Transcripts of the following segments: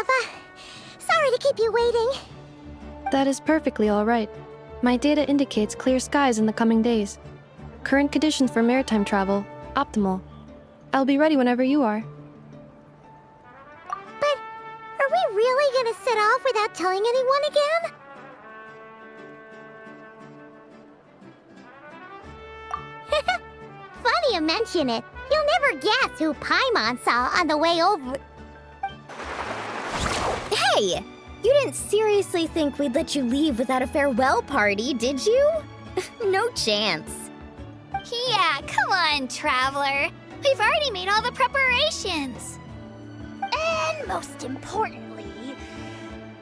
Neva. Sorry to keep you waiting. That is perfectly all right. My data indicates clear skies in the coming days. Current conditions for maritime travel, optimal. I'll be ready whenever you are. But are we really gonna set off without telling anyone again? Funny you mention it. You'll never guess who Paimon saw on the way over. Hey! You didn't seriously think we'd let you leave without a farewell party, did you? No chance. Yeah, come on, Traveler. We've already made all the preparations. And most importantly,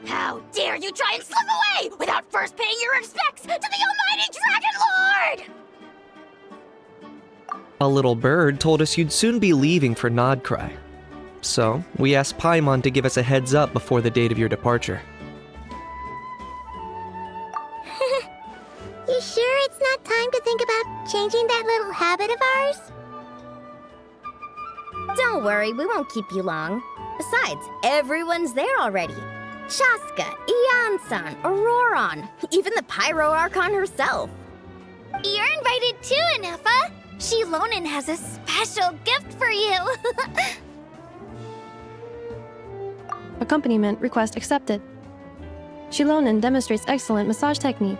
how dare you try and slip away without first paying your respects to the almighty Dragon Lord! A little bird told us you'd soon be leaving for Nodcry. So, we asked Paimon to give us a heads up before the date of your departure. You sure it's not time to think about changing that little habit of ours? Don't worry, we won't keep you long. Besides, everyone's there already. Shaska, Ian-san, Auroron, even the Pyro Archon herself. You're invited too, Anefa. Shilonen has a special gift for you. Accompaniment request accepted. Shilonen demonstrates excellent massage technique.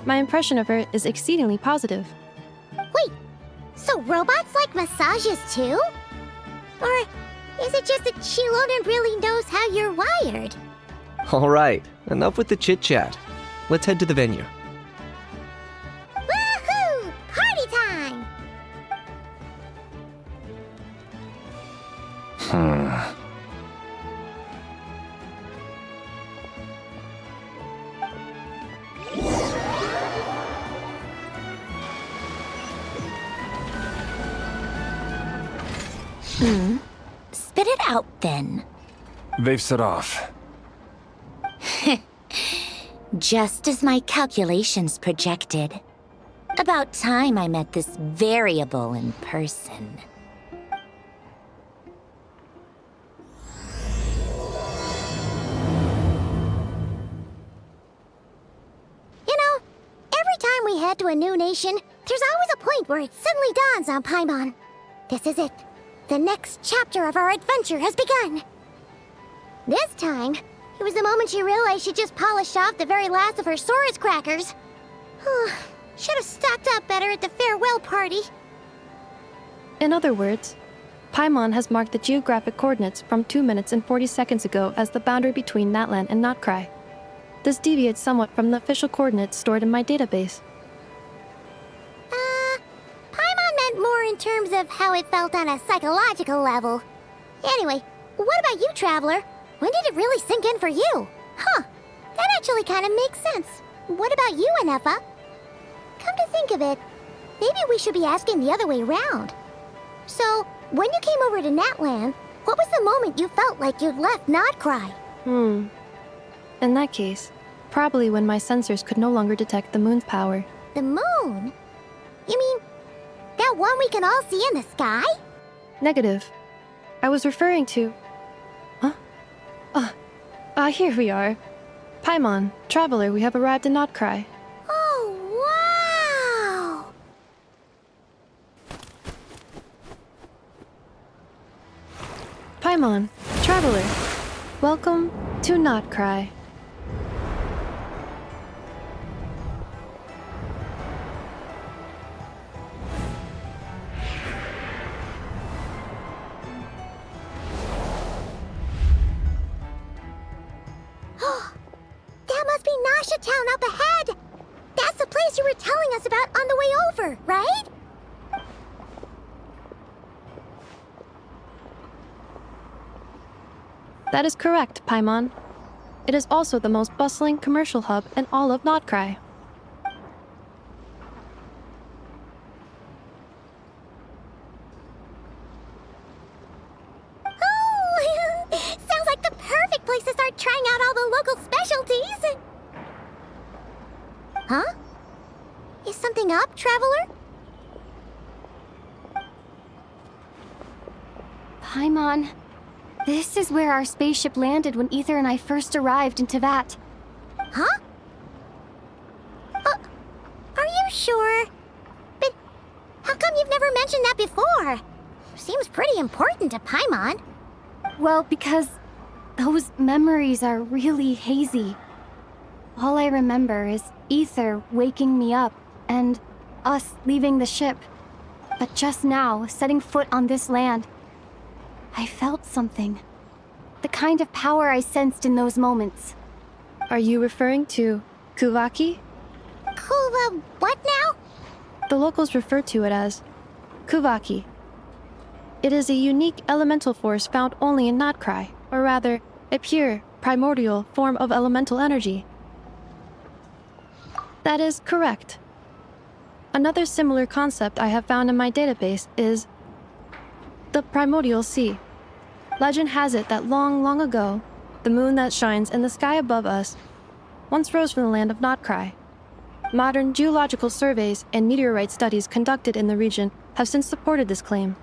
My impression of her is exceedingly positive. Wait, so robots like massages too? Or is it just that Shilonen really knows how you're wired? Alright, enough with the chit-chat. Let's head to the venue. Woohoo! Party time! Spit it out, then. They've set off. Just as my calculations projected. About time I met this variable in person. You know, every time we head to a new nation, there's always a point where it suddenly dawns on Paimon. This is it. The next chapter of our adventure has begun. This time, it was the moment she realized she just polished off the very last of her Saurus crackers. Should have stocked up better at the farewell party. In other words, Paimon has marked the geographic coordinates from 2 minutes and 40 seconds ago as the boundary between Natlan and Notcry. This deviates somewhat from the official coordinates stored in my database. Paimon meant more in terms of how it felt on a psychological level. Anyway, what about you, Traveler? When did it really sink in for you? Huh, that actually kind of makes sense. What about you, Anefa? Come to think of it, maybe we should be asking the other way around. So, when you came over to Natlan, what was the moment you felt like you'd left Nodcry? In that case, probably when my sensors could no longer detect the moon's power. The moon? You mean, that one we can all see in the sky? Negative. I was referring to... Here we are. Paimon, Traveler, we have arrived in Notcry. Oh, wow! Paimon, Traveler, welcome to Notcry. That must be Nasha Town up ahead! That's the place you were telling us about on the way over, right? That is correct, Paimon. It is also the most bustling commercial hub in all of Notcry. Oh! Sounds like the perfect place to start trying out all the local specialties! Huh? Is something up, Traveler? Paimon, This is where our spaceship landed when Ether and I first arrived in Teyvat. Huh? Are you sure? But how come you've never mentioned that before? Seems pretty important to Paimon. Well, because those memories are really hazy. All I remember is Ether waking me up and us leaving the ship. But just now, setting foot on this land, I felt something. The kind of power I sensed in those moments. Are you referring to Kuvaki? Kuva, what now? The locals refer to it as Kuvaki. It is a unique elemental force found only in Notcry, or rather, a pure, primordial form of elemental energy. That is correct. Another similar concept I have found in my database is the primordial sea. Legend has it that long, long ago, the moon that shines in the sky above us once rose from the land of Notcry. Modern geological surveys and meteorite studies conducted in the region have since supported this claim.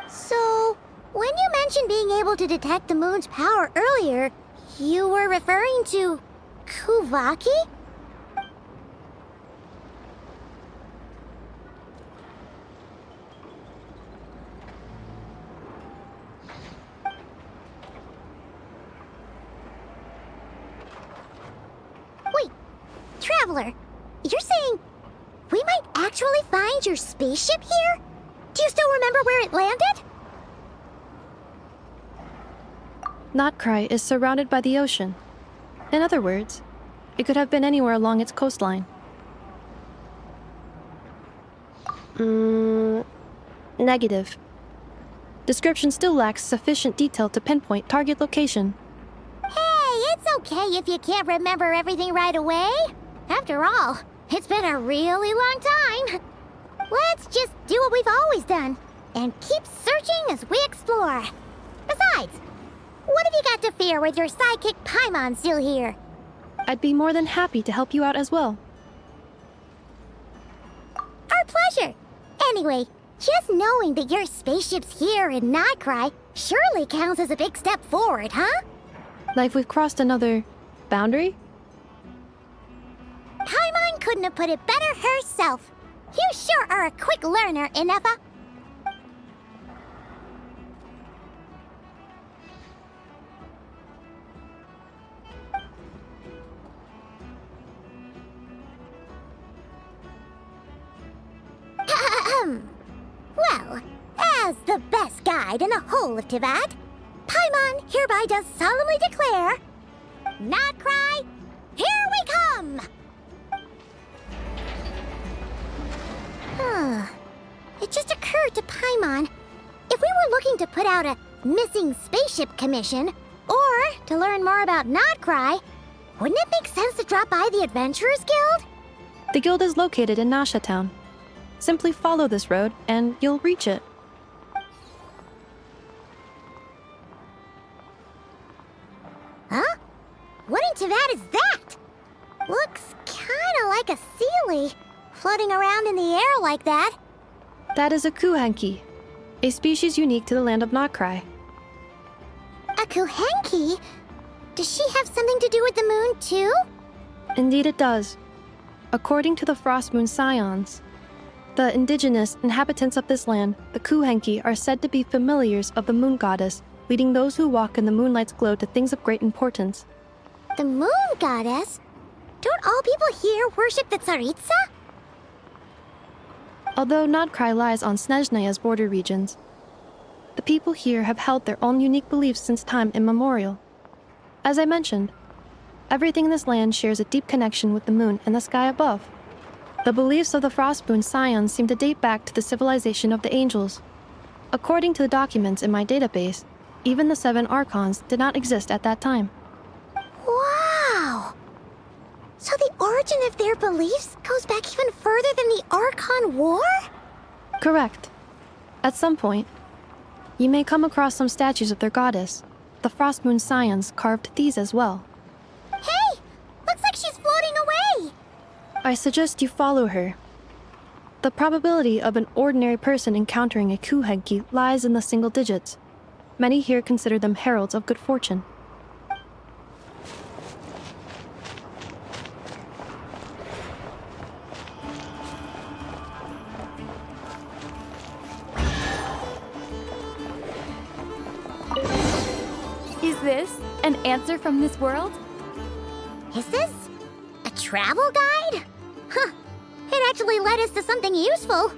So, when you mentioned being able to detect the moon's power earlier, you were referring to Kuvaki? Wait, Traveler, you're saying we might actually find your spaceship here? Do you still remember where it landed? Notcry is surrounded by the ocean. In other words, it could have been anywhere along its coastline. Negative. Description still lacks sufficient detail to pinpoint target location. Hey, it's okay if you can't remember everything right away. After all, it's been a really long time. Let's just do what we've always done, and keep searching as we explore. Besides, what have you got to fear with your sidekick Paimon still here? I'd be more than happy to help you out as well. Our pleasure. Anyway, just knowing that your spaceship's here in Notcry surely counts as a big step forward, huh? Like we've crossed another boundary? Paimon couldn't have put it better herself. You sure are a quick learner, Inefa. Well, as the best guide in the whole of Teyvat, Paimon hereby does solemnly declare, Notcry, here we come! It just occurred to Paimon, if we were looking to put out a missing spaceship commission, or to learn more about Notcry, wouldn't it make sense to drop by the Adventurers Guild? The guild is located in Nasha Town. Simply follow this road, and you'll reach it. Huh? What in Teyvat is that? Looks kinda like a Sealy, floating around in the air like that. That is a Kuhenki, a species unique to the land of Notcry. A Kuhenki? Does she have something to do with the moon, too? Indeed it does. According to the Frost Moon Scions, the indigenous inhabitants of this land, the Kuhenki, are said to be familiars of the moon goddess, leading those who walk in the moonlight's glow to things of great importance. The moon goddess? Don't all people here worship the Tsaritsa? Although Notcry lies on Snezhnaya's border regions, the people here have held their own unique beliefs since time immemorial. As I mentioned, everything in this land shares a deep connection with the moon and the sky above. The beliefs of the Frostmoon Scions seem to date back to the civilization of the angels. According to the documents in my database, even the 7 Archons did not exist at that time. Wow! So the origin of their beliefs goes back even further than the Archon War? Correct. At some point, you may come across some statues of their goddess. The Frostmoon Scions carved these as well. Hey! Looks like she's floating away! I suggest you follow her. The probability of an ordinary person encountering a Kuhenki lies in the single digits. Many here consider them heralds of good fortune. Is this an answer from this world? Is this a travel guide? Huh. It actually led us to something useful.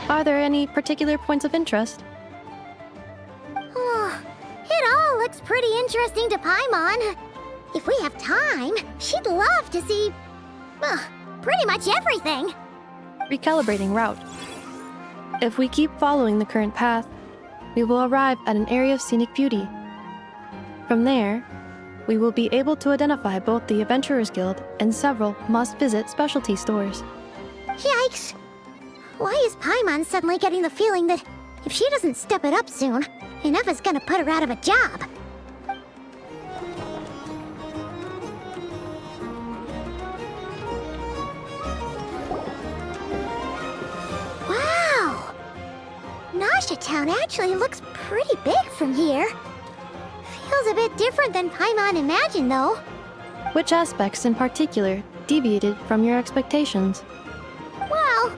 Are there any particular points of interest? Oh, it all looks pretty interesting to Paimon. If we have time, she'd love to see, pretty much everything. Recalibrating route. If we keep following the current path, we will arrive at an area of scenic beauty. From there, we will be able to identify both the Adventurers Guild and several must-visit specialty stores. Yikes! Why is Paimon suddenly getting the feeling that if she doesn't step it up soon, Ineva's gonna put her out of a job? Wow! Nasha Town actually looks pretty big from here. Feels a bit different than Paimon imagined, though. Which aspects in particular deviated from your expectations? Well,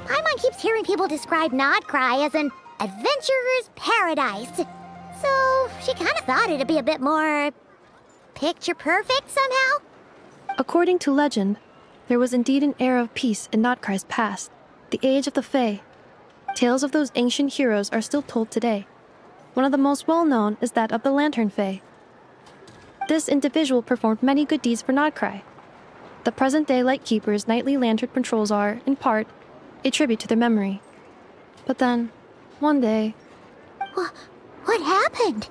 Paimon keeps hearing people describe Nodcry as an adventurer's paradise. So she kind of thought it'd be a bit more picture perfect somehow. According to legend, there was indeed an era of peace in Nodcry's past, the age of the Fae. Tales of those ancient heroes are still told today. One of the most well-known is that of the Lantern Fae. This individual performed many good deeds for Nodcry. The present-day Lightkeeper's nightly lantern patrols are, in part, a tribute to their memory. But then, one day, What happened?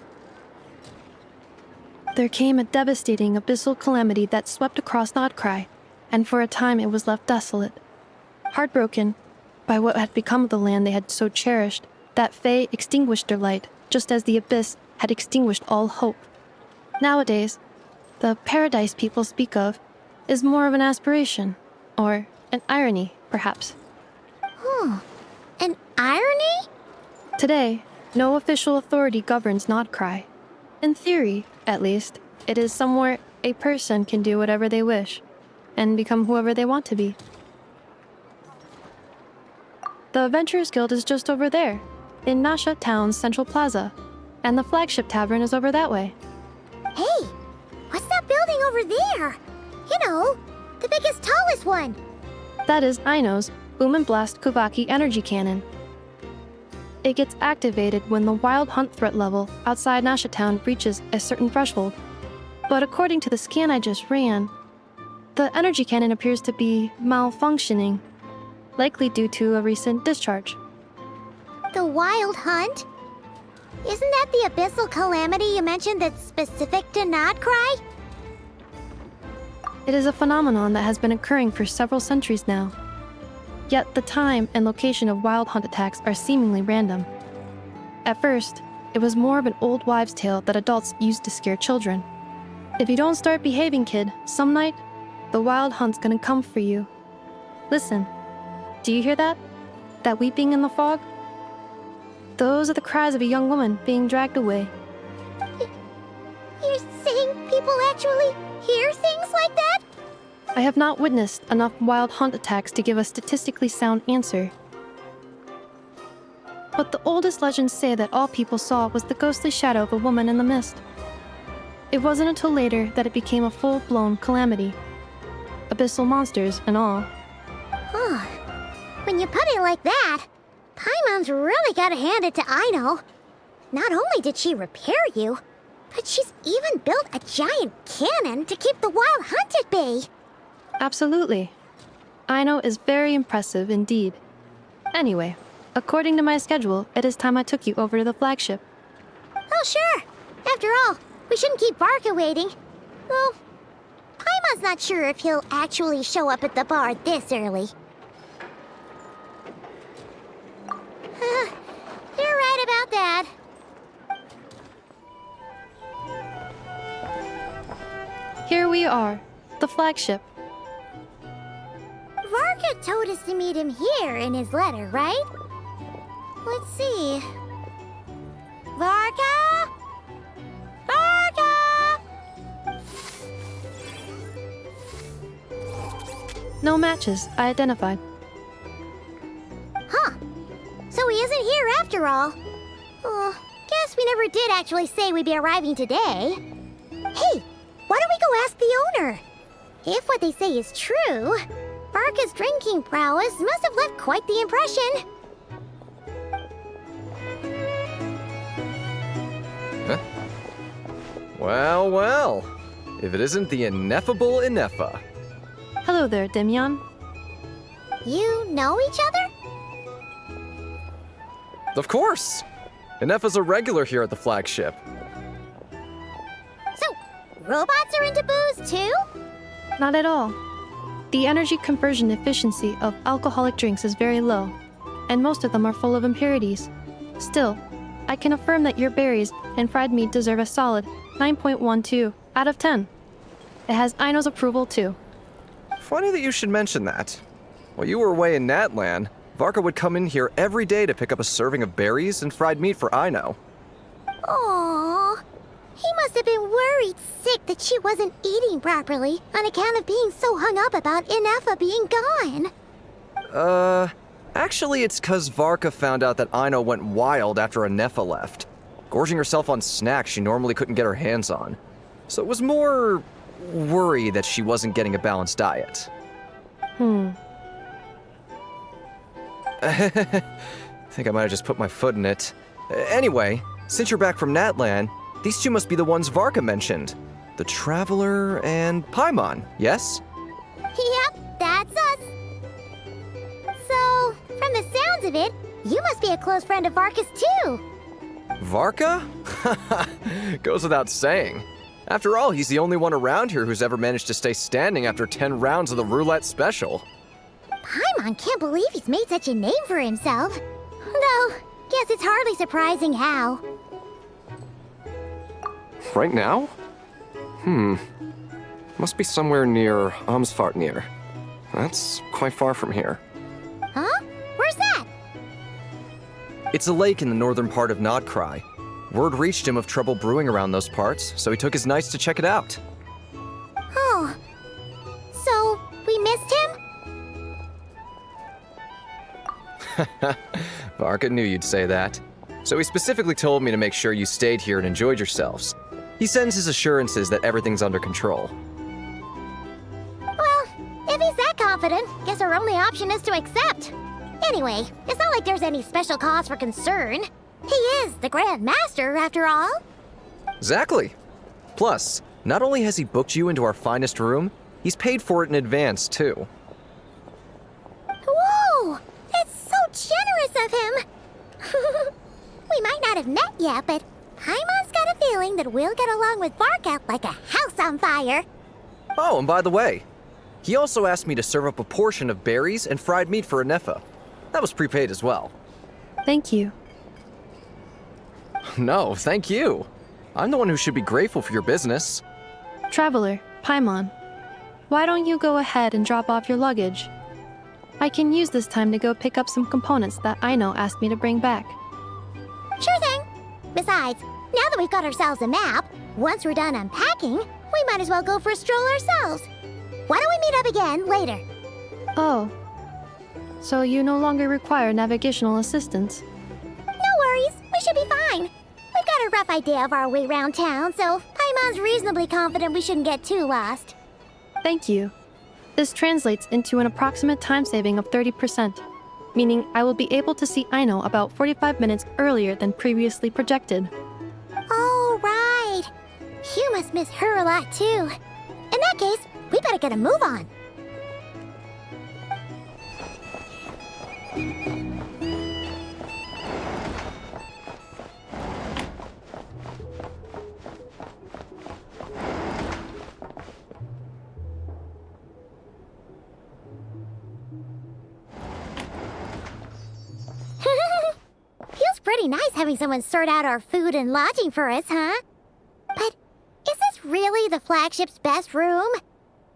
there came a devastating abyssal calamity that swept across Nodcry, and for a time it was left desolate. Heartbroken by what had become of the land they had so cherished, that Fae extinguished their light, just as the abyss had extinguished all hope. Nowadays, the paradise people speak of is more of an aspiration, or an irony, perhaps. An irony? Today, no official authority governs Nodcry. In theory, at least, it is somewhere a person can do whatever they wish, and become whoever they want to be. The Adventurers Guild is just over there, in Nasha Town's Central Plaza, and the flagship tavern is over that way. Hey, what's that building over there? You know, the biggest, tallest one. That is Aino's Boom and Blast Kuvaki energy cannon. It gets activated when the wild hunt threat level outside Nasha Town reaches a certain threshold. But according to the scan I just ran, the energy cannon appears to be malfunctioning, likely due to a recent discharge. The wild hunt? Isn't that the abyssal calamity you mentioned that's specific to Nodcry? It is a phenomenon that has been occurring for several centuries now. Yet the time and location of wild hunt attacks are seemingly random. At first, it was more of an old wives' tale that adults used to scare children. If you don't start behaving, kid, some night, the wild hunt's gonna come for you. Listen, do you hear that? That weeping in the fog? Those are the cries of a young woman being dragged away. You're saying people actually hear things like that? I have not witnessed enough wild hunt attacks to give a statistically sound answer. But the oldest legends say that all people saw was the ghostly shadow of a woman in the mist. It wasn't until later that it became a full-blown calamity. Abyssal monsters and all. Huh. When you put it like that, Paimon's really gotta hand it to Aino. Not only did she repair you, but she's even built a giant cannon to keep the wild hunt at bay. Absolutely. Aino is very impressive indeed. Anyway, according to my schedule, it is time I took you over to the flagship. Oh, sure. After all, we shouldn't keep Barca waiting. Well, Paimon's not sure if he'll actually show up at the bar this early. You're right about that. Here we are, The flagship. Varka told us to meet him here in his letter, right? Let's see. Varka? Varka! No matches. I identified. Huh. So he isn't here after all. Oh, guess we never did actually say we'd be arriving today. Hey, why don't we go ask the owner? If what they say is true, Varka's drinking prowess must have left quite the impression. Huh? Well, well. If it isn't the ineffable Ineffa. Hello there, Demyon. You know each other? Of course! Ineffa's a regular here at the flagship. So, robots are into booze too? Not at all. The energy conversion efficiency of alcoholic drinks is very low, and most of them are full of impurities. Still, I can affirm that your berries and fried meat deserve a solid 9.12 out of 10. It has Aino's approval too. Funny that you should mention that. While you were away in Natlan, Varka would come in here every day to pick up a serving of berries and fried meat for Aino. Aww. He must have been worried sick that she wasn't eating properly on account of being so hung up about Ineffa being gone. Actually it's 'cause Varka found out that Aino went wild after Ineffa left, gorging herself on snacks she normally couldn't get her hands on. So it was more worry that she wasn't getting a balanced diet. I think I might have just put my foot in it. Anyway, since you're back from Natlan, these two must be the ones Varka mentioned. The Traveler and Paimon, yes? Yep, that's us. So, from the sounds of it, you must be a close friend of Varka's too. Varka? Goes without saying. After all, he's the only one around here who's ever managed to stay standing after 10 rounds of the roulette special. Paimon can't believe he's made such a name for himself. Though, guess it's hardly surprising how. Right now? Must be somewhere near Amsvartnir. That's quite far from here. Huh? Where's that? It's a lake in the northern part of Nodcry. Word reached him of trouble brewing around those parts, so he took his knights to check it out. Oh. So, we missed him? Varka knew you'd say that. So he specifically told me to make sure you stayed here and enjoyed yourselves. He sends his assurances that everything's under control. Well, if he's that confident, guess our only option is to accept. Anyway, it's not like there's any special cause for concern. He is the Grand Master, after all. Exactly. Plus, not only has he booked you into our finest room, he's paid for it in advance, too. Whoa! That's so generous of him! We might not have met yet, but Paimon's got a feeling that we'll get along with Varka like a house on fire. Oh, and by the way, he also asked me to serve up a portion of berries and fried meat for Ineffa. That was prepaid as well. Thank you. No, thank you. I'm the one who should be grateful for your business. Traveler, Paimon, why don't you go ahead and drop off your luggage? I can use this time to go pick up some components that Aino asked me to bring back. Sure thing. Besides, now that we've got ourselves a map, once we're done unpacking, we might as well go for a stroll ourselves. Why don't we meet up again later? Oh. So you no longer require navigational assistance? No worries, we should be fine. We've got a rough idea of our way around town, so Paimon's reasonably confident we shouldn't get too lost. Thank you. This translates into an approximate time saving of 30%, meaning I will be able to see Aino about 45 minutes earlier than previously projected. Oh, right. You must miss her a lot, too. In that case, we better get a move on. Feels pretty nice having someone sort out our food and lodging for us, huh? But is this really the flagship's best room?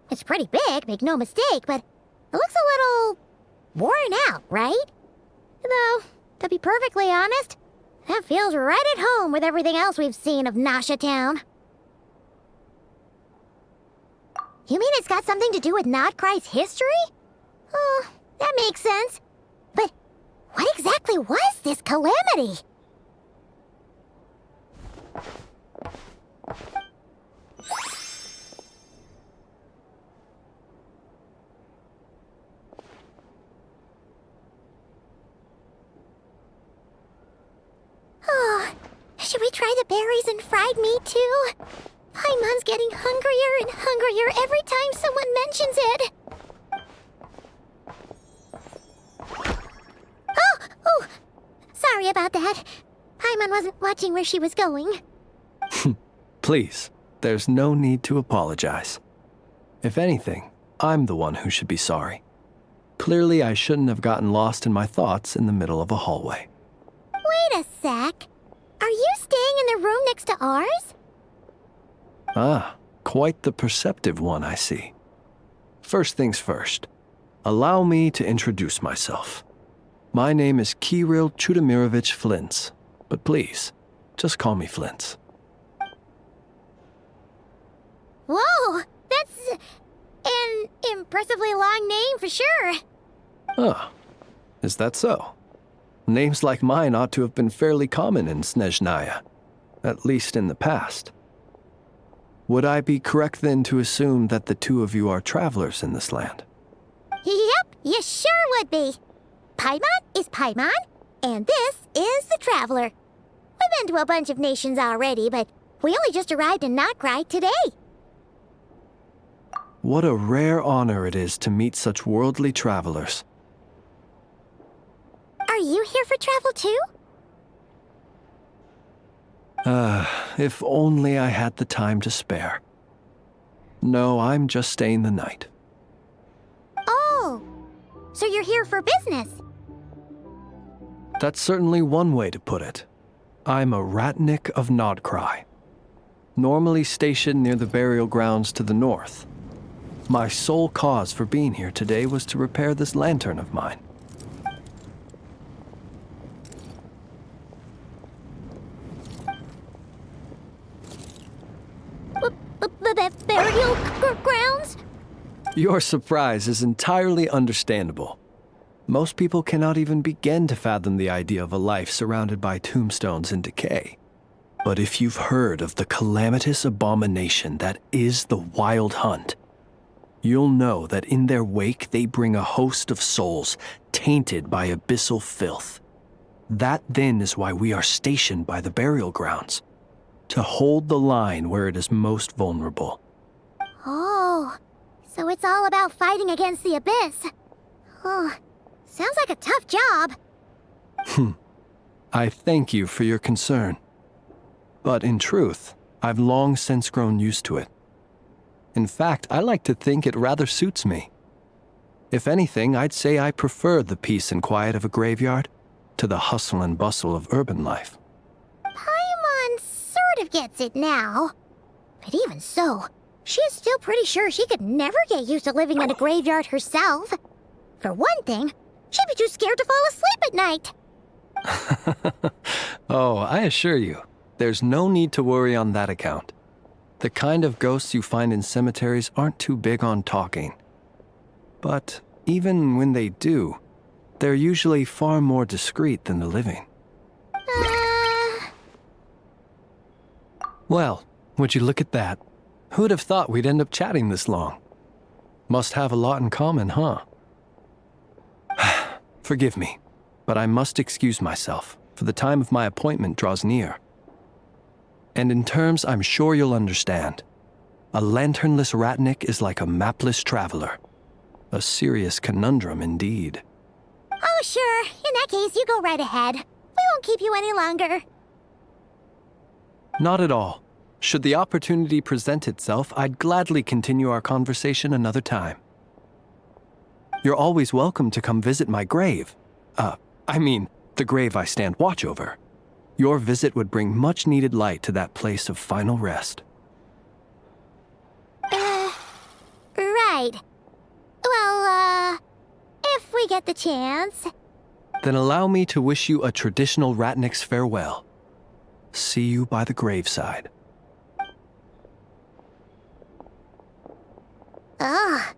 It's pretty big, make no mistake, but it looks a little worn out, right? Though, to be perfectly honest, that feels right at home with everything else we've seen of Nasha Town. You mean it's got something to do with Nodcry's history? Oh, that makes sense. But what exactly was this calamity? Oh, should we try the berries and fried meat too? Paimon's getting hungrier and hungrier every time someone mentions it. Oh, sorry about that. Paimon wasn't watching where she was going. Please, there's no need to apologize. If anything, I'm the one who should be sorry. Clearly, I shouldn't have gotten lost in my thoughts in the middle of a hallway. Wait a sec. Are you staying in the room next to ours? Ah, quite the perceptive one, I see. First things first, allow me to introduce myself. My name is Kirill Chudamirovich Flintz, but please, just call me Flintz. Whoa, that's an impressively long name for sure. Ah, is that so? Names like mine ought to have been fairly common in Snezhnaya, at least in the past. Would I be correct then to assume that the two of you are travelers in this land? Yep, you sure would be. Paimon is Paimon, and this is the Traveler. We've been to a bunch of nations already, but we only just arrived in Nodcry today. What a rare honor it is to meet such worldly travelers. Are you here for travel too? If only I had the time to spare. No, I'm just staying the night. Oh, so you're here for business? That's certainly one way to put it. I'm a Ratnik of Nodcry, normally stationed near the burial grounds to the north. My sole cause for being here today was to repair this lantern of mine. The burial grounds? Your surprise is entirely understandable. Most people cannot even begin to fathom the idea of a life surrounded by tombstones and decay. But if you've heard of the calamitous abomination that is the Wild Hunt, you'll know that in their wake they bring a host of souls tainted by abyssal filth. That then is why we are stationed by the burial grounds, to hold the line where it is most vulnerable. Oh, so it's all about fighting against the abyss. Oh, sounds like a tough job. I thank you for your concern. But in truth, I've long since grown used to it. In fact, I like to think it rather suits me. If anything, I'd say I prefer the peace and quiet of a graveyard to the hustle and bustle of urban life. Paimon sort of gets it now. But even so, she is still pretty sure she could never get used to living in a graveyard herself. For one thing, she'd be too scared to fall asleep at night. Oh, I assure you, there's no need to worry on that account. The kind of ghosts you find in cemeteries aren't too big on talking. But even when they do, they're usually far more discreet than the living. Well, would you look at that? Who'd have thought we'd end up chatting this long? Must have a lot in common, huh? Forgive me, but I must excuse myself, for the time of my appointment draws near. And in terms I'm sure you'll understand, a lanternless Ratnik is like a mapless traveler. A serious conundrum indeed. Oh, sure. In that case, you go right ahead. We won't keep you any longer. Not at all. Should the opportunity present itself, I'd gladly continue our conversation another time. You're always welcome to come visit my grave. The grave I stand watch over. Your visit would bring much-needed light to that place of final rest. right. Well, if we get the chance. Then allow me to wish you a traditional Ratnik's farewell. See you by the graveside. Ugh.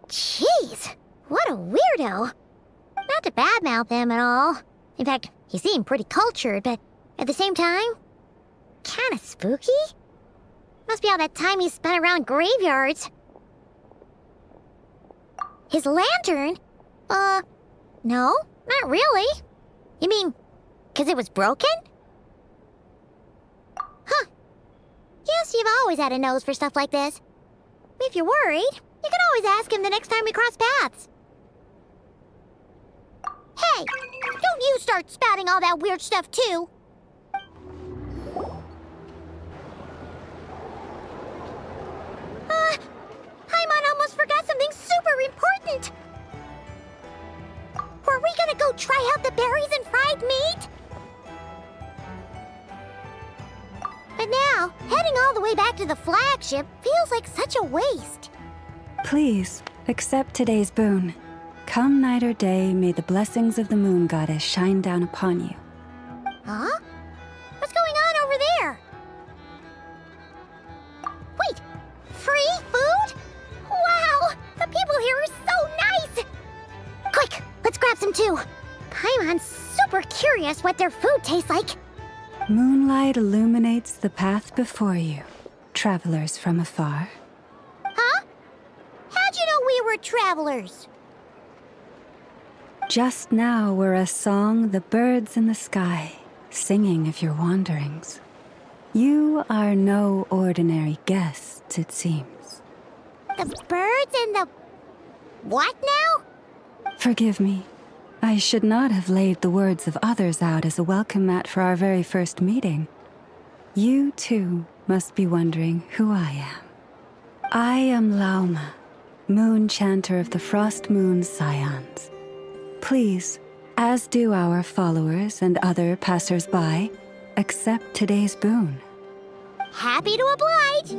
Jeez. What a weirdo. Not to badmouth him at all. In fact, he seemed pretty cultured, but at the same time, kinda spooky? Must be all that time he spent around graveyards. His lantern? No, not really. You mean, 'cause it was broken? Huh. Guess you've always had a nose for stuff like this. If you're worried, you can always ask him the next time we cross paths. Hey, don't you start spouting all that weird stuff too. Paimon almost forgot something super important. Were we gonna go try out the berries and fried meat? But now, heading all the way back to the flagship feels like such a waste. Please, accept today's boon. Come night or day, may the blessings of the moon goddess shine down upon you. Huh? What's going on over there? Wait, free food? Wow, the people here are so nice! Quick, let's grab some too. Paimon's super curious what their food tastes like. Moonlight illuminates the path before you, travelers from afar. Huh? How'd you know we were travelers? Just now were a song the birds in the sky, singing of your wanderings. You are no ordinary guests, it seems. The birds and the... what now? Forgive me. I should not have laid the words of others out as a welcome mat for our very first meeting. You, too, must be wondering who I am. I am Lauma, moon chanter of the Frost Moon Scions. Please, as do our followers and other passers-by, accept today's boon. Happy to oblige.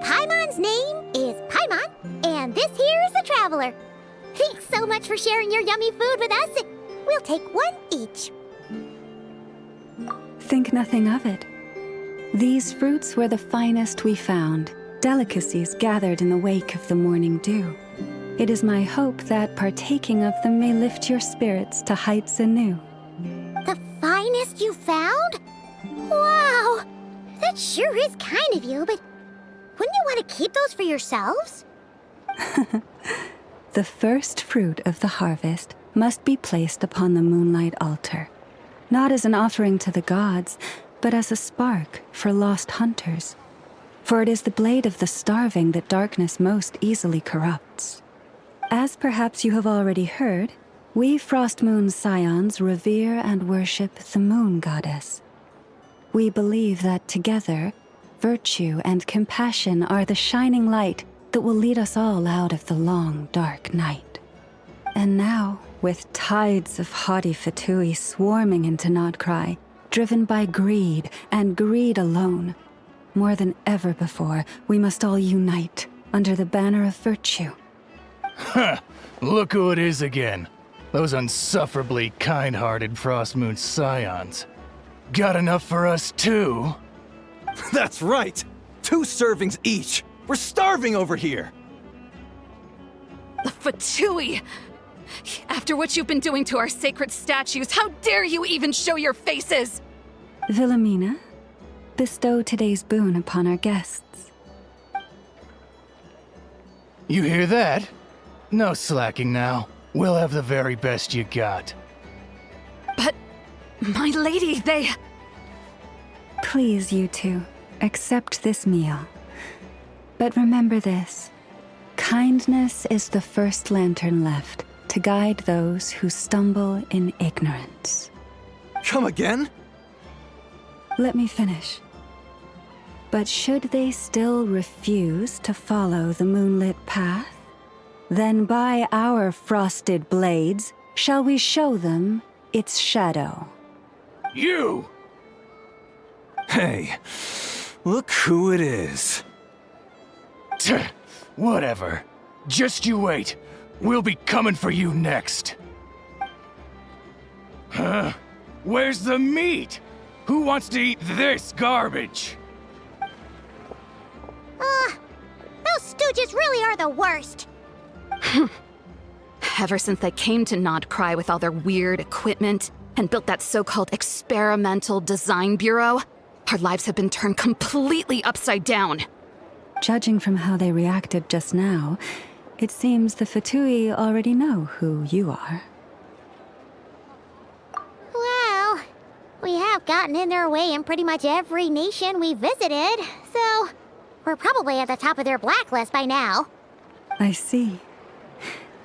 Paimon's name is Paimon, and this here is the Traveler. Thanks so much for sharing your yummy food with us. We'll take one each. Think nothing of it. These fruits were the finest we found, delicacies gathered in the wake of the morning dew. It is my hope that partaking of them may lift your spirits to heights anew. The finest you found? Wow! That sure is kind of you, but wouldn't you want to keep those for yourselves? The first fruit of the harvest must be placed upon the moonlight altar, not as an offering to the gods, but as a spark for lost hunters. For it is the blade of the starving that darkness most easily corrupts. As perhaps you have already heard, we Frost Moon Scions revere and worship the moon goddess. We believe that together, virtue and compassion are the shining light that will lead us all out of the long, dark night. And now, with tides of haughty Fatui swarming into Nodcry, driven by greed and greed alone, more than ever before, we must all unite under the banner of virtue. Ha! Look who it is again. Those unsufferably kind-hearted Frost Moon Scions. Got enough for us too? That's right! 2 servings each! We're starving over here! Fatui! After what you've been doing to our sacred statues, how dare you even show your faces? Wilhelmina, bestow today's boon upon our guests. You hear that? No slacking now. We'll have the very best you got. But, my lady, they... Please, you two, accept this meal. But remember this. Kindness is the first lantern left to guide those who stumble in ignorance. Come again? Let me finish. But should they still refuse to follow the moonlit path, then by our frosted blades shall we show them its shadow. You! Hey, look who it is. Whatever. Just you wait. We'll be coming for you next. Huh? Where's the meat? Who wants to eat this garbage? Those stooges really are the worst. Ever since they came to Nodcry with all their weird equipment and built that so-called experimental design bureau, our lives have been turned completely upside down. Judging from how they reacted just now, it seems the Fatui already know who you are. Well, we have gotten in their way in pretty much every nation we visited, so we're probably at the top of their blacklist by now. I see.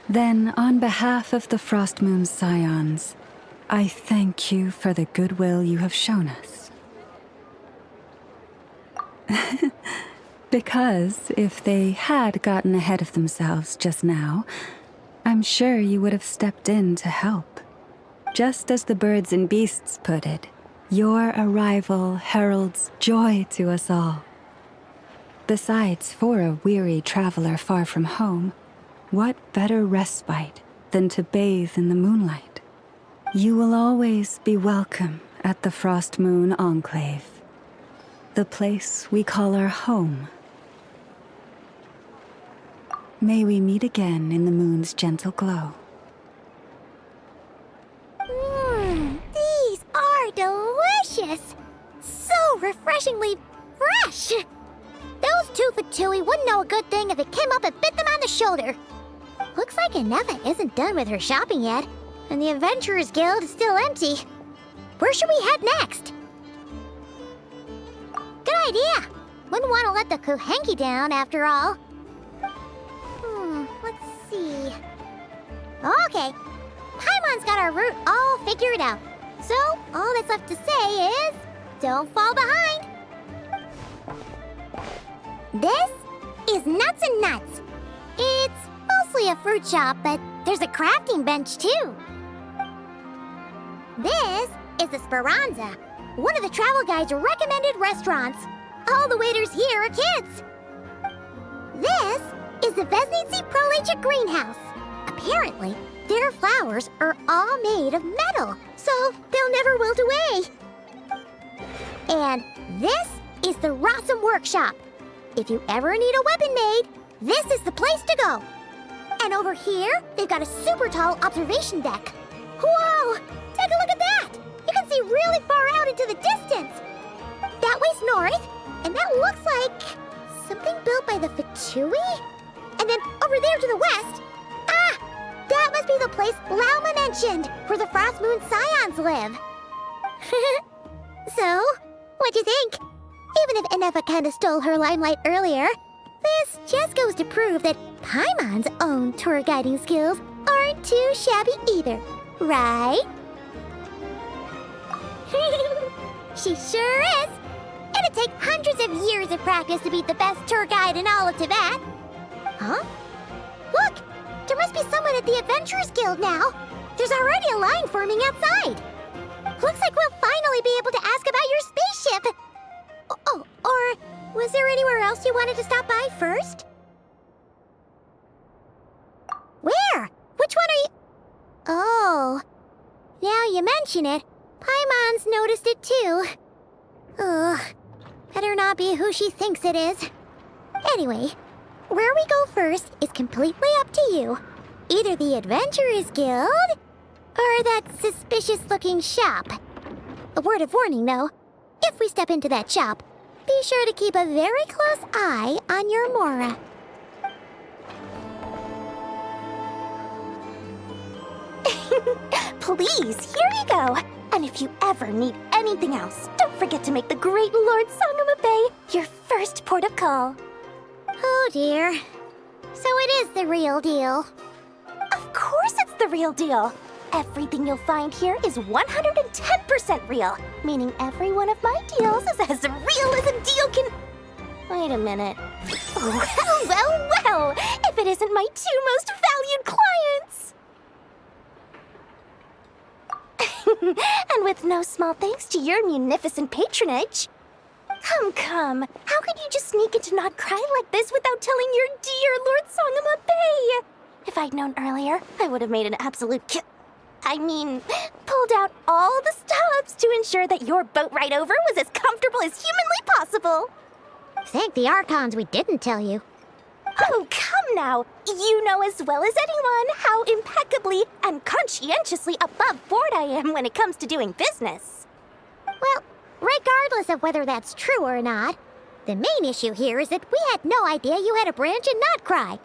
Then, on behalf of the Frostmoon Scions, I thank you for the goodwill you have shown us. Because if they had gotten ahead of themselves just now, I'm sure you would have stepped in to help. Just as the birds and beasts put it, your arrival heralds joy to us all. Besides, for a weary traveler far from home, what better respite than to bathe in the moonlight? You will always be welcome at the Frostmoon Enclave, the place we call our home. May we meet again in the moon's gentle glow. These are delicious! So refreshingly fresh! Those two Fatui wouldn't know a good thing if it came up and bit them on the shoulder. Looks like Anefa isn't done with her shopping yet, and the Adventurers Guild is still empty. Where should we head next? Good idea! Wouldn't want to let the Kuhenki down, after all. Let's see. Okay, Paimon's got our route all figured out. So, all that's left to say is, don't fall behind. This is Nuts and Nuts. It's mostly a fruit shop, but there's a crafting bench too. This is the Speranza, one of the travel guide's recommended restaurants. All the waiters here are kids. This is the Vesnici Prolegia greenhouse. Apparently, their flowers are all made of metal, so they'll never wilt away. And this is the Rossum workshop. If you ever need a weapon made, this is the place to go. And over here, they've got a super tall observation deck. Whoa! Take a look at that! You can see really far out into the distance. That way's north, and that looks like something built by the Fatui? And then over there to the west, that must be the place Lauma mentioned, where the Frostmoon Scions live. So, what'd you think? Even if Anefa kinda stole her limelight earlier, this just goes to prove that Paimon's own tour guiding skills aren't too shabby either, right? She sure is! It'd take hundreds of years of practice to beat the best tour guide in all of Teyvat. Huh? Look! There must be someone at the Adventurers Guild now. There's already a line forming outside. Looks like we'll finally be able to ask about your spaceship. Oh, or was there anywhere else you wanted to stop by first? Where? Which one are you? Oh, now you mention it, Paimon's noticed it too. Ugh, better not be who she thinks it is. Anyway, where we go first is completely up to you. Either the Adventurers Guild, or that suspicious-looking shop. A word of warning, though. If we step into that shop, be sure to keep a very close eye on your Mora. Please, here you go. And if you ever need anything else, don't forget to make the great Lord Sangama Bay your first port of call. Oh dear. So it is the real deal. Of course it's the real deal. Everything you'll find here is 110% real, meaning every one of my deals is as real as a deal can... Wait a minute. Well, if it isn't my two most valued clients! And with no small thanks to your munificent patronage. Come. How could you just sneak into Not Cry like this without telling your dear Lord Sangama Bay? If I'd known earlier, I would have made an absolute pulled out all the stops to ensure that your boat ride over was as comfortable as humanly possible. Thank the Archons we didn't tell you. Oh, come now. You know as well as anyone how impeccably and conscientiously above board I am when it comes to doing business. Well, regardless of whether that's true or not, the main issue here is that we had no idea you had a branch in Not Cry.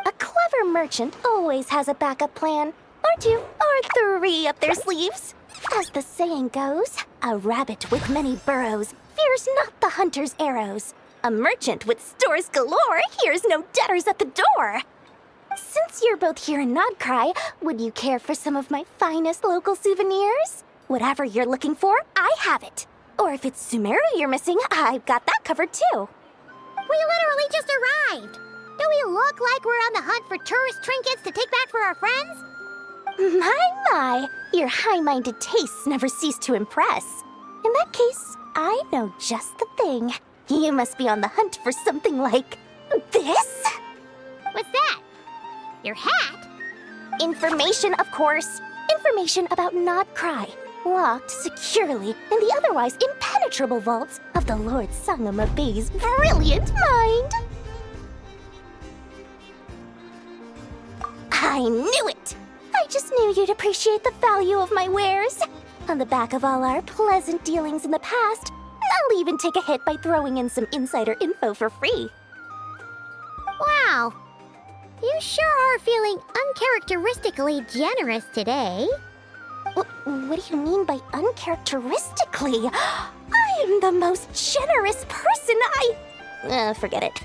A clever merchant always has a backup plan, or two, or three up their sleeves. As the saying goes, a rabbit with many burrows fears not the hunter's arrows. A merchant with stores galore hears no debtors at the door. Since you're both here in Not Cry, would you care for some of my finest local souvenirs? Whatever you're looking for, I have it. Or if it's Sumeru you're missing, I've got that covered too. We literally just arrived. Do we look like we're on the hunt for tourist trinkets to take back for our friends? My, your high-minded tastes never cease to impress. In that case, I know just the thing. You must be on the hunt for something like this? What's that? Your hat? Information, of course. Information about Not Cry, locked securely in the otherwise impenetrable vaults of the Lord Sangama Bay's brilliant mind. I knew it! I just knew you'd appreciate the value of my wares. On the back of all our pleasant dealings in the past, I'll even take a hit by throwing in some insider info for free. Wow. You sure are feeling uncharacteristically generous today. What do you mean by uncharacteristically? I am the most generous person forget it.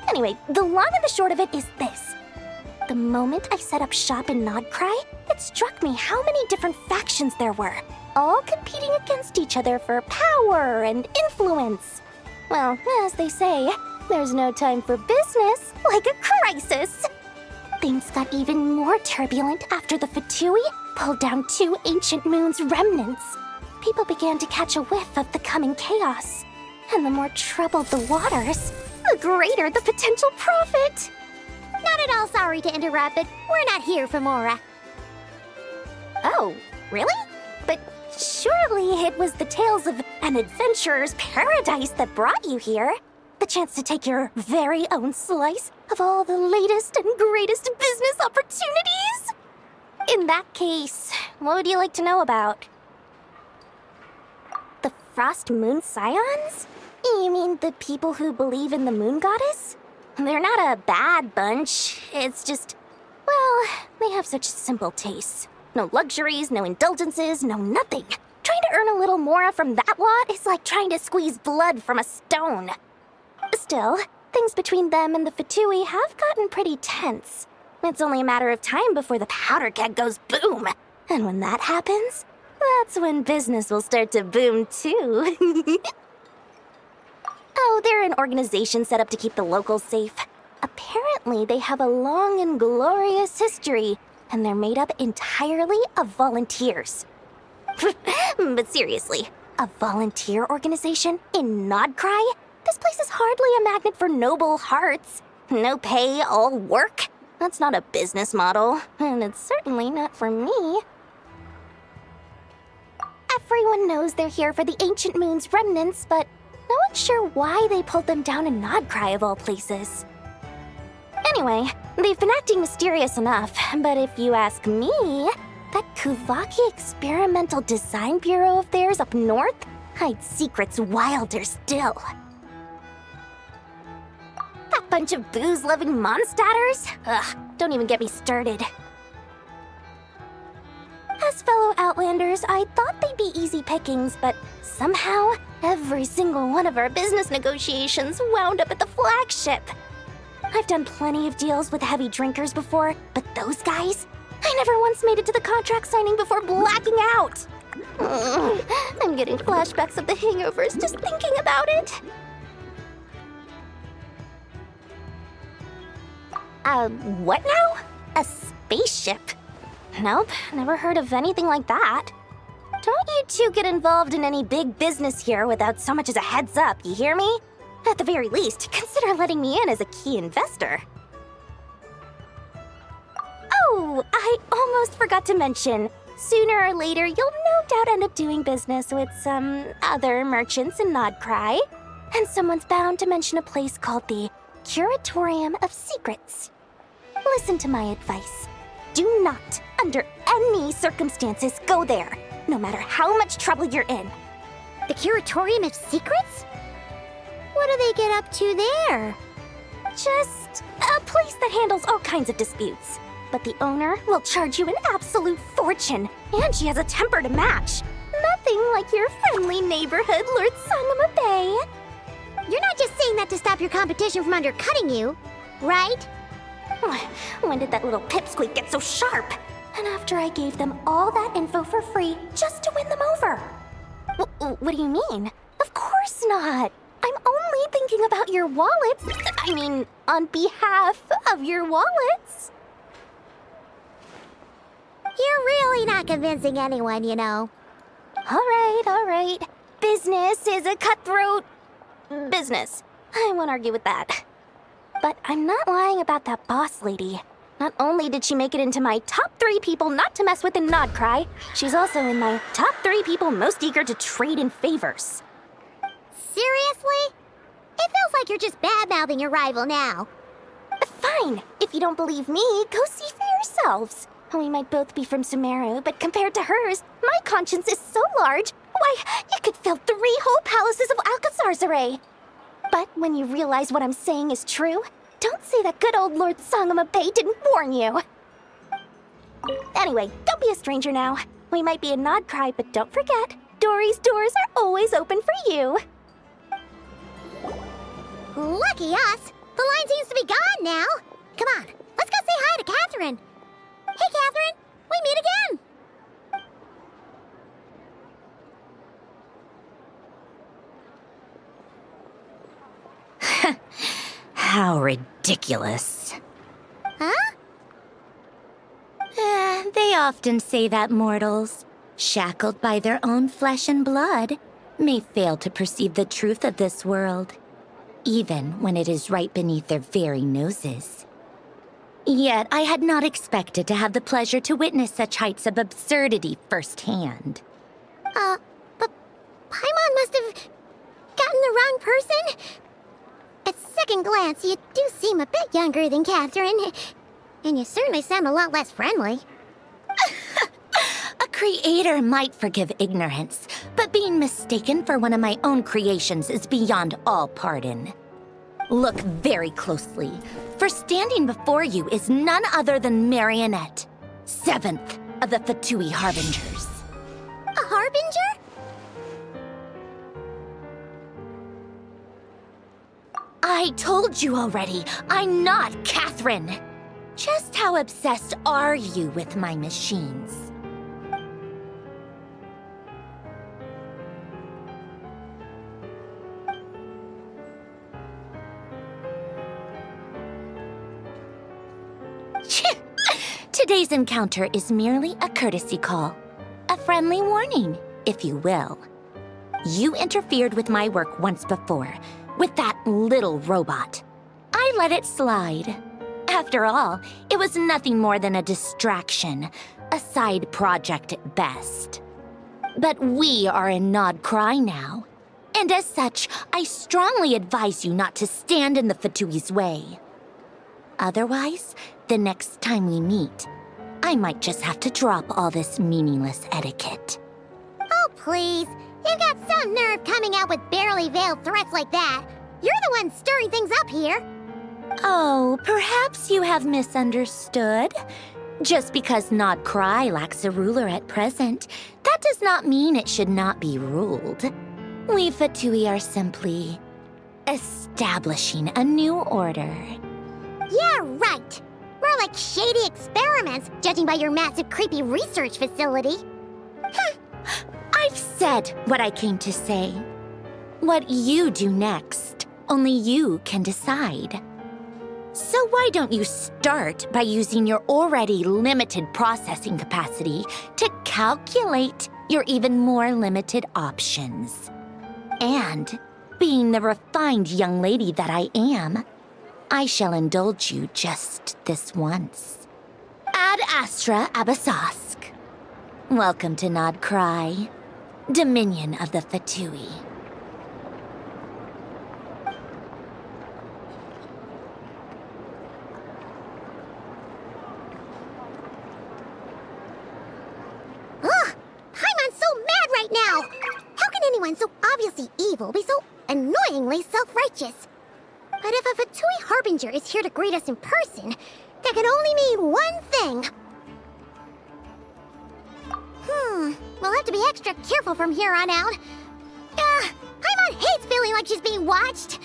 Anyway, the long and the short of it is this. The moment I set up shop in Not Cry, it struck me how many different factions there were, all competing against each other for power and influence. Well, as they say, there's no time for business like a crisis. Things got even more turbulent after the Fatui pulled down 2 ancient moon's remnants. People began to catch a whiff of the coming chaos. And the more troubled the waters, the greater the potential profit. Not at all sorry to interrupt, but we're not here for Mora. Oh, really? But surely it was the tales of an adventurer's paradise that brought you here. The chance to take your very own slice of all the latest and greatest business opportunities. In that case, what would you like to know about? The Frost Moon Scions? You mean the people who believe in the moon goddess? They're not a bad bunch. It's just, well, they have such simple tastes. No luxuries, no indulgences, no nothing. Trying to earn a little more from that lot is like trying to squeeze blood from a stone. Still, things between them and the Fatui have gotten pretty tense. It's only a matter of time before the powder keg goes boom. And when that happens, that's when business will start to boom too. Oh, they're an organization set up to keep the locals safe. Apparently, they have a long and glorious history, and they're made up entirely of volunteers. But seriously, a volunteer organization in Not Cry? This place is hardly a magnet for noble hearts. No pay, all work. That's not a business model, and it's certainly not for me. Everyone knows they're here for the Ancient Moon's remnants, but no one's sure why they pulled them down in Not Cry of all places. Anyway, they've been acting mysterious enough, but if you ask me, that Kuvaki Experimental Design Bureau of theirs up north hides secrets wilder still. That bunch of booze-loving monsters? Ugh, don't even get me started. As fellow Outlanders, I thought they'd be easy pickings, but somehow, every single one of our business negotiations wound up at the flagship. I've done plenty of deals with heavy drinkers before, but those guys? I never once made it to the contract signing before blacking out. I'm getting flashbacks of the hangovers just thinking about it. What now? A spaceship? Nope, never heard of anything like that. Don't you two get involved in any big business here without so much as a heads up, you hear me? At the very least, consider letting me in as a key investor. Oh, I almost forgot to mention. Sooner or later, you'll no doubt end up doing business with some other merchants in Nodcry. And someone's bound to mention a place called the Curatorium of Secrets. Listen to my advice. Do not, under any circumstances, go there, no matter how much trouble you're in. The Curatorium of Secrets? What do they get up to there? Just a place that handles all kinds of disputes. But the owner will charge you an absolute fortune, and she has a temper to match. Nothing like your friendly neighborhood Lord Sangama Bay. You're not just saying that to stop your competition from undercutting you, right? When did that little pipsqueak get so sharp? And after I gave them all that info for free just to win them over. What do you mean? Of course not. I'm only thinking about your wallets. I mean, on behalf of your wallets. You're really not convincing anyone, you know. All right. Business is a cutthroat business. I won't argue with that. But I'm not lying about that boss lady. Not only did she make it into my top 3 people not to mess with in Nodcry, she's also in my top 3 people most eager to trade in favors. Seriously? It feels like you're just bad-mouthing your rival now. Fine. If you don't believe me, go see for yourselves. We might both be from Sumeru, but compared to hers, my conscience is so large, why, it could fill 3 whole palaces of Alcazar's array. But when you realize what I'm saying is true, don't say that good old Lord Sangama Bay didn't warn you. Anyway, don't be a stranger now. We might be a Nodcry, but don't forget, Dory's doors are always open for you. Lucky us! The line seems to be gone now. Come on, let's go say hi to Catherine. Hey, Catherine, we meet again. How ridiculous. Huh? They often say that mortals, shackled by their own flesh and blood, may fail to perceive the truth of this world, even when it is right beneath their very noses. Yet I had not expected to have the pleasure to witness such heights of absurdity firsthand. But Paimon must have gotten the wrong person? At second glance, you do seem a bit younger than Catherine, and you certainly sound a lot less friendly. A creator might forgive ignorance, but being mistaken for one of my own creations is beyond all pardon. Look very closely, for standing before you is none other than Marionette, 7th of the Fatui Harbingers. A Harbinger? I told you already, I'm not Catherine. Just how obsessed are you with my machines? Today's encounter is merely a courtesy call. A friendly warning, if you will. You interfered with my work once before, with that little robot. I let it slide. After all, it was nothing more than a distraction, a side project at best. But we are in Nodcry now, and as such, I strongly advise you not to stand in the Fatui's way. Otherwise, the next time we meet, I might just have to drop all this meaningless etiquette. Oh, please. You've got some nerve coming out with barely veiled threats like that. You're the one stirring things up here. Oh, perhaps you have misunderstood. Just because Nodcry lacks a ruler at present, that does not mean it should not be ruled. We Fatui are simply establishing a new order. Yeah, right. More like shady experiments, judging by your massive, creepy research facility. I've said what I came to say. What you do next, only you can decide. So why don't you start by using your already limited processing capacity to calculate your even more limited options. And, being the refined young lady that I am, I shall indulge you just this once. Ad Astra Abyssosque. Welcome to Nod Cry, Dominion of the Fatui. Ugh! Paimon's so mad right now! How can anyone so obviously evil be so annoyingly self-righteous? But if a Fatui Harbinger is here to greet us in person, that can only mean one thing. We'll have to be extra careful from here on out. Paimon hates feeling like she's being watched.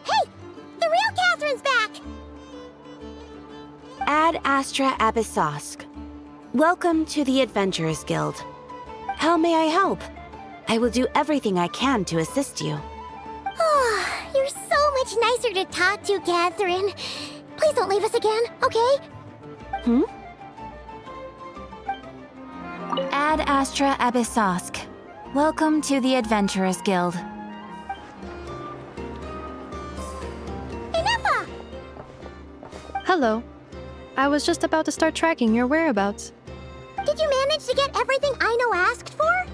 Hey! The real Catherine's back! Ad Astra Abyssosque. Welcome to the Adventurers Guild. How may I help? I will do everything I can to assist you. Oh, you're so much nicer to talk to, Catherine. Please don't leave us again, okay? Ad Astra Abyssosque. Welcome to the Adventurers Guild. Inefa! Hello. I was just about to start tracking your whereabouts. Did you manage to get everything Aino asked for?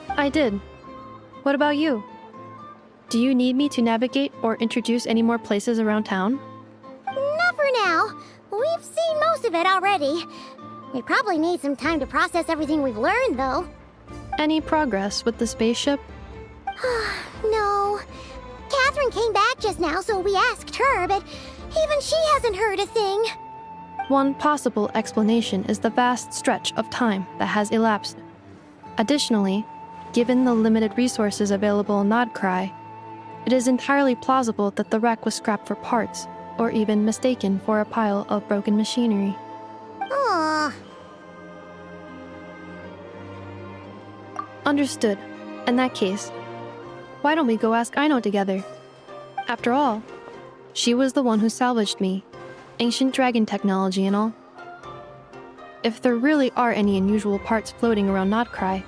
I did. What about you? Do you need me to navigate or introduce any more places around town? Not for now. We've seen most of it already. We probably need some time to process everything we've learned, though. Any progress with the spaceship? No. Catherine came back just now, so we asked her, but even she hasn't heard a thing. One possible explanation is the vast stretch of time that has elapsed. Additionally, given the limited resources available in Nodcry, it is entirely plausible that the wreck was scrapped for parts, or even mistaken for a pile of broken machinery. Aww. Understood. In that case, why don't we go ask Aino together? After all, she was the one who salvaged me, ancient dragon technology and all. If there really are any unusual parts floating around Nodcry,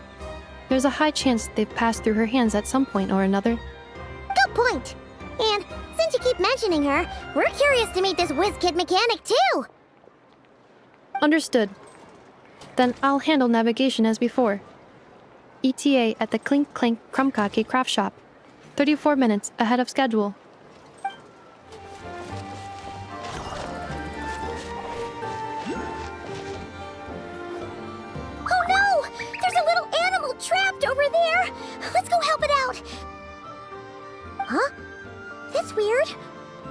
there's a high chance they've passed through her hands at some point or another. Good point. And since you keep mentioning her, we're curious to meet this whiz-kid mechanic too. Understood. Then I'll handle navigation as before. ETA at the Clink Clank Krumkake craft shop. 34 minutes ahead of schedule. Oh no! There's a little animal trapped over there! Let's go help it out! Huh? That's weird.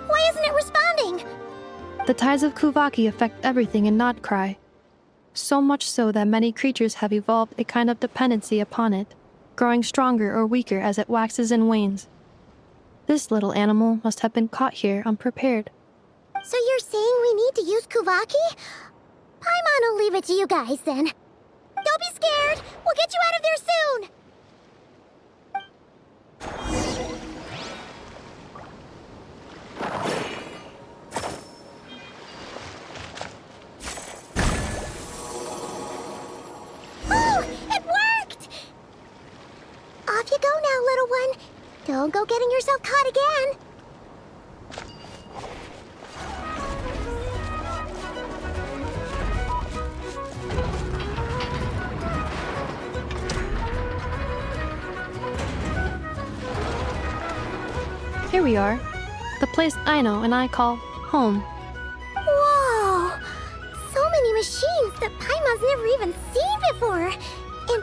Why isn't it responding? The tides of Kuvaki affect everything in Nodcry. So much so that many creatures have evolved a kind of dependency upon it, growing stronger or weaker as it waxes and wanes. This little animal must have been caught here unprepared. So you're saying we need to use Kuvaki? Paimon will leave it to you guys then. Don't be scared! We'll get you out of there soon! Oh! It worked! Off you go now, little one. Don't go getting yourself caught again. Here we are. The place Aino and I call home. Whoa! So many machines that Paimon's never even seen before. And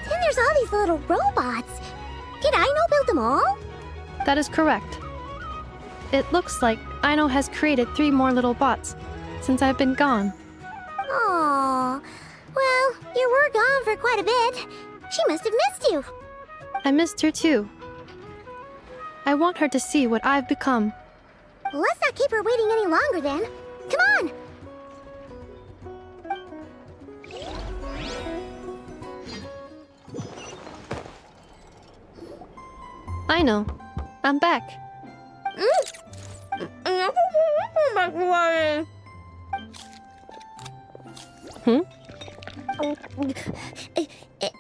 then there's all these little robots. Did Aino build them all? That is correct. It looks like Aino has created 3 more little bots since I've been gone. Aww. Well, you were gone for quite a bit. She must have missed you. I missed her too. I want her to see what I've become. Let's not keep her waiting any longer then. Come on! Aino, I'm back.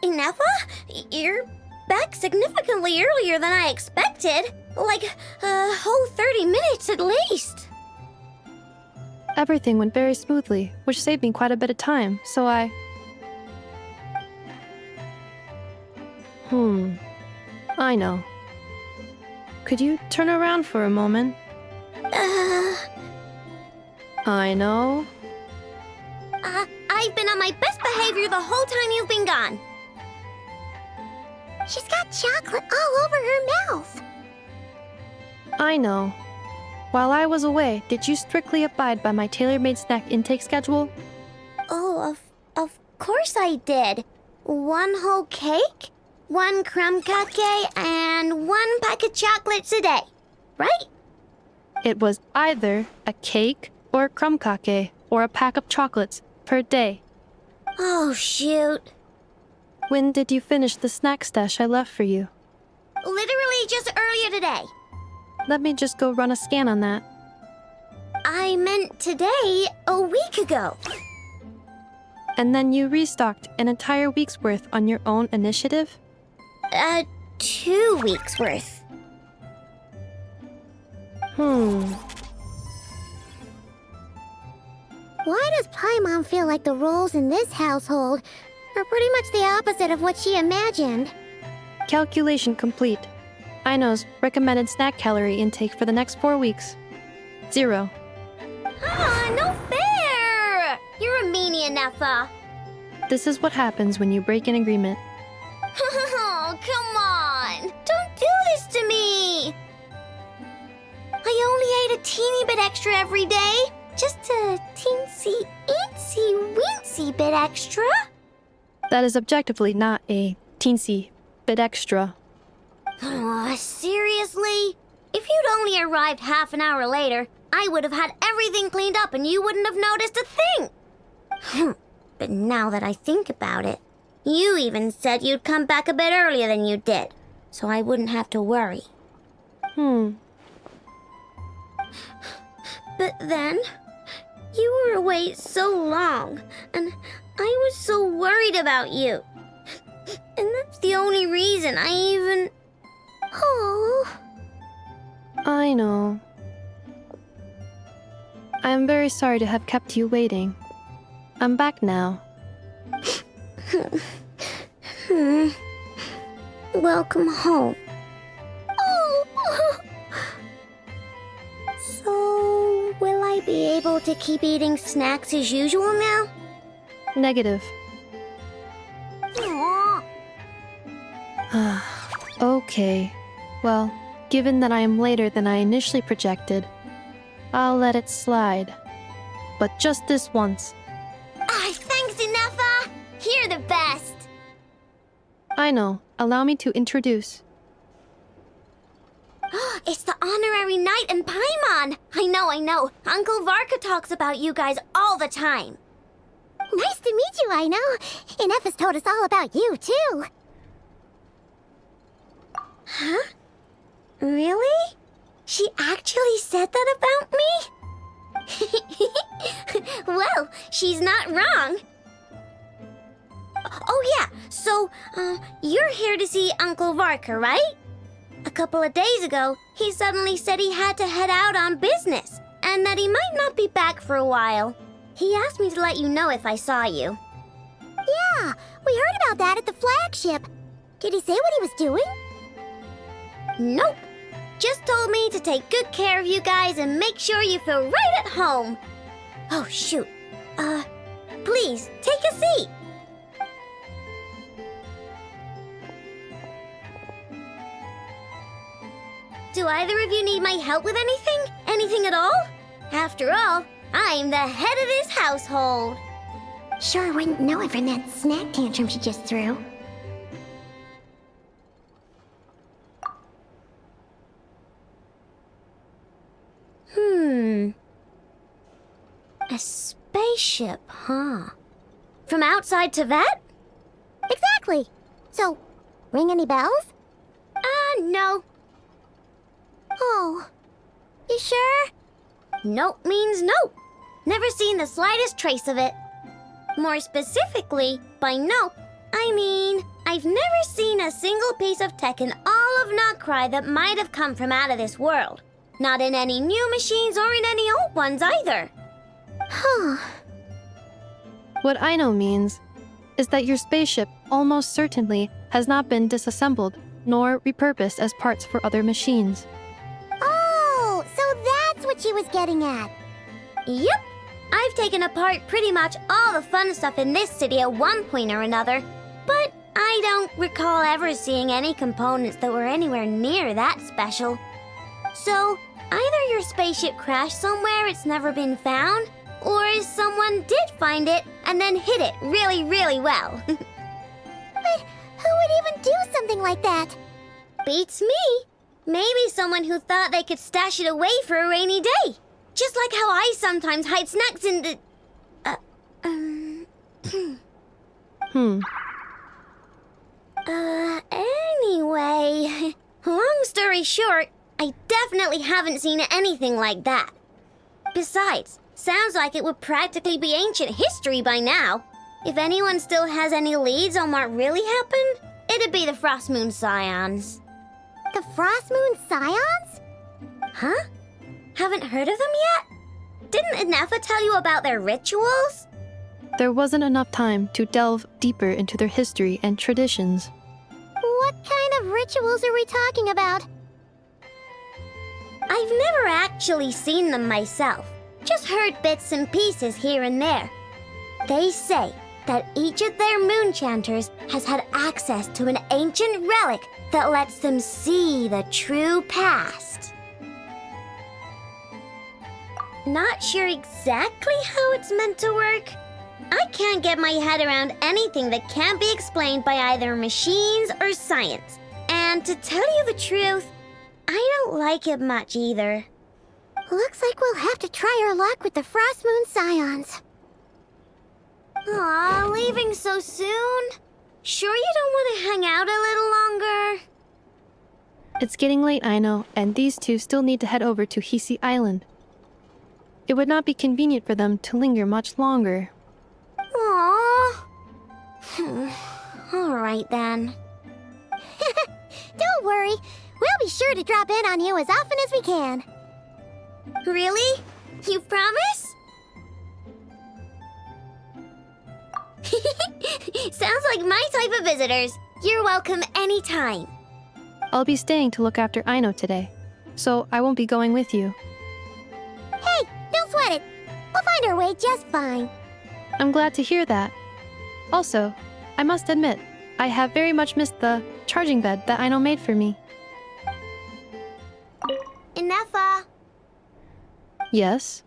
Ineffa? You're back significantly earlier than I expected. Like a whole 30 minutes at least. Everything went very smoothly, which saved me quite a bit of time, so I... I know. Could you turn around for a moment? I know. I've been on my best behavior the whole time you've been gone. She's got chocolate all over her mouth. I know. While I was away, did you strictly abide by my tailor-made snack intake schedule? Oh, of course I did. 1 whole cake, 1 crumb cake, and 1 pack of chocolates a day, right? It was either a cake or a crumb cake or a pack of chocolates per day. Oh, shoot. When did you finish the snack stash I left for you? Literally just earlier today. Let me just go run a scan on that. I meant today, a week ago. And then you restocked an entire week's worth on your own initiative? 2 weeks worth. Why does Paimon feel like the roles in this household are pretty much the opposite of what she imagined? Calculation complete. Aino's recommended snack calorie intake for the next 4 weeks. 0. No fair! You're a meanie, Ineffa. This is what happens when you break an agreement. Oh, come on! Don't do this to me! I only ate a teeny bit extra every day. Just a teensy bit extra. That is objectively not a teensy bit extra. Oh, seriously? If you'd only arrived half an hour later, I would have had everything cleaned up and you wouldn't have noticed a thing. But now that I think about it, you even said you'd come back a bit earlier than you did, so I wouldn't have to worry. But then, you were away so long, and I was so worried about you. And that's the only reason I even... Oh. I know. I am very sorry to have kept you waiting. I'm back now. Welcome home. Oh. So, will I be able to keep eating snacks as usual now? Negative. Okay. Well, given that I am later than I initially projected, I'll let it slide. But just this once. Thanks, Ineffa! You're the best! I know. Allow me to introduce. It's the honorary knight and Paimon! I know. Uncle Varka talks about you guys all the time. Nice to meet you, I know. Ineffa's told us all about you, too. Huh? Really? She actually said that about me? Well, she's not wrong. Oh yeah, so, you're here to see Uncle Varka, right? A couple of days ago, he suddenly said he had to head out on business, and that he might not be back for a while. He asked me to let you know if I saw you. Yeah, we heard about that at the flagship. Did he say what he was doing? Nope. Just told me to take good care of you guys and make sure you feel right at home. Oh, shoot. Please, take a seat. Do either of you need my help with anything? Anything at all? After all, I'm the head of this household. Sure wouldn't know it from that snack tantrum she just threw. A spaceship, huh? From outside Teyvat? Exactly. So, ring any bells? No. Oh. You sure? Nope means nope. Never seen the slightest trace of it. More specifically, by nope, I mean, I've never seen a single piece of tech in all of Notcry that might have come from out of this world. Not in any new machines or in any old ones either. Huh. What I know means is that your spaceship almost certainly has not been disassembled nor repurposed as parts for other machines. Oh, so that's what she was getting at. Yep. I've taken apart pretty much all the fun stuff in this city at one point or another, but I don't recall ever seeing any components that were anywhere near that special. So, either your spaceship crashed somewhere it's never been found, or someone did find it and then hid it really, really well. But who would even do something like that? Beats me. Maybe someone who thought they could stash it away for a rainy day. Just like how I sometimes hide snacks in the... Anyway, long story short, I definitely haven't seen anything like that. Besides, sounds like it would practically be ancient history by now. If anyone still has any leads on what really happened, it'd be the Frost Moon Scions. The Frost Moon Scions? Huh? Haven't heard of them yet? Didn't Inefa tell you about their rituals? There wasn't enough time to delve deeper into their history and traditions. What kind of rituals are we talking about? I've never actually seen them myself, just heard bits and pieces here and there. They say that each of their moon chanters has had access to an ancient relic that lets them see the true past. Not sure exactly how it's meant to work. I can't get my head around anything that can't be explained by either machines or science. And to tell you the truth, I don't like it much either. Looks like we'll have to try our luck with the Frost Moon Scions. Aw, leaving so soon? Sure you don't want to hang out a little longer? It's getting late, I know, and these two still need to head over to Hisi Island. It would not be convenient for them to linger much longer. Aww. All right then. Don't worry. We'll be sure to drop in on you as often as we can. Really? You promise? Sounds like my type of visitors. You're welcome anytime. I'll be staying to look after Aino today, so I won't be going with you. Hey, don't sweat it. We'll find our way just fine. I'm glad to hear that. Also, I must admit, I have very much missed the charging bed that Aino made for me. Inefa, Yes,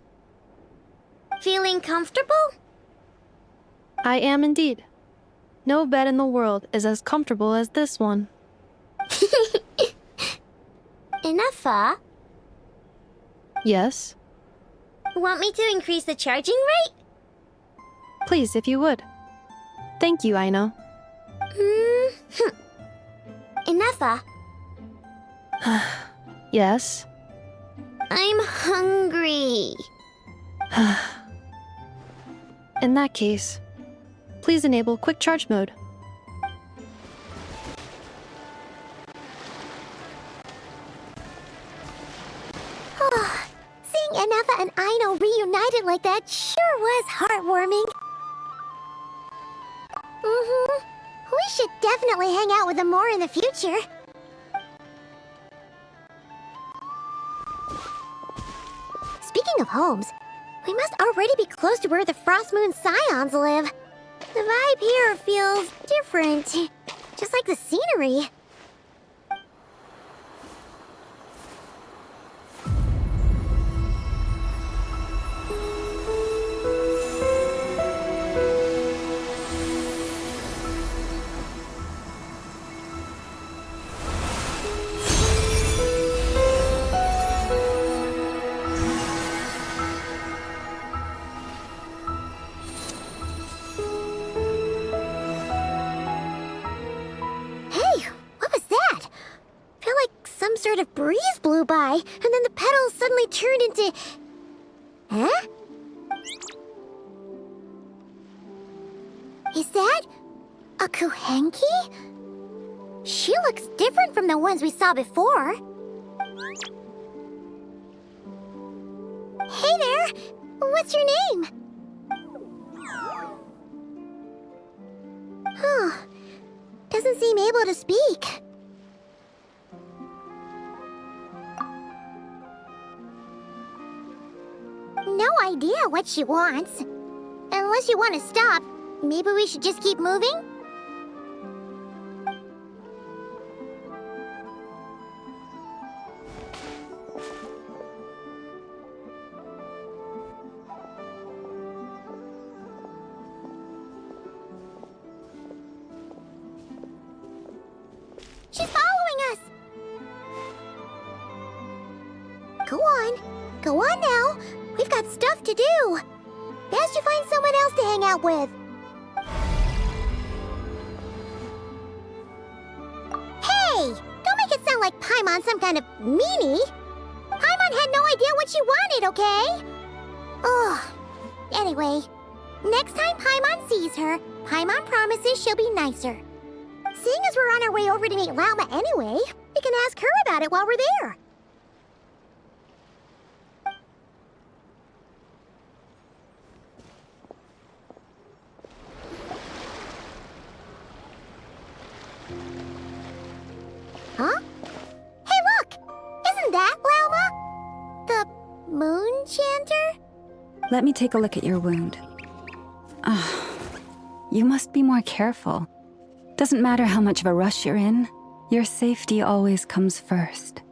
feeling comfortable? I am indeed. No bed in the world is as comfortable as this one. Inefa, Yes, want me to increase the charging rate? please if you would. Thank you, Aino. Inefa, Yes. I'm hungry. In that case, please enable quick charge mode. Seeing Inefa and Aino reunited like that sure was heartwarming. We should definitely hang out with them more in the future. Speaking of homes, we must already be close to where the Frost Moon Scions live. The vibe here feels different, just like the scenery. Sort of breeze blew by, and then the petals suddenly turned into... Huh? that? A Kuhenki? She looks different from the ones we saw before. Hey there! What's your name? Huh. Doesn't seem able to speak. No idea what she wants. Unless you want to stop, maybe we should just keep moving? She's following us! Go on. Go on now. We've got stuff to do. Best you find someone else to hang out with. Hey! Don't make it sound like Paimon's some kind of meanie. Paimon had no idea what she wanted, okay? Ugh. Anyway, next time Paimon sees her, Paimon promises she'll be nicer. Seeing as we're on our way over to meet Lauma anyway, we can ask her about it while we're there. Huh? Hey, look! Isn't that Lauma? The moon chanter? Let me take a look at your wound. You must be more careful. Doesn't matter how much of a rush you're in, your safety always comes first.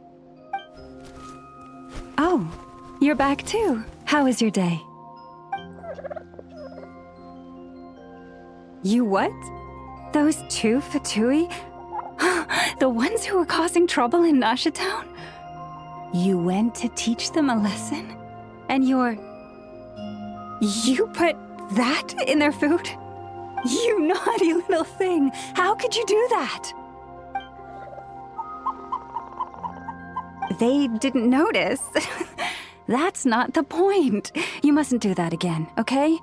Oh, you're back too. How was your day? You what? Those two Fatui? The ones who were causing trouble in Nasha Town? You went to teach them a lesson? And you put that in their food? You naughty little thing! How could you do that? They didn't notice. That's not the point. You mustn't do that again, okay?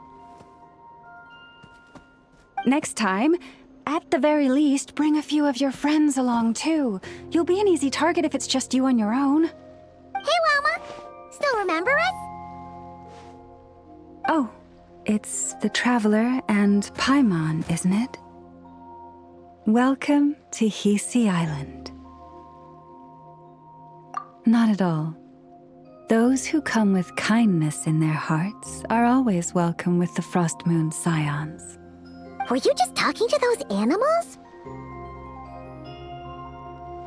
Next time, at the very least, bring a few of your friends along too. You'll be an easy target if it's just you on your own. Hey, Lauma! Still remember us? Oh, it's the Traveler and Paimon, isn't it? Welcome to Hisi Island. Not at all. Those who come with kindness in their hearts are always welcome with the Frost Moon Scions. Were you just talking to those animals?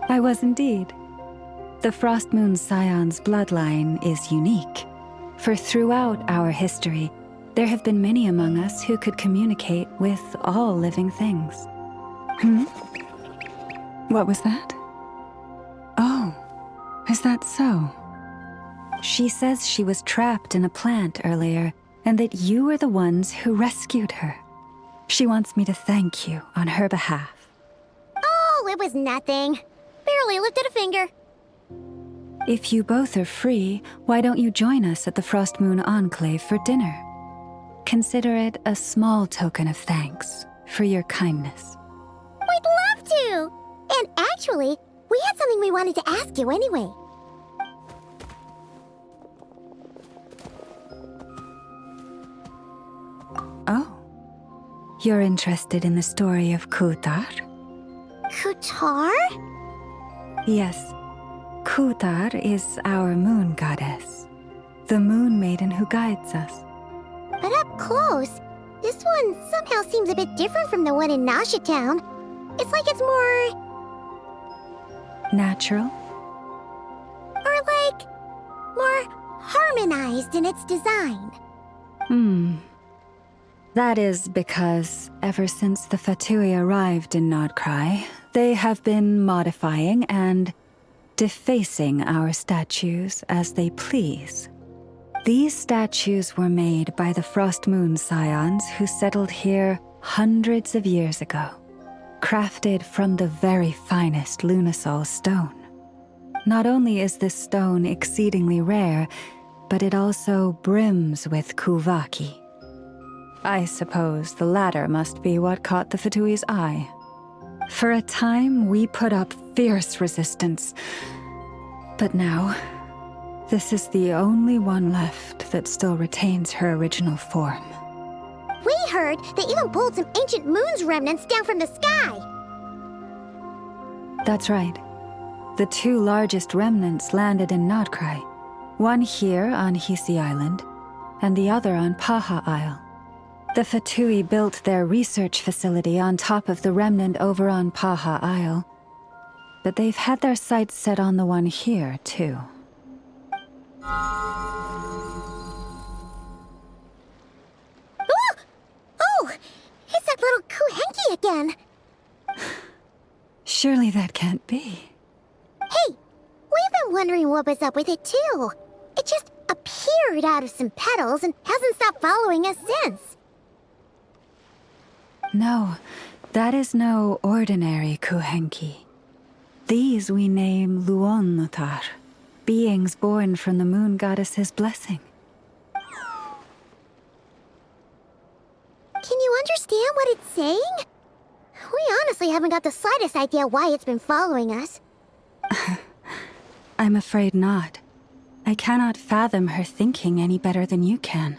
I was indeed. The Frost Moon Scions bloodline is unique, for throughout our history, there have been many among us who could communicate with all living things. What was that? Oh, is that so? She says she was trapped in a plant earlier, and that you were the ones who rescued her. She wants me to thank you on her behalf. Oh, it was nothing. Barely lifted a finger. If you both are free, why don't you join us at the Frost Moon Enclave for dinner? Consider it a small token of thanks for your kindness. We'd love to! And actually, we had something we wanted to ask you anyway. Oh. You're interested in the story of Kutar? Kutar? Yes. Kutar is our moon goddess. The moon maiden who guides us. But up close, this one somehow seems a bit different from the one in Nasha Town. It's like it's more... natural? Or like... more harmonized in its design. That is because ever since the Fatui arrived in Nodcry, they have been modifying and defacing our statues as they please. These statues were made by the Frost Moon Scions who settled here hundreds of years ago, crafted from the very finest Lunasol stone. Not only is this stone exceedingly rare, but it also brims with Kuvaki. I suppose the latter must be what caught the Fatui's eye. For a time, we put up fierce resistance. But now, this is the only one left that still retains her original form. We heard they even pulled some ancient moon's remnants down from the sky. That's right. The two largest remnants landed in Nodcry. One here on Hisi Island, and the other on Paha Isle. The Fatui built their research facility on top of the remnant over on Paha Isle. But they've had their sights set on the one here, too. Oh! It's that little Kuhenki again! Surely that can't be. Hey! We've been wondering what was up with it, too. It just appeared out of some petals and hasn't stopped following us since. No, that is no ordinary Kuhenki. These we name Luonnotar, beings born from the moon goddess's blessing. Can you understand what it's saying? We honestly haven't got the slightest idea why it's been following us. I'm afraid not. I cannot fathom her thinking any better than you can.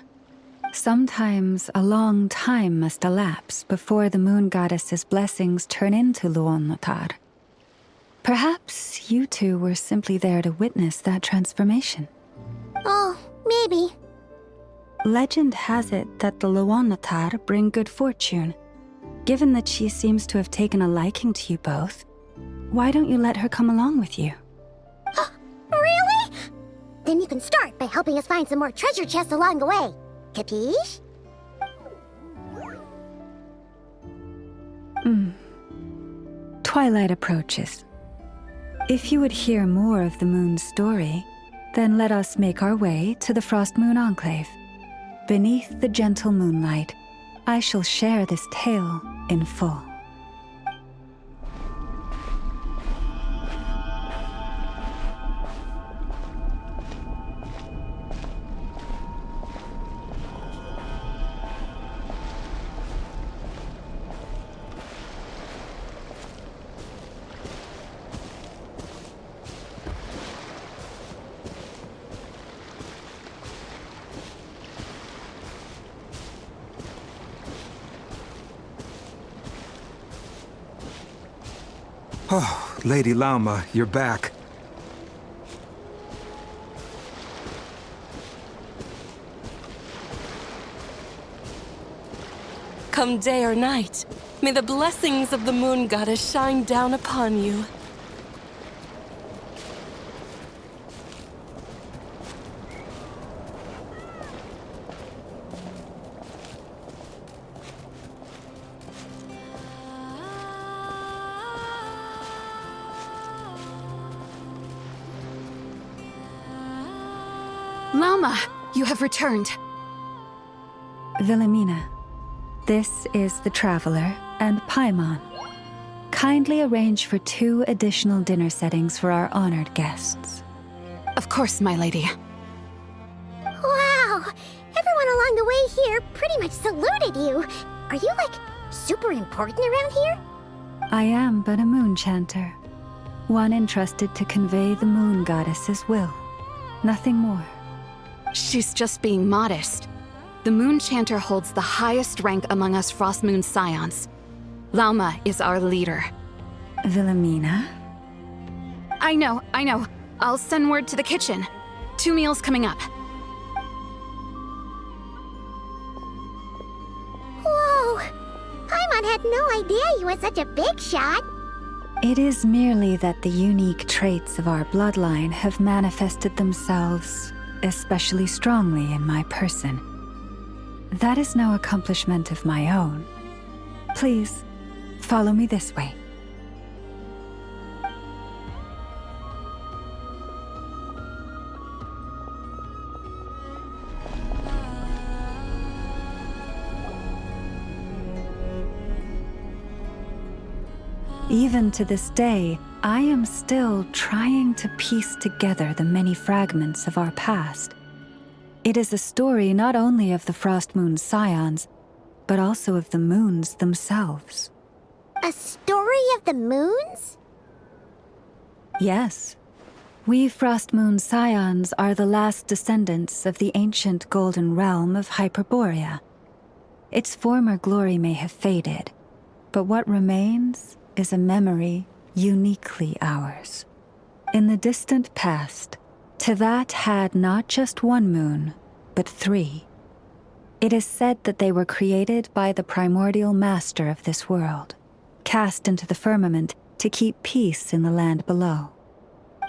Sometimes a long time must elapse before the moon goddess's blessings turn into Luonnotar. Perhaps you two were simply there to witness that transformation. Oh, maybe. Legend has it that the Luonnotar bring good fortune. Given that she seems to have taken a liking to you both, why don't you let her come along with you? Really? Then you can start by helping us find some more treasure chests along the way. Capiche? Twilight approaches. If you would hear more of the moon's story, then let us make our way to the Frost Moon Enclave. Beneath the gentle moonlight, I shall share this tale in full. Oh, Lady Lauma, you're back. Come day or night, may the blessings of the moon goddess shine down upon you. Lauma, you have returned. Wilhelmina, this is the Traveler and Paimon. Kindly arrange for 2 additional dinner settings for our honored guests. Of course, my lady. Wow! Everyone along the way here pretty much saluted you. Are you, like, super important around here? I am but a moon chanter, one entrusted to convey the moon goddess's will. Nothing more. She's just being modest. The Moon Chanter holds the highest rank among us Frost Moon Scions. Lauma is our leader. Wilhelmina? I know. I'll send word to the kitchen. 2 meals coming up. Whoa! Paimon had no idea you were such a big shot. It is merely that the unique traits of our bloodline have manifested themselves especially strongly in my person. That is no accomplishment of my own. Please, follow me this way. Even to this day, I am still trying to piece together the many fragments of our past. It is a story not only of the Frost Moon Scions, but also of the moons themselves. A story of the moons? Yes. We Frost Moon Scions are the last descendants of the ancient golden realm of Hyperborea. Its former glory may have faded, but what remains is a memory uniquely ours. In the distant past, Teyvat had not just one moon, but 3. It is said that they were created by the primordial master of this world, cast into the firmament to keep peace in the land below.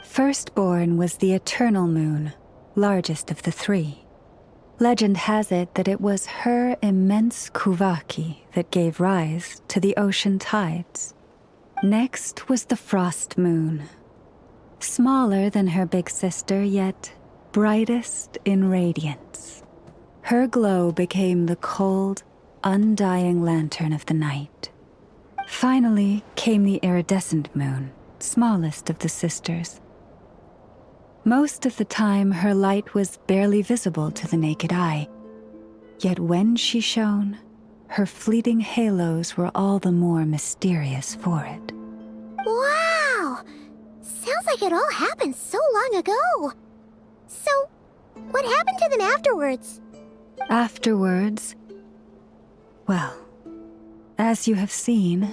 Firstborn was the eternal moon, largest of the 3. Legend has it that it was her immense Kuvaki that gave rise to the ocean tides. Next was the frost moon. Smaller than her big sister, yet brightest in radiance. Her glow became the cold, undying lantern of the night. Finally came the iridescent moon, smallest of the sisters. Most of the time, her light was barely visible to the naked eye. Yet when she shone, her fleeting halos were all the more mysterious for it. Wow! Sounds like it all happened so long ago. So, what happened to them afterwards? Afterwards, well, as you have seen,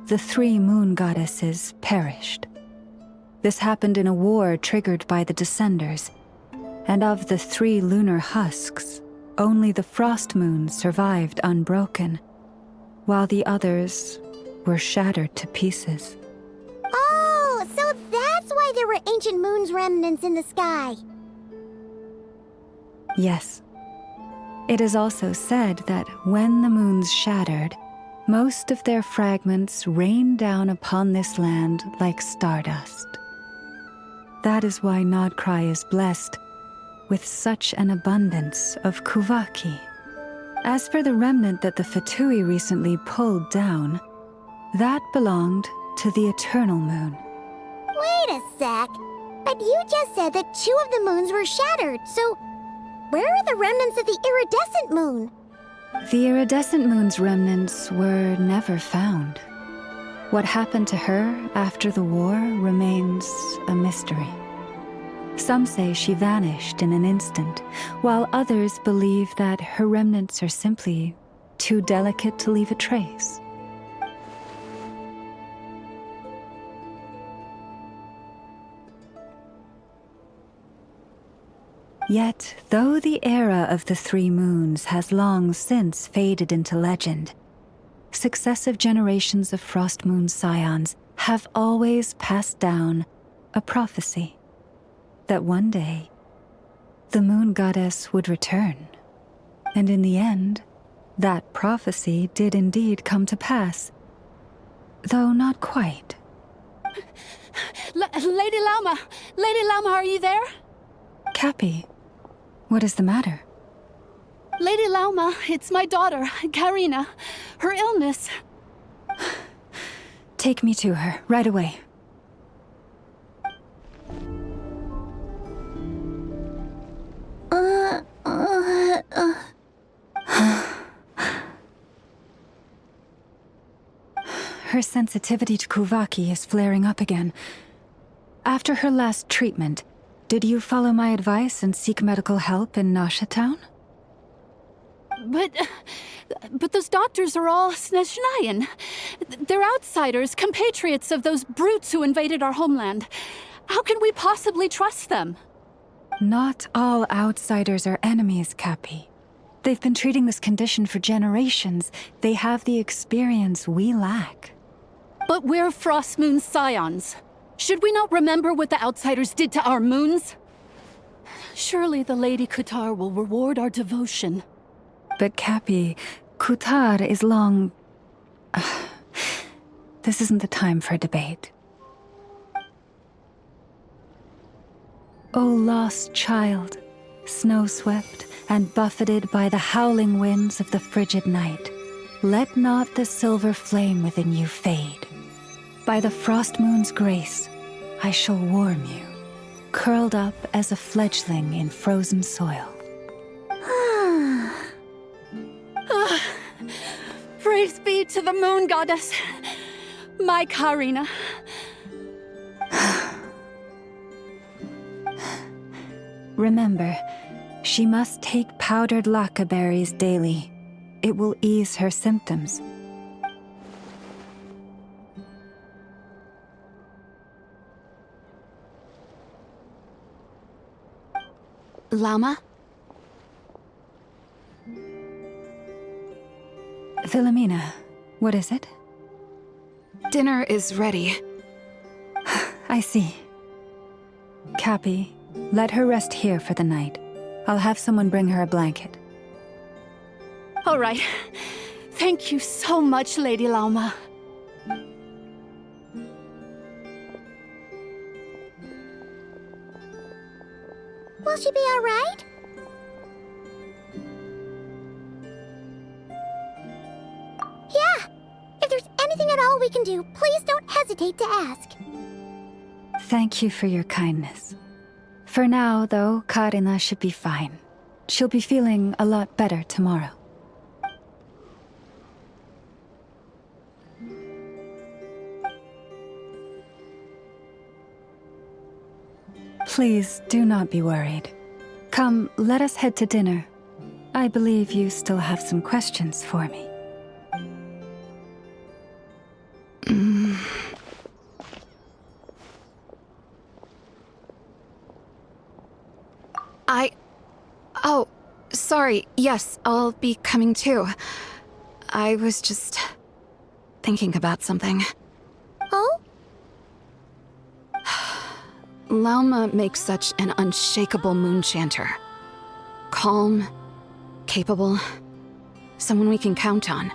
the 3 moon goddesses perished. This happened in a war triggered by the Descenders, and of the 3 lunar husks, only the frost moon survived unbroken, while the others were shattered to pieces. Oh, so that's why there were ancient moon's remnants in the sky. Yes. It is also said that when the moons shattered, most of their fragments rained down upon this land like stardust. That is why Nodcry is blessed with such an abundance of Kuvaki. As for the remnant that the Fatui recently pulled down, that belonged to the Eternal Moon. Wait a sec. But you just said that 2 of the moons were shattered, so where are the remnants of the iridescent moon? The iridescent moon's remnants were never found. What happened to her after the war remains a mystery. Some say she vanished in an instant, while others believe that her remnants are simply too delicate to leave a trace. Yet, though the era of the 3 moons has long since faded into legend, successive generations of Frost Moon Scions have always passed down a prophecy that one day the moon goddess would return. And in the end, that prophecy did indeed come to pass, though not quite. Lady Lauma! Lady Lauma, are you there? Cappy, what is the matter? Lady Lauma, it's my daughter, Karina. Her illness. Take me to her, right away. Her sensitivity to Kuvaki is flaring up again. After her last treatment, did you follow my advice and seek medical help in Nasha Town? But those doctors are all Snezhnayan. They're outsiders, compatriots of those brutes who invaded our homeland. How can we possibly trust them? Not all outsiders are enemies, Cappy. They've been treating this condition for generations. They have the experience we lack. But we're Frost Moon Scions. Should we not remember what the outsiders did to our moons? Surely the Lady Kutar will reward our devotion. But Cappy, Kutar is long... This isn't the time for a debate. O lost child, snow-swept and buffeted by the howling winds of the frigid night, let not the silver flame within you fade. By the frost moon's grace, I shall warm you, curled up as a fledgling in frozen soil. to the moon goddess, my Karina. Remember, she must take powdered laka berries daily. It will ease her symptoms. Llama? Philomena, what is it? Dinner is ready. I see. Cappy, let her rest here for the night. I'll have someone bring her a blanket. All right. Thank you so much, Lady Lauma. Will she be all right? Yeah! If there's anything at all we can do, please don't hesitate to ask. Thank you for your kindness. For now, though, Karina should be fine. She'll be feeling a lot better tomorrow. Please do not be worried. Come, let us head to dinner. I believe you still have some questions for me. Oh, sorry. Yes, I'll be coming too. I was just thinking about something. Oh? Lauma makes such an unshakable moon chanter. Calm, capable, someone we can count on.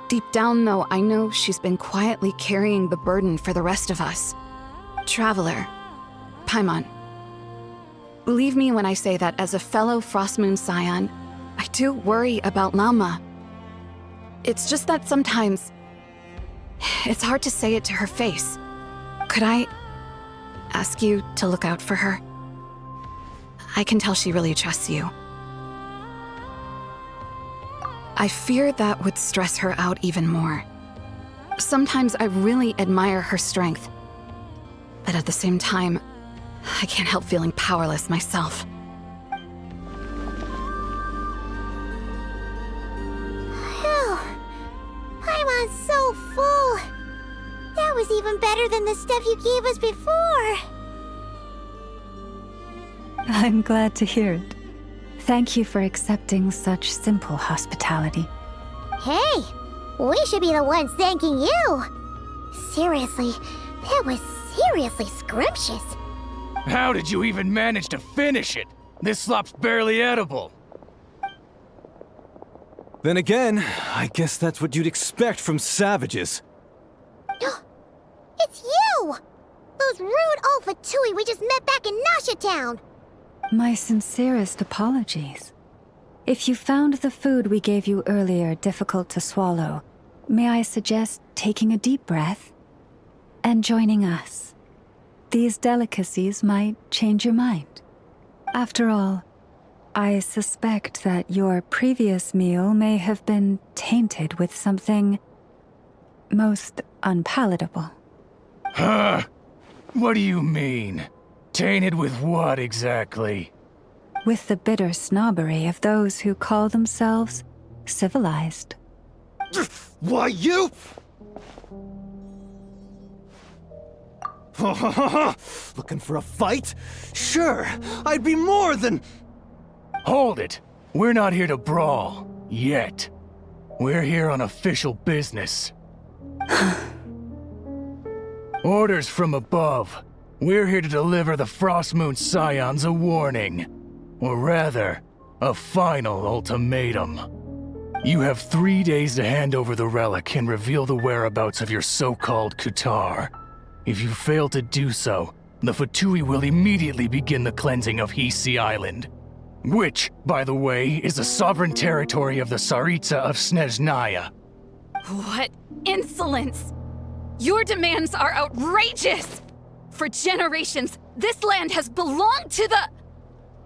Deep down, though, I know she's been quietly carrying the burden for the rest of us. Traveler, Paimon. Believe me when I say that as a fellow Frostmoon Scion, I do worry about Lauma. It's just that sometimes it's hard to say it to her face. Could I ask you to look out for her? I can tell she really trusts you. I fear that would stress her out even more. Sometimes I really admire her strength, but at the same time, I can't help feeling powerless myself. Phew. Paimon's so full. That was even better than the stuff you gave us before. I'm glad to hear it. Thank you for accepting such simple hospitality. Hey, we should be the ones thanking you. Seriously, that was seriously scrumptious. How did you even manage to finish it? This slop's barely edible. Then again, I guess that's what you'd expect from savages. It's you! Those rude Alpha Tui we just met back in Nasha Town! My sincerest apologies. If you found the food we gave you earlier difficult to swallow, may I suggest taking a deep breath and joining us? These delicacies might change your mind. After all, I suspect that your previous meal may have been tainted with something most unpalatable. Huh? What do you mean? Tainted with what exactly? With the bitter snobbery of those who call themselves civilized. Why, you? Looking for a fight? Sure, I'd be more than... Hold it. We're not here to brawl. Yet. We're here on official business. Orders from above. We're here to deliver the Frostmoon Scions a warning. Or rather, a final ultimatum. You have 3 days to hand over the relic and reveal the whereabouts of your so-called Kutar. If you fail to do so, the Fatui will immediately begin the cleansing of Hisi Island. Which, by the way, is a sovereign territory of the Tsaritsa of Snezhnaya. What insolence! Your demands are outrageous! For generations, this land has belonged to the...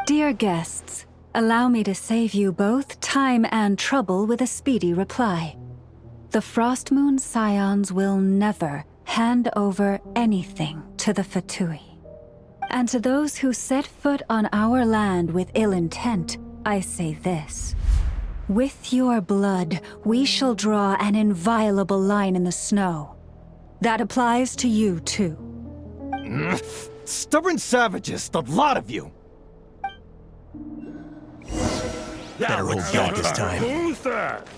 Dear guests, allow me to save you both time and trouble with a speedy reply. The Frost Moon Scions will never hand over anything to the Fatui. And to those who set foot on our land with ill intent, I say this. With your blood, we shall draw an inviolable line in the snow. That applies to you, too. Stubborn savages, the lot of you! Better hold back this time. Who's that?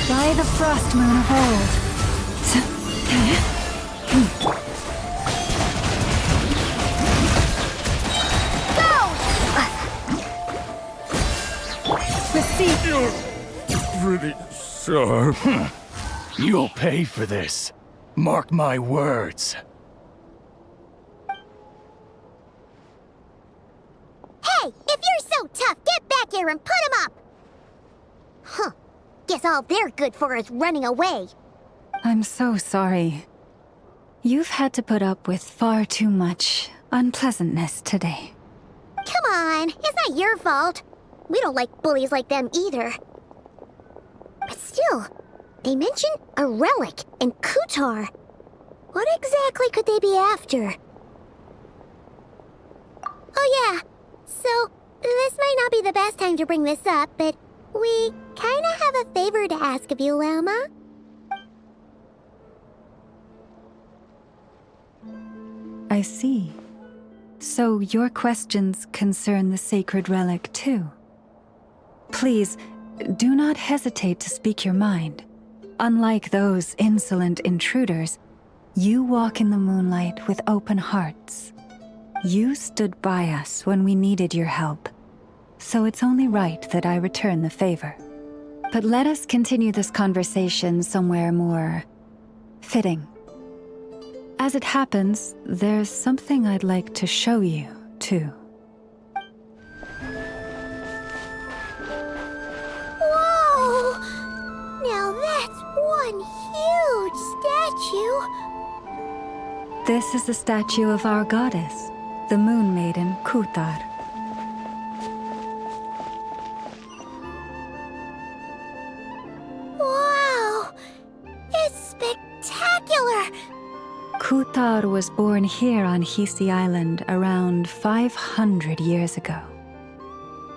By the Frost Moon of old. Pretty sharp. You'll pay for this. Mark my words. Hey, if you're so tough, get back here and put him up! Huh. Guess all they're good for is running away. I'm so sorry. You've had to put up with far too much unpleasantness today. Come on, it's not your fault. We don't like bullies like them either. But still, they mentioned a relic in Kutar. What exactly could they be after? Oh yeah, so this might not be the best time to bring this up, but we kinda have a favor to ask of you, Lama. I see. So your questions concern the sacred relic too. Please, do not hesitate to speak your mind. Unlike those insolent intruders, you walk in the moonlight with open hearts. You stood by us when we needed your help, so it's only right that I return the favor. But let us continue this conversation somewhere more fitting. As it happens, there's something I'd like to show you, too. Whoa! Now that's one huge statue. This is a statue of our goddess, the Moon Maiden Kutar. Wow! It's spectacular! Kutar was born here on Hisi Island around 500 years ago.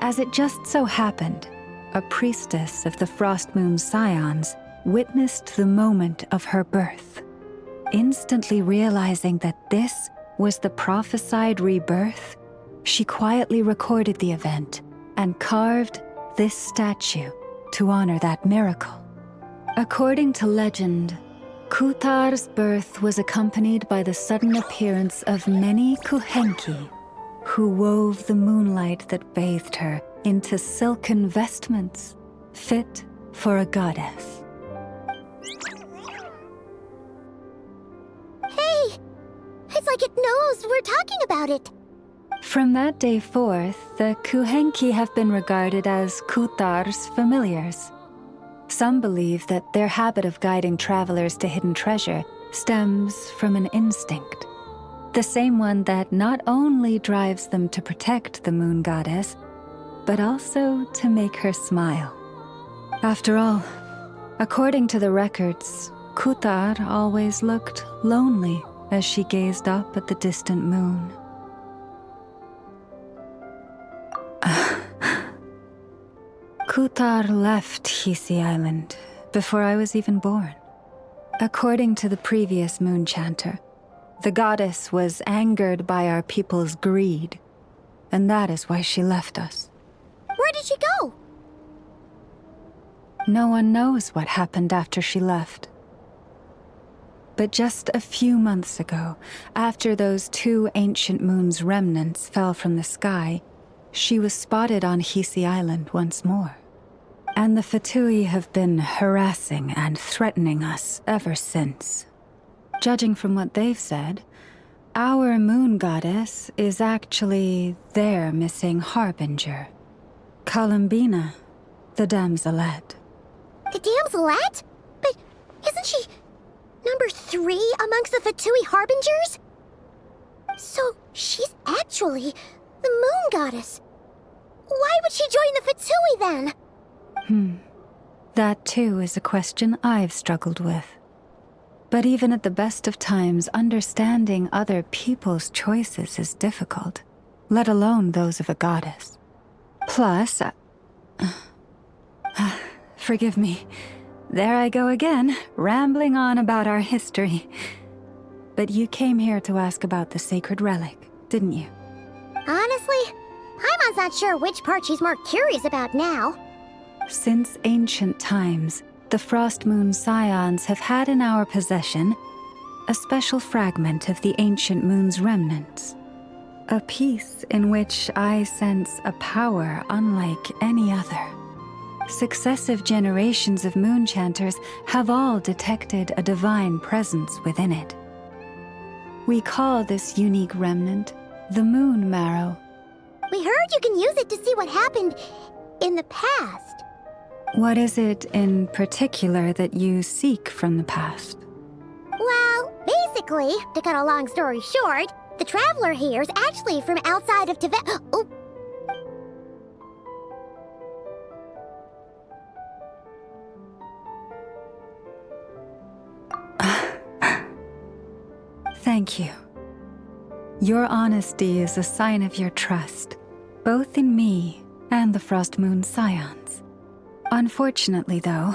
As it just so happened, a priestess of the Frost Moon Scions witnessed the moment of her birth. Instantly realizing that this was the prophesied rebirth, she quietly recorded the event and carved this statue to honor that miracle. According to legend, Kutar's birth was accompanied by the sudden appearance of many Kuhenki, who wove the moonlight that bathed her into silken vestments fit for a goddess. Hey! It's like it knows we're talking about it. From that day forth, the Kuhenki have been regarded as Kutar's familiars. Some believe that their habit of guiding travelers to hidden treasure stems from an instinct. The same one that not only drives them to protect the moon goddess, but also to make her smile. After all, according to the records, Kutar always looked lonely as she gazed up at the distant moon. Kutar left Hisi Island before I was even born. According to the previous moon chanter, the goddess was angered by our people's greed, and that is why she left us. Where did she go? No one knows what happened after she left. But just a few months ago, after those 2 ancient moons' remnants fell from the sky, she was spotted on Hisi Island once more. And the Fatui have been harassing and threatening us ever since. Judging from what they've said, our moon goddess is actually their missing harbinger, Columbina, the damselette. The damselette? But isn't she number 3 amongst the Fatui harbingers? So she's actually the moon goddess. Why would she join the Fatui then? That too is a question I've struggled with. But even at the best of times, understanding other people's choices is difficult, let alone those of a goddess. Plus, forgive me. There I go again, rambling on about our history. But you came here to ask about the sacred relic, didn't you? Honestly, Paimon's not sure which part she's more curious about now. Since ancient times, the Frost Moon Scions have had in our possession a special fragment of the ancient moon's remnants. A piece in which I sense a power unlike any other. Successive generations of moonchanters have all detected a divine presence within it. We call this unique remnant the Moon Marrow. We heard you can use it to see what happened in the past. What is it in particular that you seek from the past? Well, basically, to cut a long story short, the Traveler here is actually from outside of Teyvat. Oh. Thank you. Your honesty is a sign of your trust, both in me and the Frost Moon Scions. Unfortunately, though,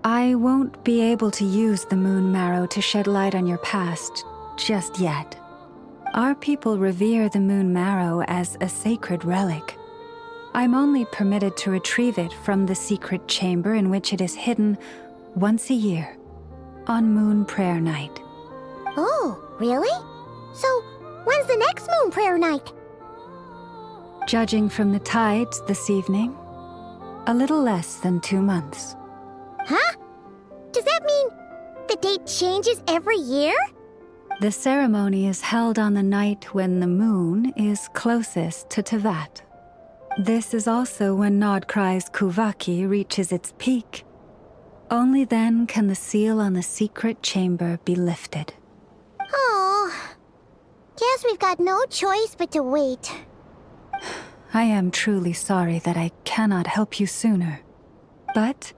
I won't be able to use the Moon Marrow to shed light on your past just yet. Our people revere the Moon Marrow as a sacred relic. I'm only permitted to retrieve it from the secret chamber in which it is hidden once a year, on Moon Prayer Night. Oh, really? So, when's the next Moon Prayer Night? Judging from the tides this evening, a little less than 2 months. Huh? Does that mean the date changes every year? The ceremony is held on the night when the moon is closest to Teyvat. This is also when Nodcry's Kuvaki reaches its peak. Only then can the seal on the secret chamber be lifted. Oh, guess we've got no choice but to wait. I am truly sorry that I cannot help you sooner. But,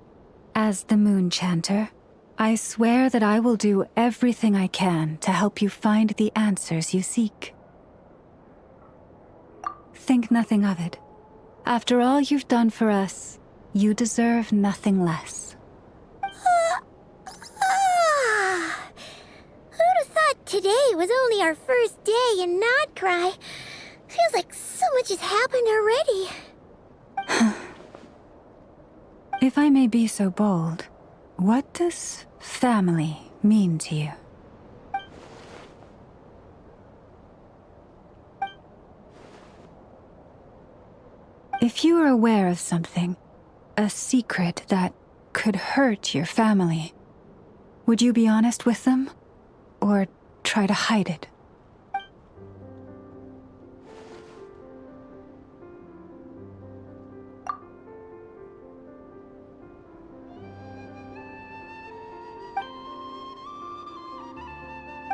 as the Moon Chanter, I swear that I will do everything I can to help you find the answers you seek. Think nothing of it. After all you've done for us, you deserve nothing less. Who'd have thought today was only our first day in Nodcry? Feels like so much has happened already. If I may be so bold, what does family mean to you? If you are aware of something, a secret that could hurt your family, would you be honest with them? Or try to hide it?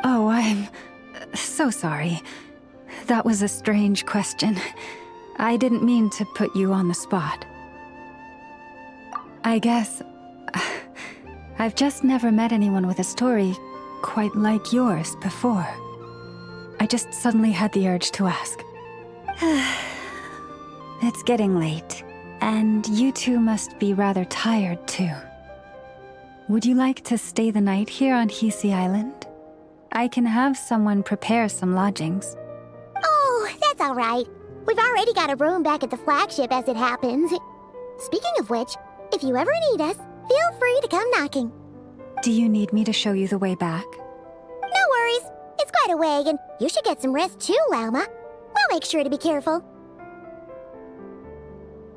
Oh, I'm so sorry. That was a strange question. I didn't mean to put you on the spot. I guess I've just never met anyone with a story quite like yours before. I just suddenly had the urge to ask. It's getting late, and you two must be rather tired too. Would you like to stay the night here on Hisi Island? I can have someone prepare some lodgings. Oh, that's all right. We've already got a room back at the flagship as it happens. Speaking of which, if you ever need us, feel free to come knocking. Do you need me to show you the way back? No worries. It's quite a way, and you should get some rest too, Lauma. We'll make sure to be careful.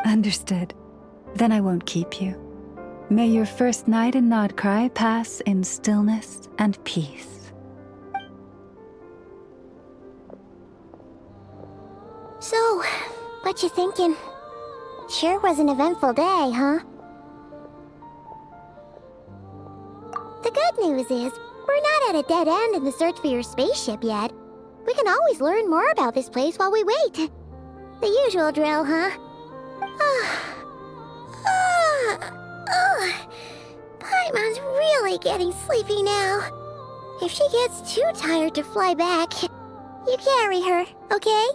Understood. Then I won't keep you. May your first night in Nodcry pass in stillness and peace. So, what you thinking? Sure was an eventful day, huh? The good news is, we're not at a dead end in the search for your spaceship yet. We can always learn more about this place while we wait. The usual drill, huh? Ugh. Paimon's really getting sleepy now. If she gets too tired to fly back, you carry her, okay?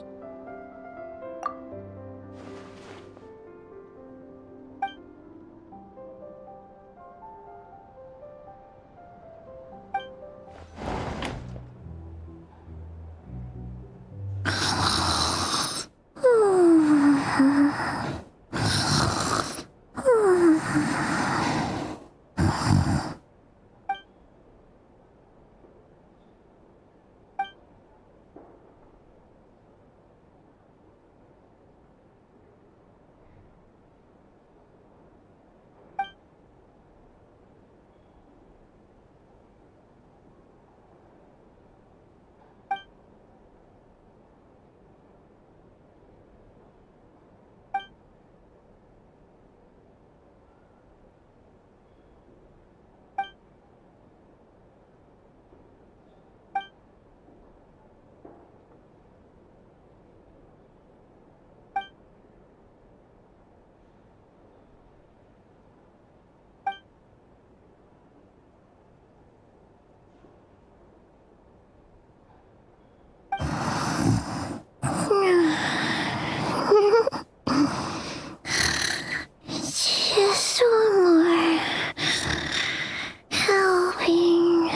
Just one more helping.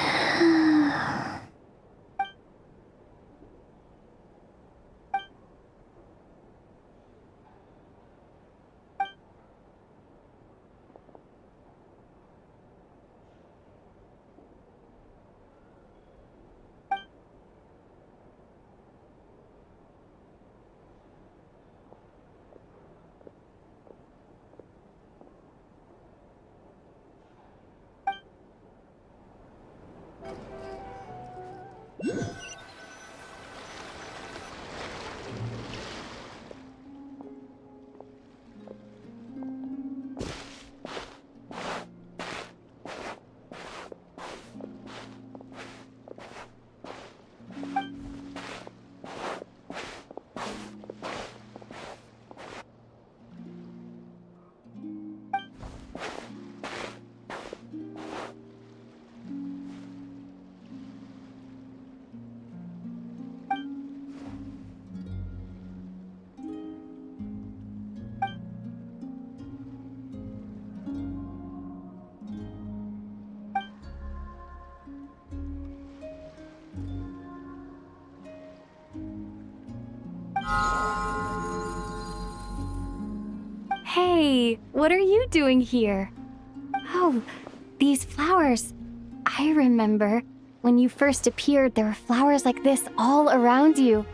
Hey, what are you doing here? Oh, these flowers. I remember when you first appeared, there were flowers like this all around you.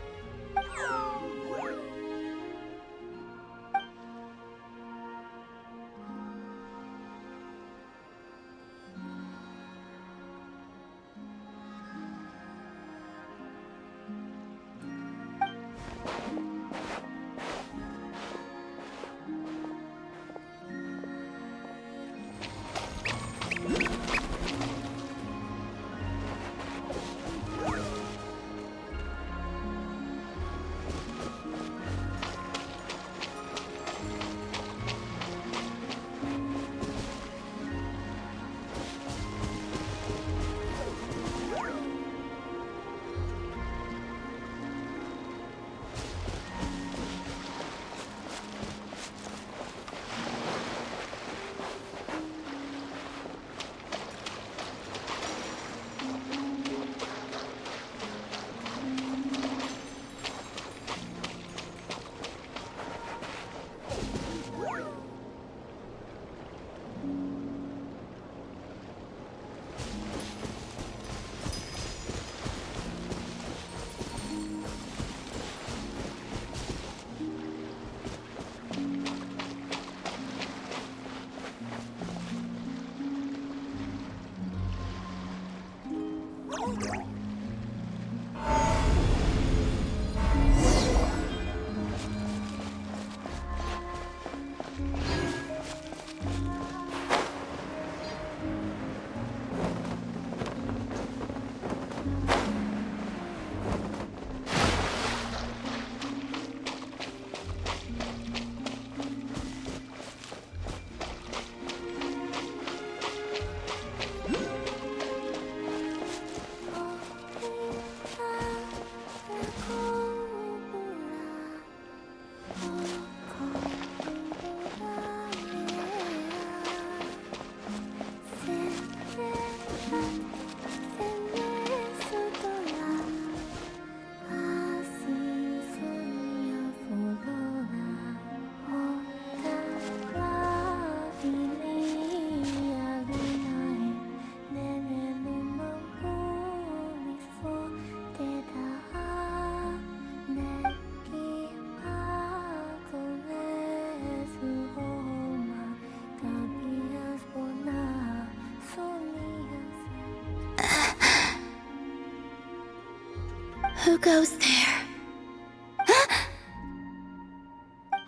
Who goes there?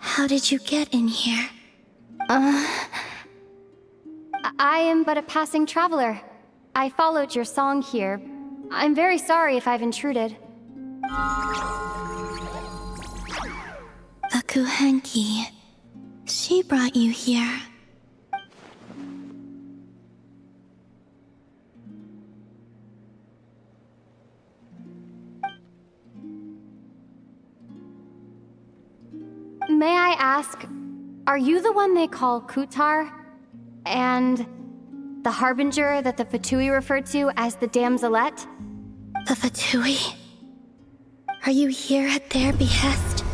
How did you get in here? I am but a passing traveler. I followed your song here. I'm very sorry if I've intruded. The Kuhenki. She brought you here. May I ask, are you the one they call Kutar? And the Harbinger that the Fatui referred to as the Damselette? The Fatui? Are you here at their behest?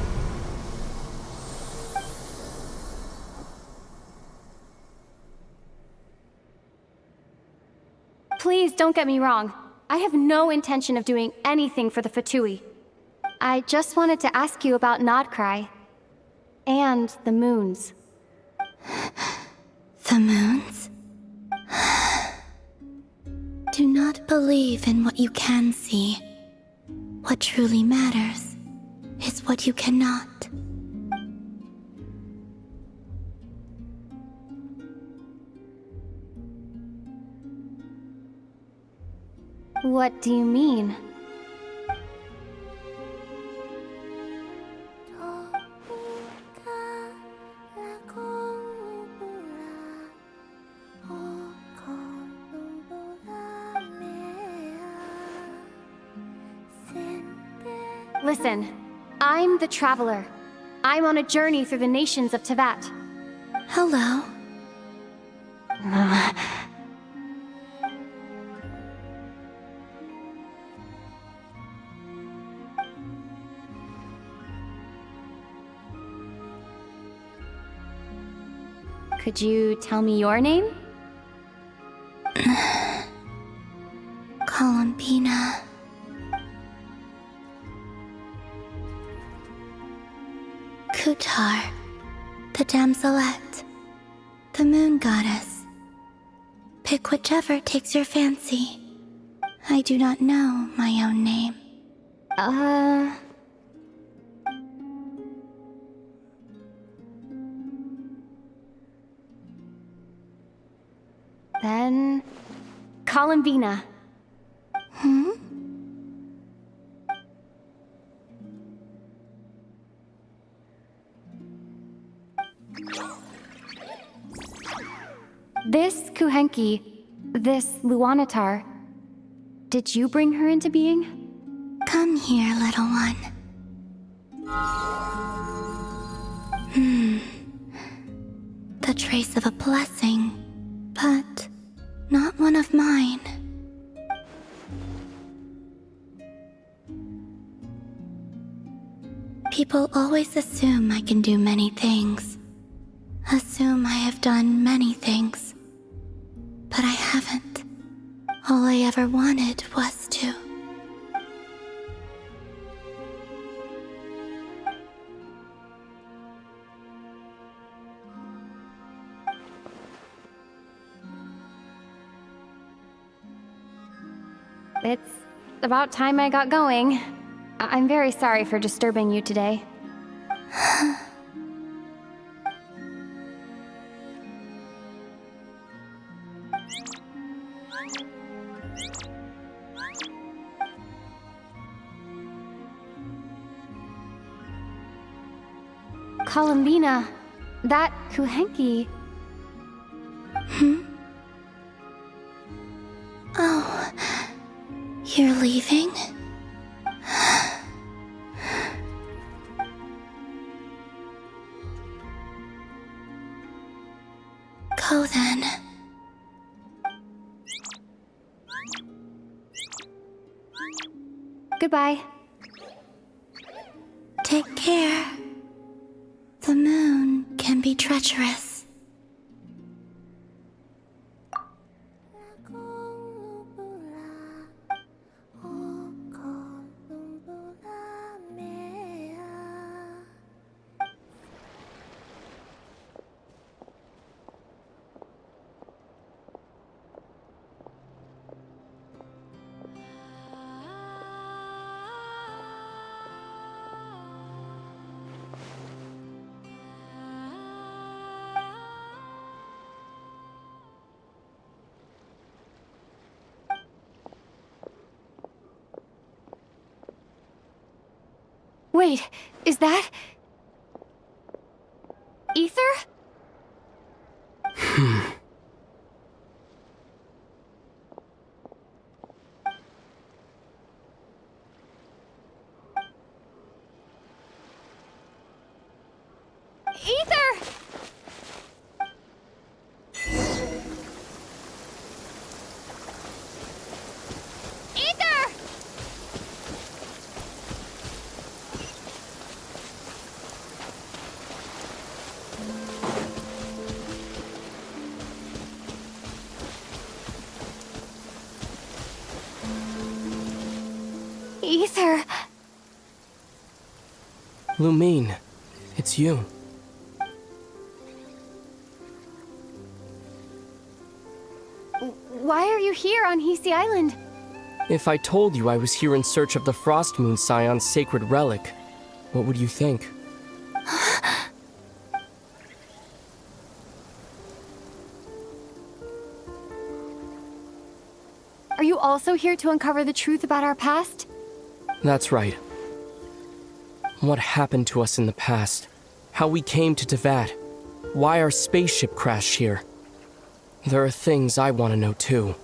Please don't get me wrong. I have no intention of doing anything for the Fatui. I just wanted to ask you about Nodcry. And the moons. The moons? Do not believe in what you can see. What truly matters is what you cannot. What do you mean? Listen, I'm the Traveler. I'm on a journey through the nations of Teyvat. Hello. Could you tell me your name? Columbina. Kutar, the Damselette, the Moon Goddess. Pick whichever takes your fancy. I do not know my own name. Then... Columbina. Hmm? This Kuhenki, this Luanatar, did you bring her into being? Come here, little one. The trace of a blessing, but not one of mine. People always assume I can do many things. Assume I have done many things. But I haven't. All I ever wanted was to. It's about time I got going. I'm very sorry for disturbing you today. Columbina, that Kuhenki... Oh, you're leaving? Go then. Goodbye. Take care. The moon can be treacherous. Wait, is that... Ether? Ether! Ether! Ether! Lumine, it's you. Why are you here on Hisi Island? If I told you I was here in search of the Frost Moon Scion's sacred relic, what would you think? Are you also here to uncover the truth about our past? That's right. What happened to us in the past? How we came to Teyvat? Why our spaceship crashed here? There are things I want to know too.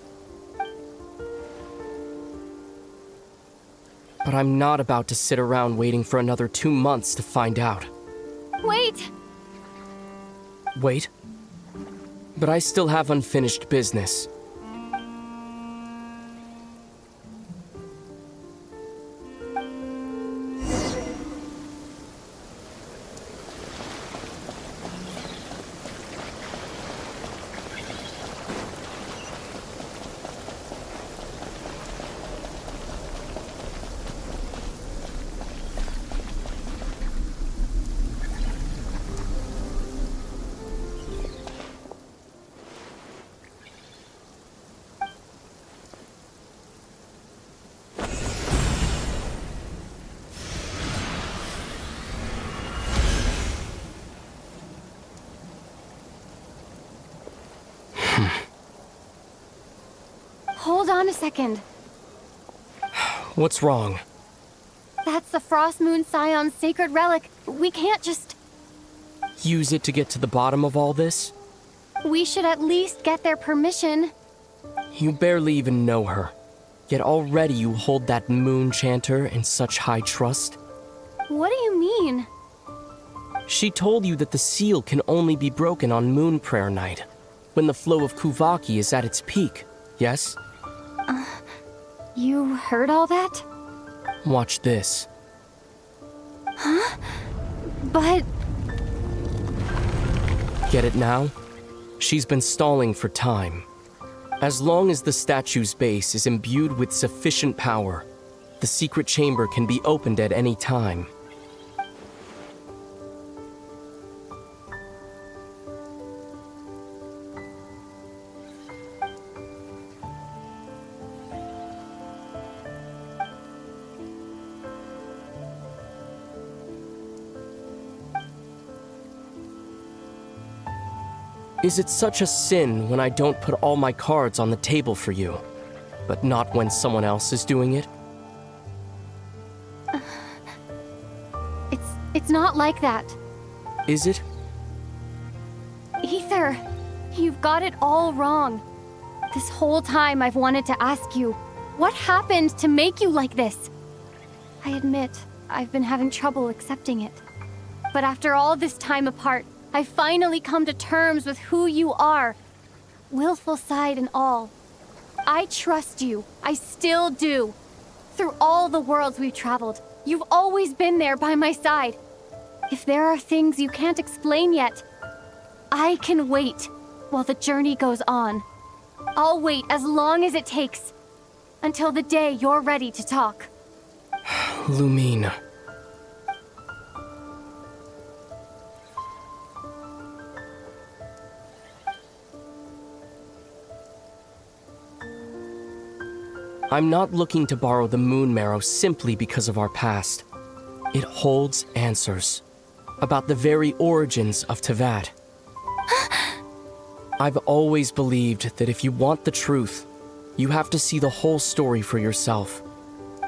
But I'm not about to sit around waiting for another 2 months to find out. Wait! Wait? But I still have unfinished business. Hold on a second. What's wrong? That's the Frost Moon Scion's sacred relic. We can't just... Use it to get to the bottom of all this? We should at least get their permission. You barely even know her. Yet already you hold that moon chanter in such high trust? What do you mean? She told you that the seal can only be broken on Moon Prayer Night, when the flow of Kuvaki is at its peak, yes? You heard all that? Watch this. Huh? But... Get it now? She's been stalling for time. As long as the statue's base is imbued with sufficient power, the secret chamber can be opened at any time. Is it such a sin when I don't put all my cards on the table for you, but not when someone else is doing it? It's not like that. Is it? Ether, you've got it all wrong. This whole time I've wanted to ask you, what happened to make you like this? I admit, I've been having trouble accepting it. But after all this time apart, I've finally come to terms with who you are. Willful side and all. I trust you. I still do. Through all the worlds we've traveled, you've always been there by my side. If there are things you can't explain yet, I can wait while the journey goes on. I'll wait as long as it takes, until the day you're ready to talk. Lumine. I'm not looking to borrow the moon marrow simply because of our past. It holds answers about the very origins of Teyvat. I've always believed that if you want the truth, you have to see the whole story for yourself.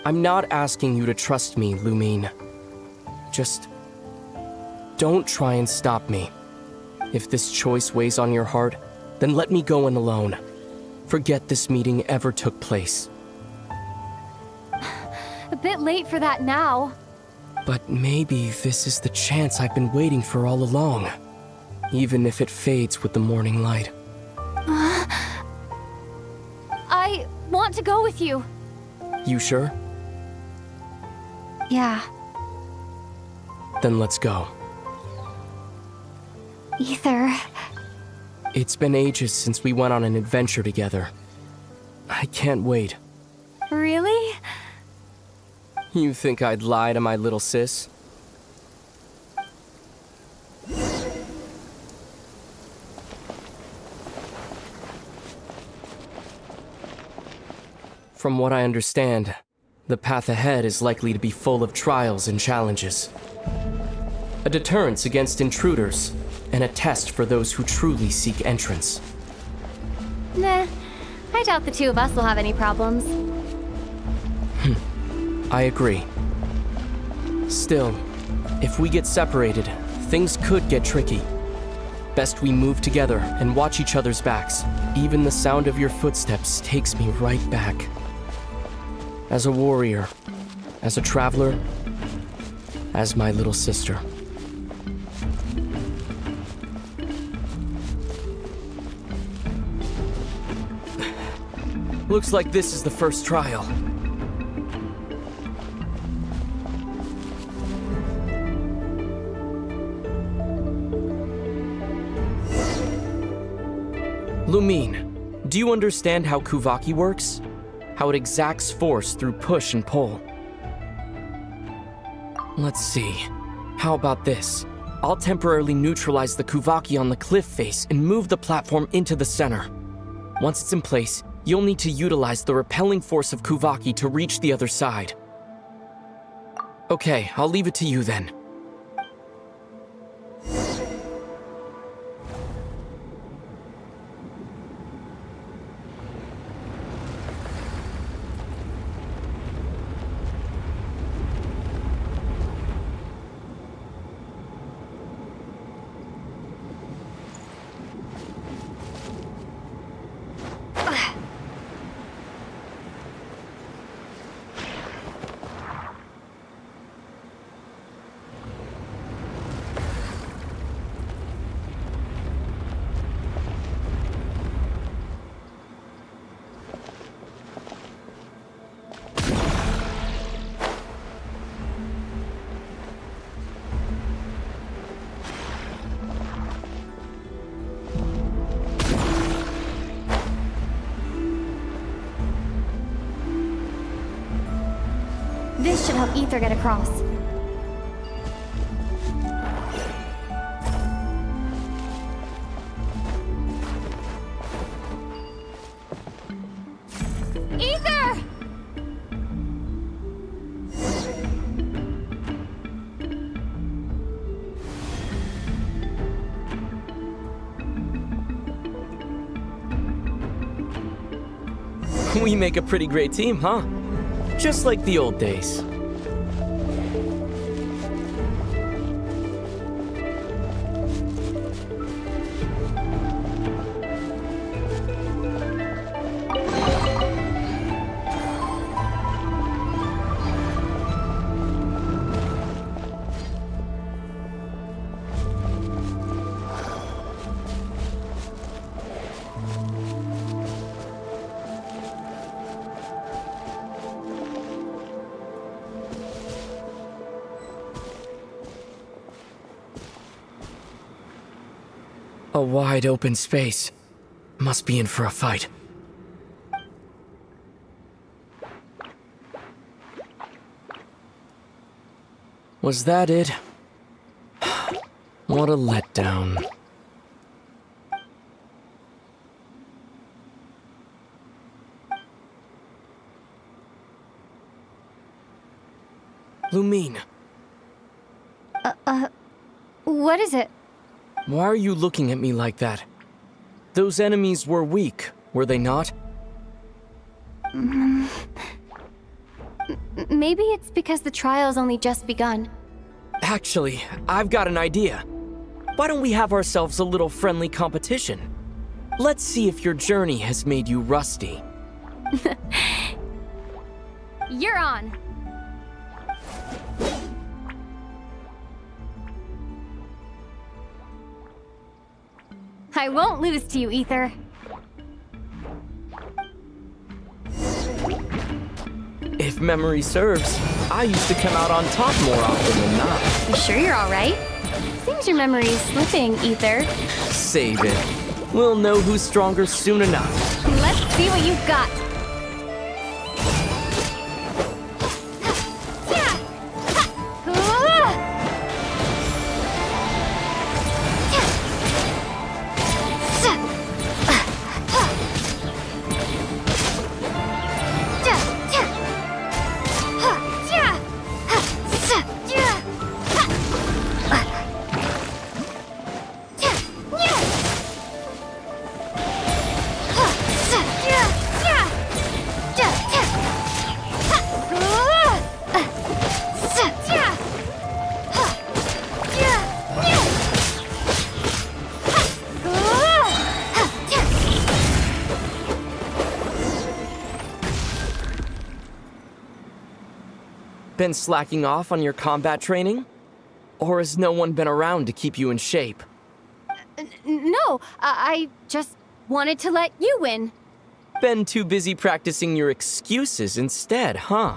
I'm not asking you to trust me, Lumine. Just don't try and stop me. If this choice weighs on your heart, then let me go in alone. Forget this meeting ever took place. A bit late for that now. But maybe this is the chance I've been waiting for all along. Even if it fades with the morning light. I want to go with you. You sure? Yeah. Then let's go. Ether. It's been ages since we went on an adventure together. I can't wait. Really? You think I'd lie to my little sis? From what I understand, the path ahead is likely to be full of trials and challenges. A deterrence against intruders, and a test for those who truly seek entrance. Nah, I doubt the two of us will have any problems. I agree. Still, if we get separated, things could get tricky. Best we move together and watch each other's backs. Even the sound of your footsteps takes me right back. As a warrior, as a traveler, as my little sister. Looks like this is the first trial. Lumine, do you understand how Kuvaki works? How it exacts force through push and pull? Let's see. How about this? I'll temporarily neutralize the Kuvaki on the cliff face and move the platform into the center. Once it's in place, you'll need to utilize the repelling force of Kuvaki to reach the other side. Okay, I'll leave it to you then. This should help Ether get across. Ether! We make a pretty great team, huh? Just like the old days. A wide open space. Must be in for a fight. Was that it? What a letdown. Lumine. What is it? Why are you looking at me like that? Those enemies were weak, were they not? Maybe it's because the trial's only just begun. Actually, I've got an idea. Why don't we have ourselves a little friendly competition? Let's see if your journey has made you rusty. You're on. I won't lose to you, Ether. If memory serves, I used to come out on top more often than not. You sure you're all right? Seems your memory's slipping, Ether. Save it. We'll know who's stronger soon enough. Let's see what you've got. Been slacking off on your combat training? Or has no one been around to keep you in shape? No, I just wanted to let you win. Been too busy practicing your excuses instead, huh?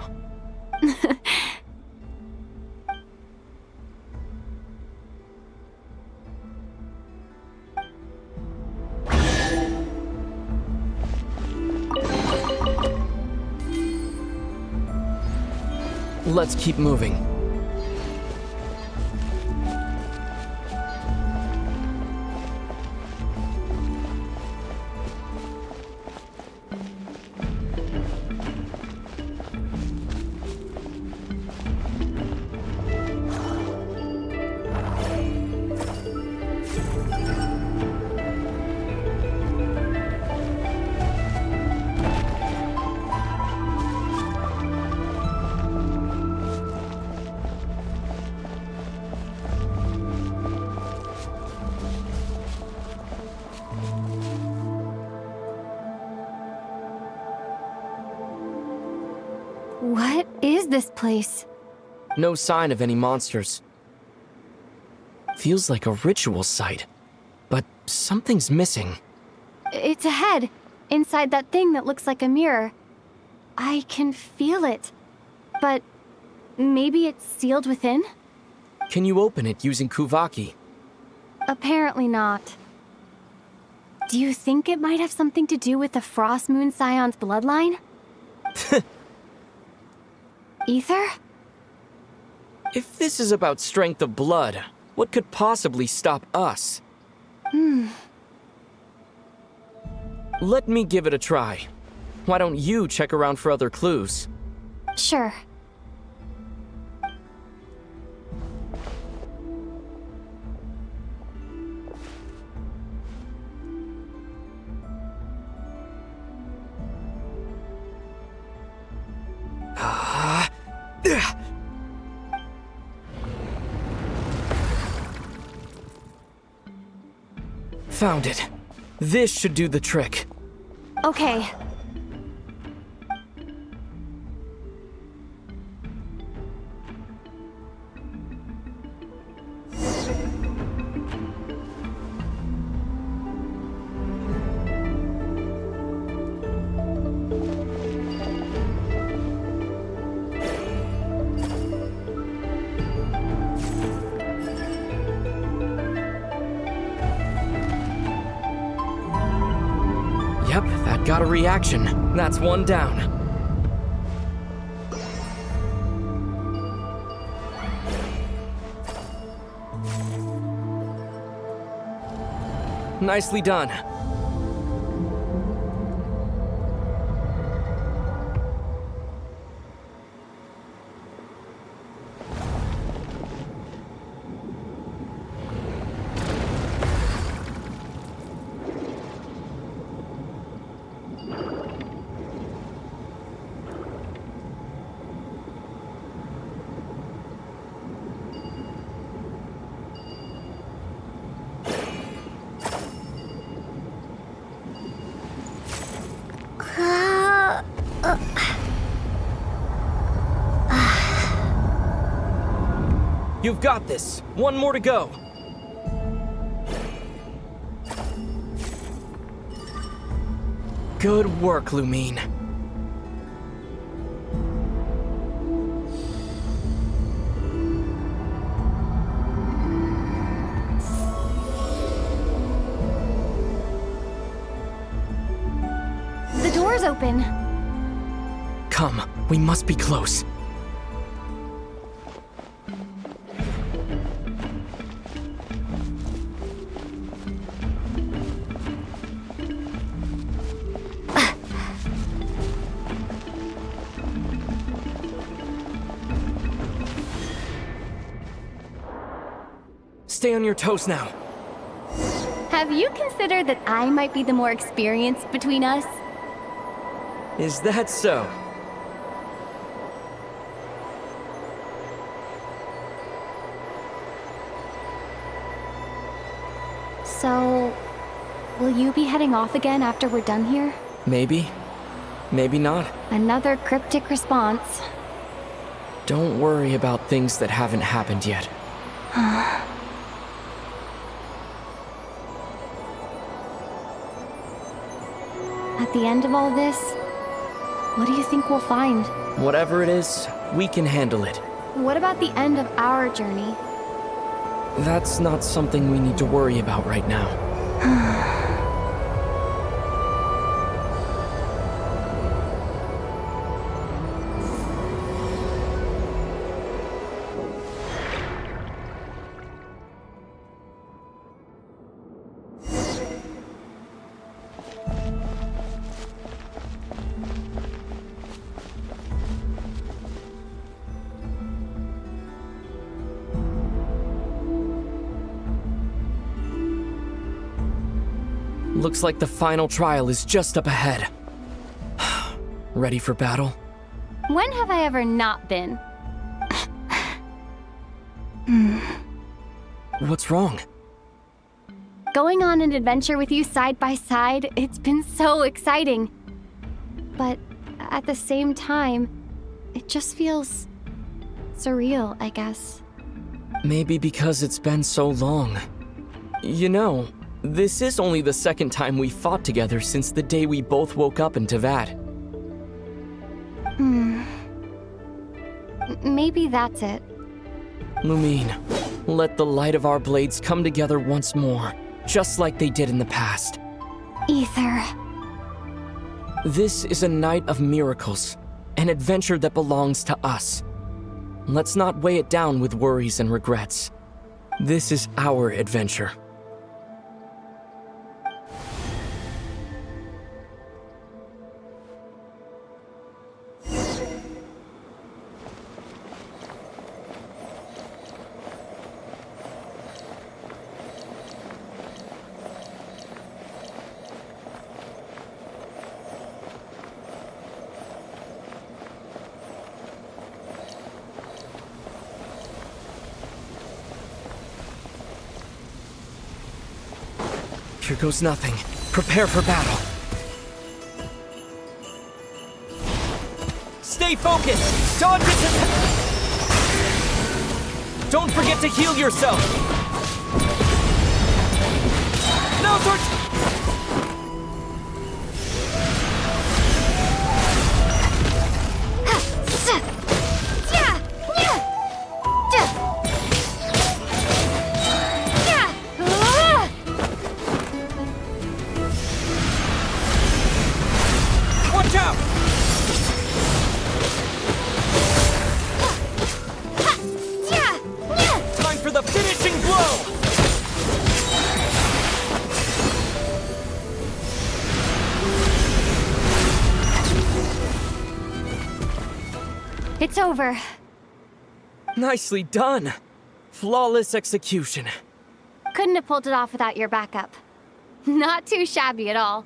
Let's keep moving. What is this place? No sign of any monsters. Feels like a ritual site, but something's missing. It's a head, inside that thing that looks like a mirror. I can feel it, but maybe it's sealed within? Can you open it using Kuvaki? Apparently not. Do you think it might have something to do with the Frost Moon Scion's bloodline? Ether? If this is about strength of blood, what could possibly stop us? Let me give it a try. Why don't you check around for other clues? Sure. Found it. This should do the trick. Okay. Yep, that got a reaction. That's one down. Nicely done. You've got this. One more to go. Good work, Lumine. The door's open. Come, we must be close. Stay on your toes now. Have you considered that I might be the more experienced between us? Is that so? So, will you be heading off again after we're done here? Maybe. Maybe not. Another cryptic response. Don't worry about things that haven't happened yet. At the end of all this, what do you think we'll find? Whatever it is, we can handle it. What about the end of our journey? That's not something we need to worry about right now. Looks like the final trial is just up ahead. Ready for battle? When have I ever not been? What's wrong? Going on an adventure with you side by side, it's been so exciting. But at the same time, it just feels surreal, I guess. Maybe because it's been so long. You know, this is only the second time we fought together since the day we both woke up in Teyvat. Maybe that's it. Lumine, let the light of our blades come together once more, just like they did in the past. Ether. This is a night of miracles, an adventure that belongs to us. Let's not weigh it down with worries and regrets. This is our adventure. Here goes nothing. Prepare for battle. Stay focused! Dodge it! Don't forget to heal yourself! No, Watch out! Time for the finishing blow! It's over. Nicely done. Flawless execution. Couldn't have pulled it off without your backup. Not too shabby at all.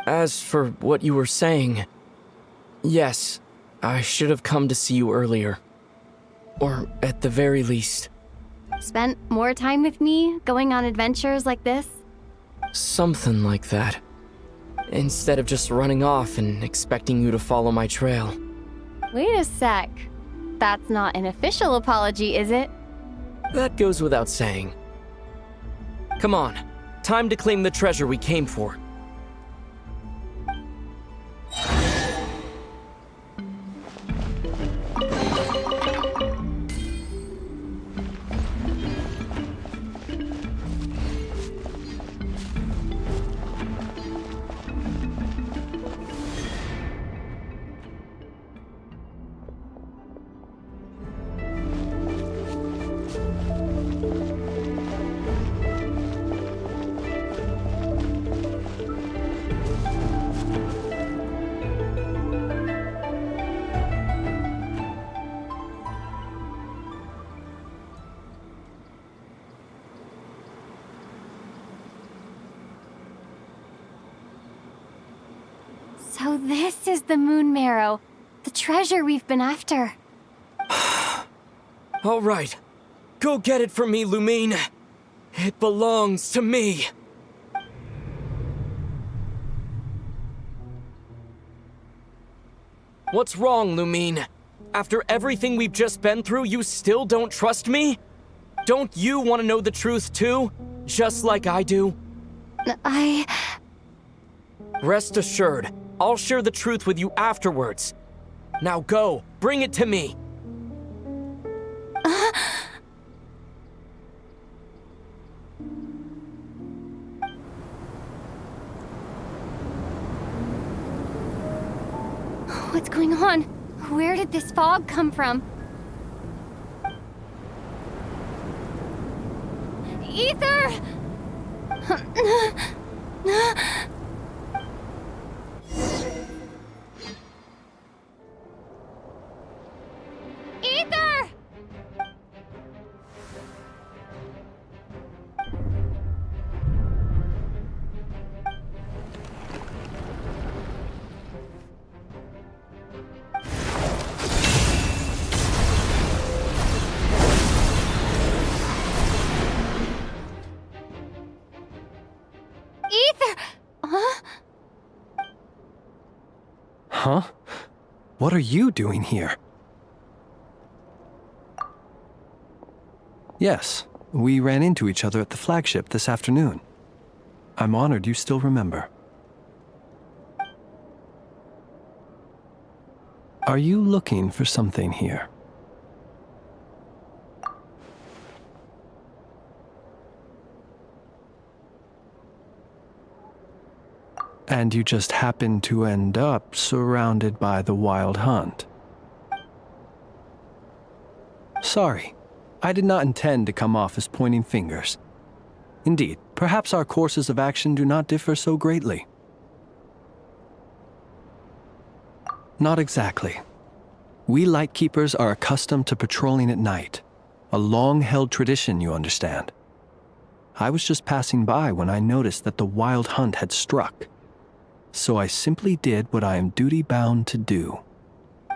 As for what you were saying, yes, I should have come to see you earlier. Or at the very least. Spent more time with me, going on adventures like this? Something like that. Instead of just running off and expecting you to follow my trail. Wait a sec. That's not an official apology, is it? That goes without saying. Come on, time to claim the treasure we came for. So this is the Moon Marrow, the treasure we've been after. All right, go get it for me, Lumine. It belongs to me. What's wrong, Lumine? After everything we've just been through, you still don't trust me? Don't you want to know the truth too? Just like I do? Rest assured, I'll share the truth with you afterwards. Now go, bring it to me. What's going on? Where did this fog come from? Ether! Ether! Ether! Huh? Huh? What are you doing here? Yes, we ran into each other at the flagship this afternoon. I'm honored you still remember. Are you looking for something here? And you just happened to end up surrounded by the Wild Hunt. Sorry, I did not intend to come off as pointing fingers. Indeed, perhaps our courses of action do not differ so greatly. Not exactly. We Lightkeepers are accustomed to patrolling at night. A long-held tradition, you understand. I was just passing by when I noticed that the Wild Hunt had struck. So I simply did what I am duty-bound to do.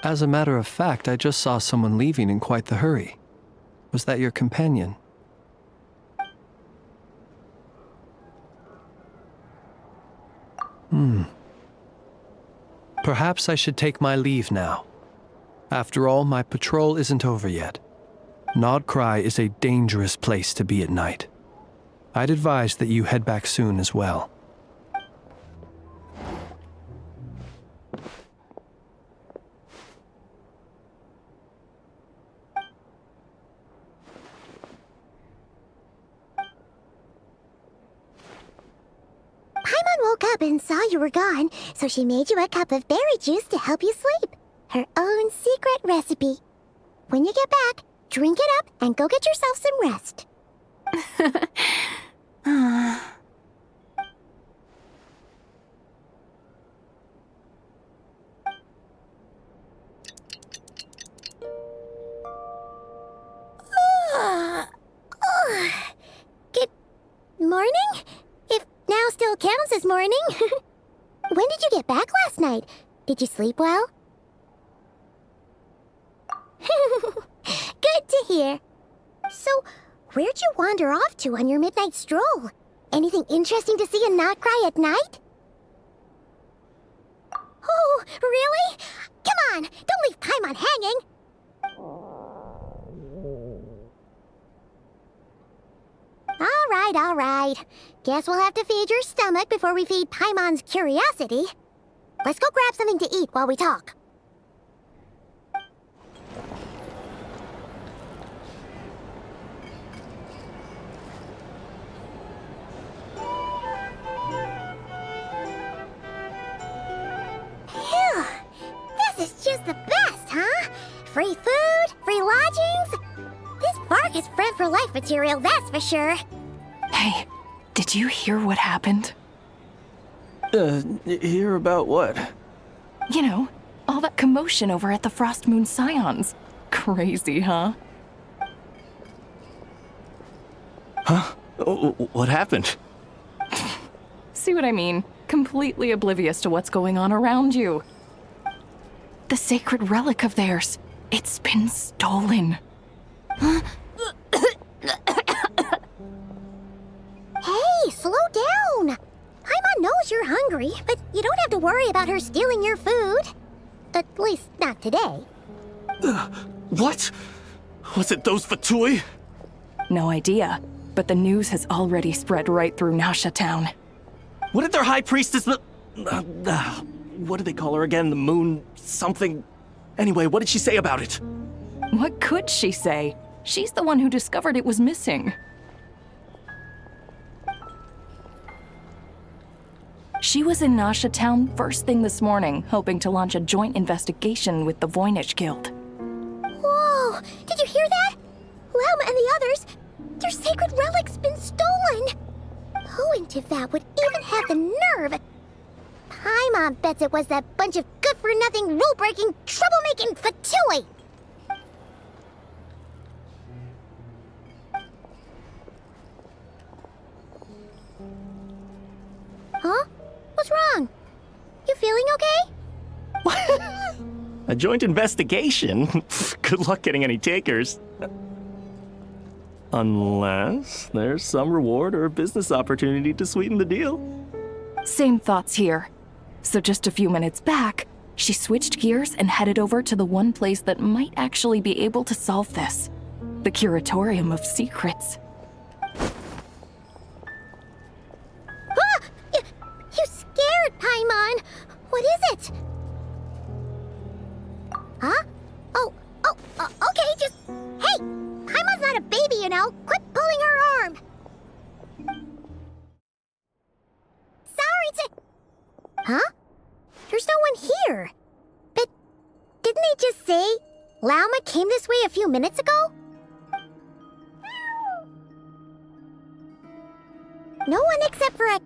As a matter of fact, I just saw someone leaving in quite the hurry. Was that your companion? Perhaps I should take my leave now. After all, my patrol isn't over yet. Nodcry is a dangerous place to be at night. I'd advise that you head back soon as well. Paimon woke up and saw you were gone, so she made you a cup of berry juice to help you sleep. Her own secret recipe. When you get back, drink it up and go get yourself some rest. Good morning? If now still counts as morning. When did you get back last night? Did you sleep well? Good to hear. So, where'd you wander off to on your midnight stroll? Anything interesting to see in Nodcry at night? Oh, really? Come on, don't leave Paimon hanging! Alright. Guess we'll have to feed your stomach before we feed Paimon's curiosity. Let's go grab something to eat while we talk. Phew! This is just the best, huh? Free food, free lodgings. This park is friend for life material, that's for sure. Hey, did you hear what happened? Hear about what? You know, all that commotion over at the Frost Moon Scions. Crazy, huh? Huh? What happened? See what I mean? Completely oblivious to what's going on around you. The sacred relic of theirs. It's been stolen. Hey, slow down! Paimon knows you're hungry, but you don't have to worry about her stealing your food. At least, not today. What? Was it those Fatui? No idea, but the news has already spread right through Nasha Town. What did their high priestess what do they call her again? The moon something? Anyway, what did she say about it? What could she say? She's the one who discovered it was missing. She was in Nasha Town first thing this morning, hoping to launch a joint investigation with the Voynich Guild. Whoa! Did you hear that? Lauma and the others, their sacred relic's been stolen! Who in Teyvat would even have the nerve? Paimon bets it was that bunch of good-for-nothing, rule-breaking, troublemaking Fatui! Huh? What's wrong? You feeling okay? A joint investigation? Good luck getting any takers. Unless there's some reward or business opportunity to sweeten the deal. Same thoughts here. So just a few minutes back, she switched gears and headed over to the one place that might actually be able to solve this. The Curatorium of Secrets. You scared, Paimon! What is it? Huh? Okay, just... Hey! Paimon's not a baby, you know! Quit pulling her arm! Sorry to... Huh? There's no one here. But didn't they just say Lauma came this way a few minutes ago? No one except for a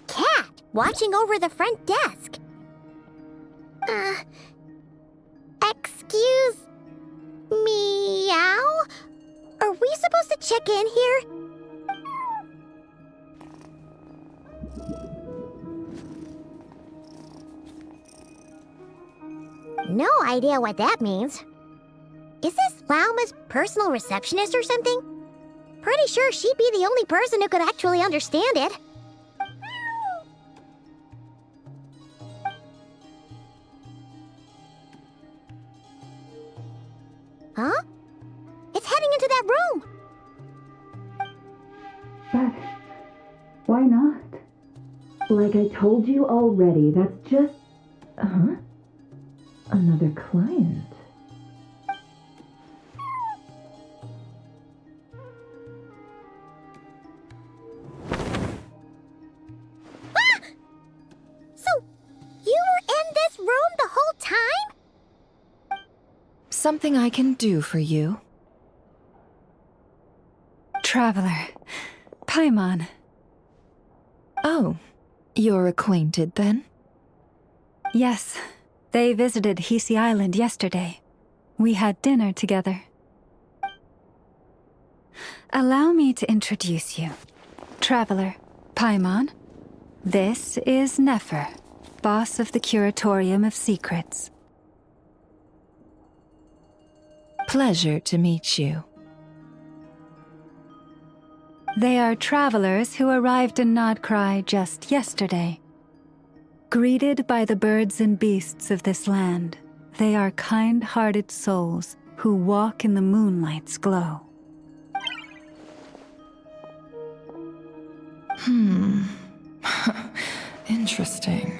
cat watching over the front desk. Excuse... meow? Are we supposed to check in here? No idea what that means. Is this Lauma's personal receptionist or something? Pretty sure she'd be the only person who could actually understand it. Huh? It's heading into that room! But why not? Like I told you already, that's just... Another client. Ah! So, you were in this room the whole time? Something I can do for you? Traveler. Paimon. Oh, you're acquainted then? Yes. They visited Hisi Island yesterday. We had dinner together. Allow me to introduce you. Traveler, Paimon. This is Nefer, boss of the Curatorium of Secrets. Pleasure to meet you. They are travelers who arrived in Nodcry just yesterday. Greeted by the birds and beasts of this land, they are kind-hearted souls who walk in the moonlight's glow. Interesting.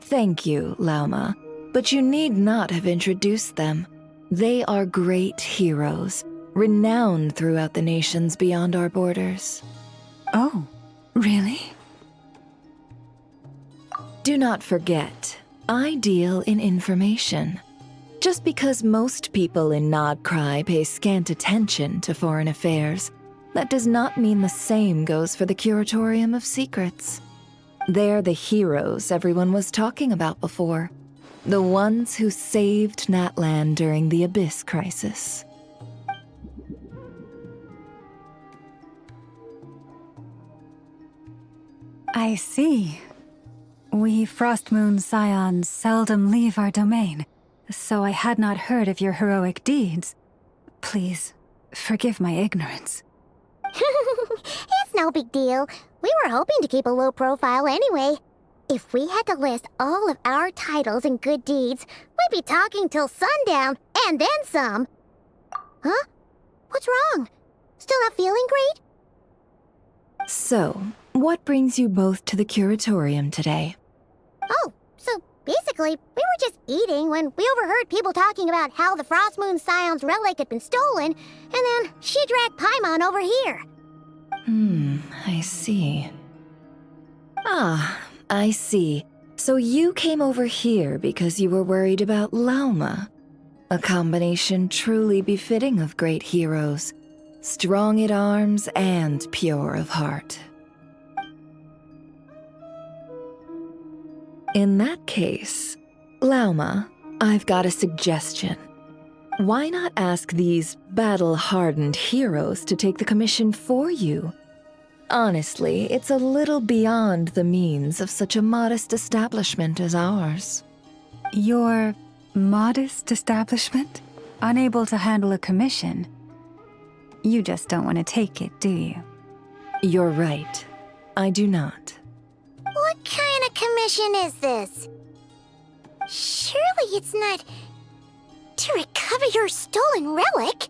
Thank you, Lauma, but you need not have introduced them. They are great heroes, renowned throughout the nations beyond our borders. Oh, really? Do not forget, I deal in information. Just because most people in Nodcry pay scant attention to foreign affairs, that does not mean the same goes for the Curatorium of Secrets. They're the heroes everyone was talking about before. The ones who saved Natlan during the Abyss crisis. I see. We Frostmoon Scions seldom leave our domain, so I had not heard of your heroic deeds. Please, forgive my ignorance. It's no big deal. We were hoping to keep a low profile anyway. If we had to list all of our titles and good deeds, we'd be talking till sundown, and then some. Huh? What's wrong? Still not feeling great? So, what brings you both to the Curatorium today? Oh, so basically, we were just eating when we overheard people talking about how the Frostmoon Scion's relic had been stolen, and then she dragged Paimon over here. I see. I see. So you came over here because you were worried about Lauma. A combination truly befitting of great heroes. Strong at arms and pure of heart. In that case, Lauma, I've got a suggestion. Why not ask these battle-hardened heroes to take the commission for you? Honestly, it's a little beyond the means of such a modest establishment as ours. Your modest establishment? Unable to handle a commission? You just don't want to take it, do you? You're right. I do not. What kind of commission is this? Surely it's not to recover your stolen relic?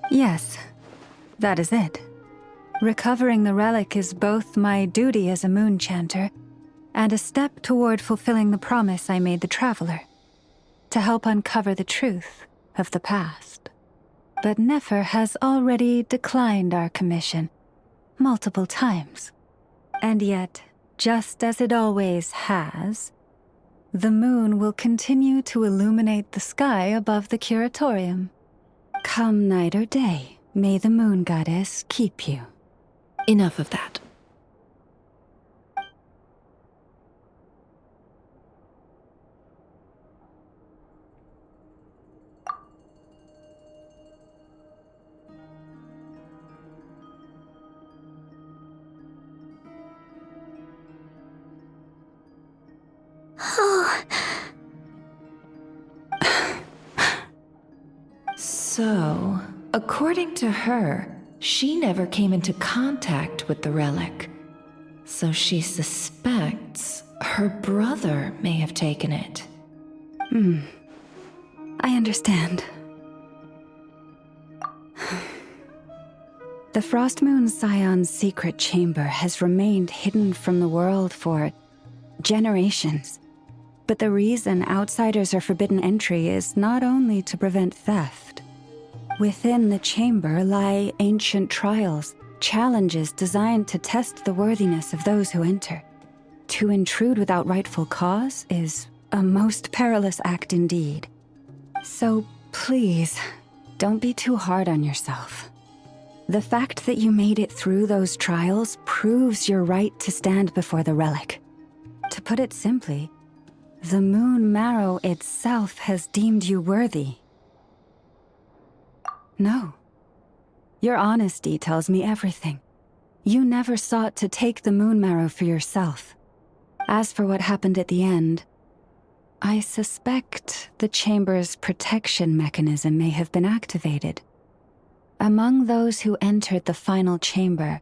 Yes, that is it. Recovering the relic is both my duty as a moon chanter and a step toward fulfilling the promise I made the Traveler, to help uncover the truth of the past. But Nefer has already declined our commission multiple times. And yet, just as it always has, the moon will continue to illuminate the sky above the Curatorium. Come night or day, may the moon goddess keep you. Enough of that. So, according to her, she never came into contact with the relic. So she suspects her brother may have taken it. I understand. The Frostmoon Scion's secret chamber has remained hidden from the world for generations. But the reason outsiders are forbidden entry is not only to prevent theft. Within the chamber lie ancient trials, challenges designed to test the worthiness of those who enter. To intrude without rightful cause is a most perilous act indeed. So please, don't be too hard on yourself. The fact that you made it through those trials proves your right to stand before the relic. To put it simply, the Moon Marrow itself has deemed you worthy. No. Your honesty tells me everything. You never sought to take the Moon Marrow for yourself. As for what happened at the end, I suspect the chamber's protection mechanism may have been activated. Among those who entered the final chamber,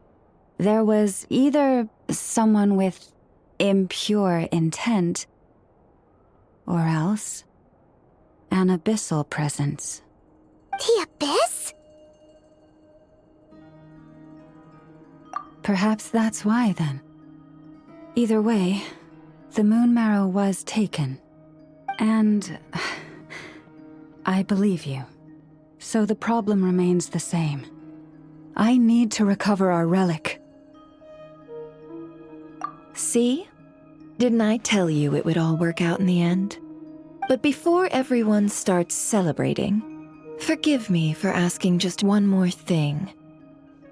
there was either someone with impure intent, or else an abyssal presence. The Abyss? Perhaps that's why, then. Either way, the moon marrow was taken. And I believe you. So the problem remains the same. I need to recover our relic. See? Didn't I tell you it would all work out in the end? But before everyone starts celebrating, forgive me for asking just one more thing.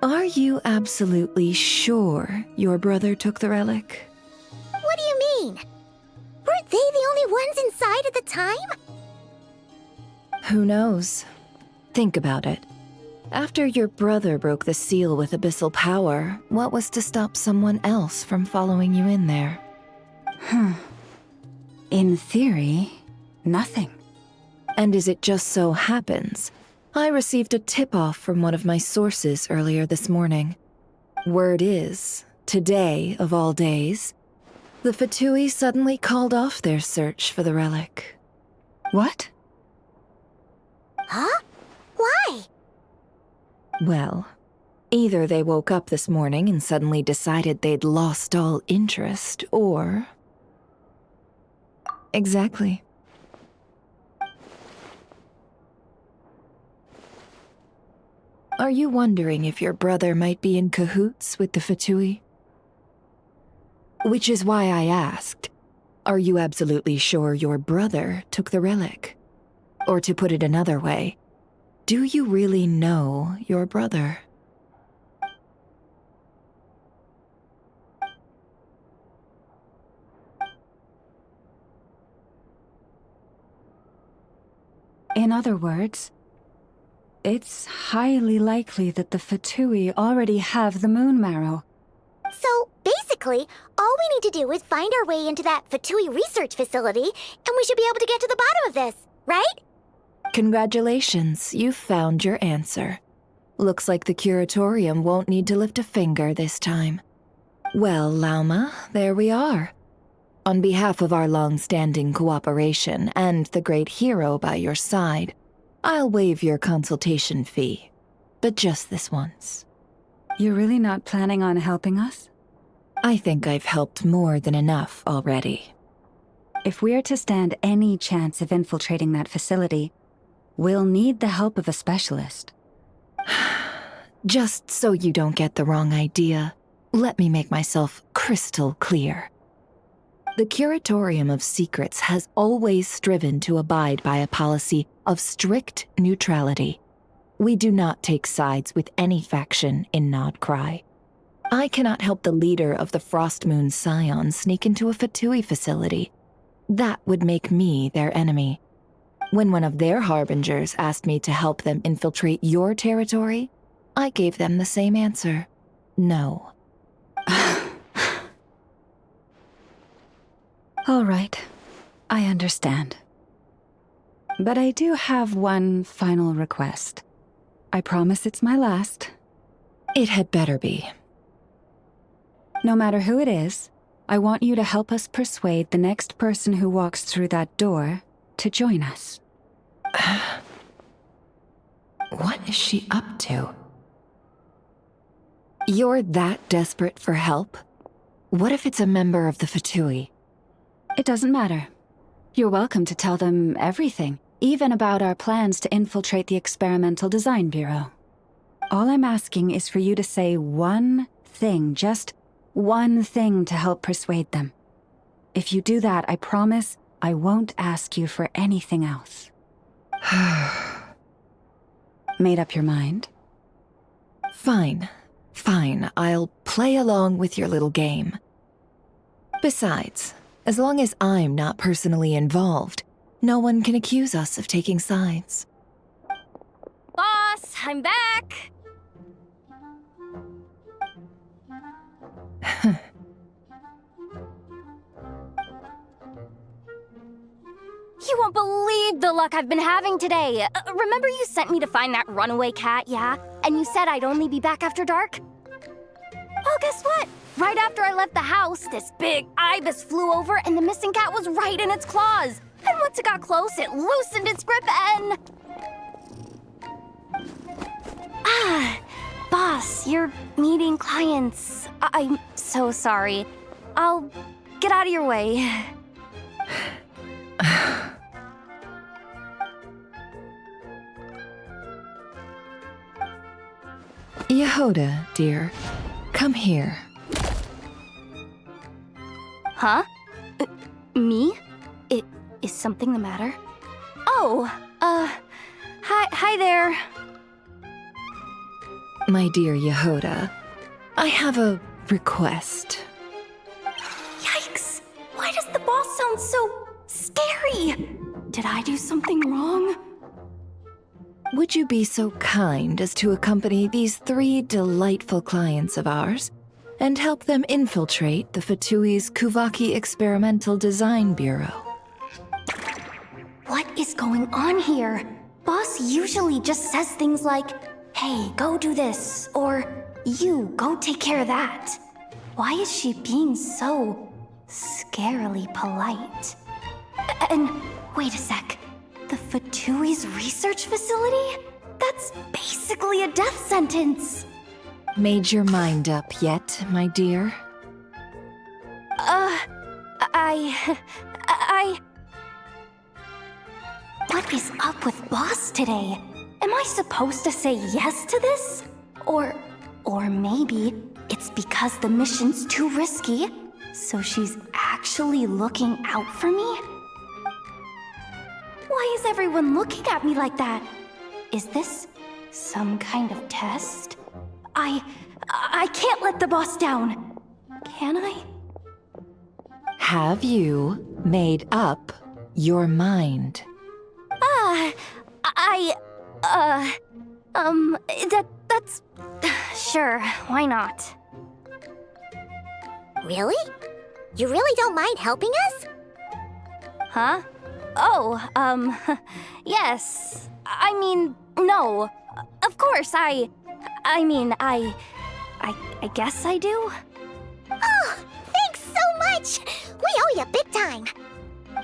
Are you absolutely sure your brother took the relic? What do you mean? Weren't they the only ones inside at the time? Who knows? Think about it. After your brother broke the seal with abyssal power, what was to stop someone else from following you in there? In theory, nothing. And as it just so happens, I received a tip-off from one of my sources earlier this morning. Word is, today of all days, the Fatui suddenly called off their search for the relic. What? Huh? Why? Well, either they woke up this morning and suddenly decided they'd lost all interest, or... Exactly. Are you wondering if your brother might be in cahoots with the Fatui? Which is why I asked, are you absolutely sure your brother took the relic? Or to put it another way, do you really know your brother? In other words, it's highly likely that the Fatui already have the moon marrow. So, basically, all we need to do is find our way into that Fatui research facility, and we should be able to get to the bottom of this, right? Congratulations, you've found your answer. Looks like the curatorium won't need to lift a finger this time. Well, Lauma, there we are. On behalf of our long-standing cooperation and the great hero by your side, I'll waive your consultation fee, but just this once. You're really not planning on helping us? I think I've helped more than enough already. If we're to stand any chance of infiltrating that facility, we'll need the help of a specialist. Just so you don't get the wrong idea, let me make myself crystal clear. The Curatorium of Secrets has always striven to abide by a policy of strict neutrality. We do not take sides with any faction in Nodcry. I cannot help the leader of the Frostmoon Scions sneak into a Fatui facility. That would make me their enemy. When one of their harbingers asked me to help them infiltrate your territory, I gave them the same answer. No. All right, I understand. But I do have one final request. I promise it's my last. It had better be. No matter who it is, I want you to help us persuade the next person who walks through that door to join us. What is she up to? You're that desperate for help? What if it's a member of the Fatui? It doesn't matter. You're welcome to tell them everything, even about our plans to infiltrate the Experimental Design Bureau. All I'm asking is for you to say one thing, just one thing to help persuade them. If you do that, I promise I won't ask you for anything else. Made up your mind? Fine. Fine, I'll play along with your little game. Besides, as long as I'm not personally involved, no one can accuse us of taking sides. Boss, I'm back! You won't believe the luck I've been having today. Remember you sent me to find that runaway cat, yeah? And you said I'd only be back after dark? Well, guess what? Right after I left the house, this big ibis flew over and the missing cat was right in its claws. And once it got close, it loosened its grip and... Boss. Boss, you're meeting clients. I'm so sorry. I'll get out of your way. Yehoda, dear, come here. Huh? Me? Is something the matter? Oh, hi there. My dear Yehoda, I have a request. Yikes! Why does the boss sound so scary? Did I do something wrong? Would you be so kind as to accompany these 3 delightful clients of ours and help them infiltrate the Fatui's Kuvaki Experimental Design Bureau? What is going on here? Boss usually just says things like, hey, go do this, or you, go take care of that. Why is she being so scarily polite? And wait a sec. The Fatui's research facility? That's basically a death sentence. Made your mind up yet, my dear? What is up with Boss today? Am I supposed to say yes to this? Or maybe it's because the mission's too risky, so she's actually looking out for me? Why is everyone looking at me like that? Is this some kind of test? I can't let the boss down. Can I? Have you made up your mind? That's... Sure, why not? Really? You really don't mind helping us? Huh? Oh, yes. I mean, no. Of course, I guess I do. Oh, thanks so much! We owe you big time!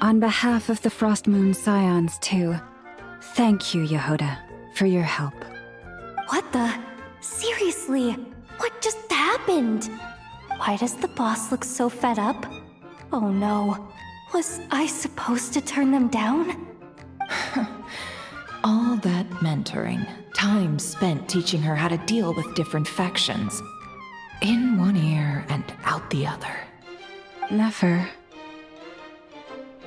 On behalf of the Frost Moon Scions, too, thank you, Yehoda, for your help. What the? Seriously, what just happened? Why does the boss look so fed up? Oh no, was I supposed to turn them down? All that mentoring, time spent teaching her how to deal with different factions. In one ear and out the other. Never.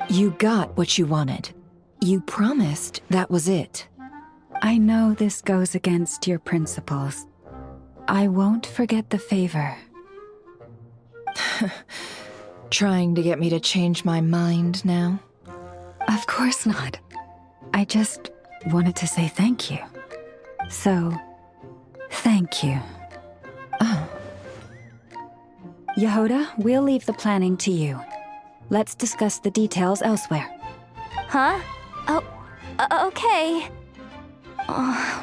You got what you wanted. You promised that was it. I know this goes against your principles. I won't forget the favor. Trying to get me to change my mind now? Of course not. I just wanted to say thank you. So, thank you. Oh. Yehoda, we'll leave the planning to you. Let's discuss the details elsewhere. Huh? Oh, okay.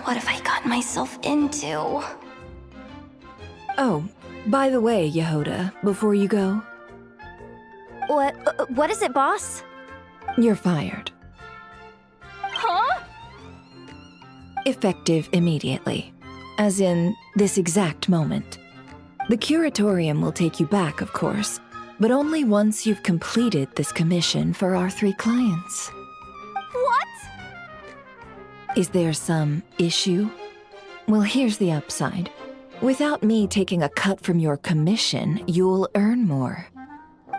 What have I gotten myself into? Oh, by the way, Yehoda, before you go... What is it, boss? You're fired. Huh? Effective immediately. As in, this exact moment. The Curatorium will take you back, of course, but only once you've completed this commission for our 3 clients. What? Is there some issue? Well, here's the upside. Without me taking a cut from your commission, you'll earn more.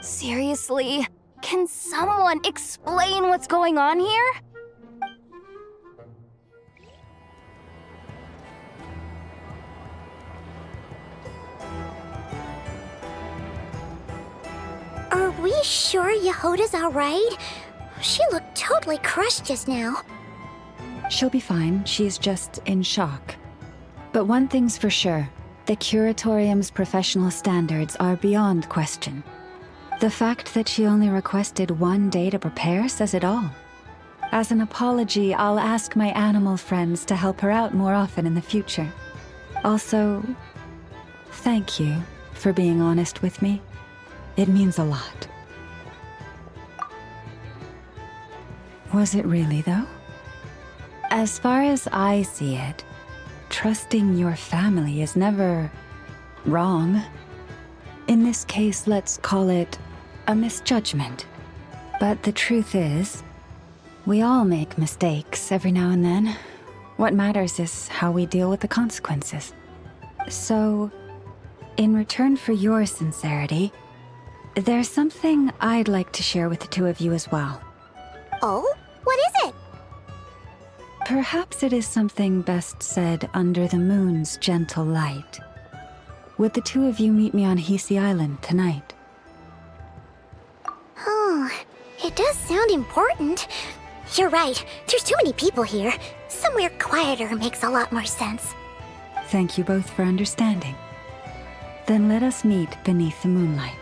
Seriously? Can someone explain what's going on here? Are we sure Yehoda's alright? She looked totally crushed just now. She'll be fine. She's just in shock. But one thing's for sure. The Curatorium's professional standards are beyond question. The fact that she only requested 1 day to prepare says it all. As an apology, I'll ask my animal friends to help her out more often in the future. Also, thank you for being honest with me. It means a lot. Was it really, though? As far as I see it, trusting your family is never wrong. In this case, let's call it a misjudgment. But the truth is, we all make mistakes every now and then. What matters is how we deal with the consequences. So, in return for your sincerity, there's something I'd like to share with the two of you as well. Oh? What is it? Perhaps it is something best said under the moon's gentle light. Would the two of you meet me on Hisi Island tonight? Oh, it does sound important. You're right, there's too many people here. Somewhere quieter makes a lot more sense. Thank you both for understanding. Then let us meet beneath the moonlight.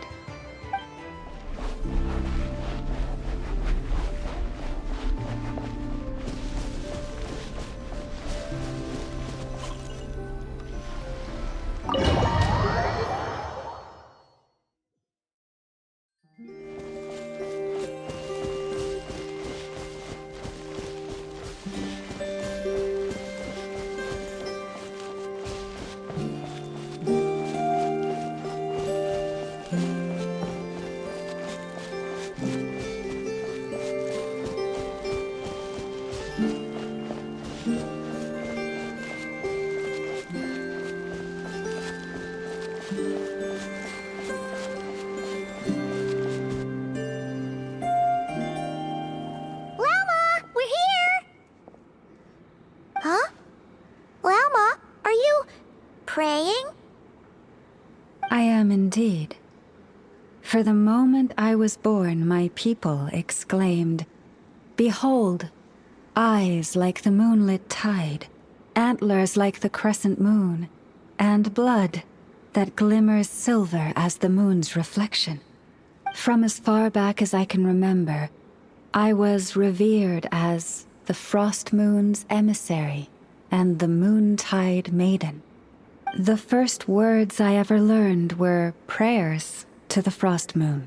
Praying? I am indeed. For the moment I was born, my people exclaimed, "Behold, eyes like the moonlit tide, antlers like the crescent moon, and blood that glimmers silver as the moon's reflection." From as far back as I can remember, I was revered as the Frost Moon's emissary and the Moontide Maiden. The first words I ever learned were prayers to the Frost Moon.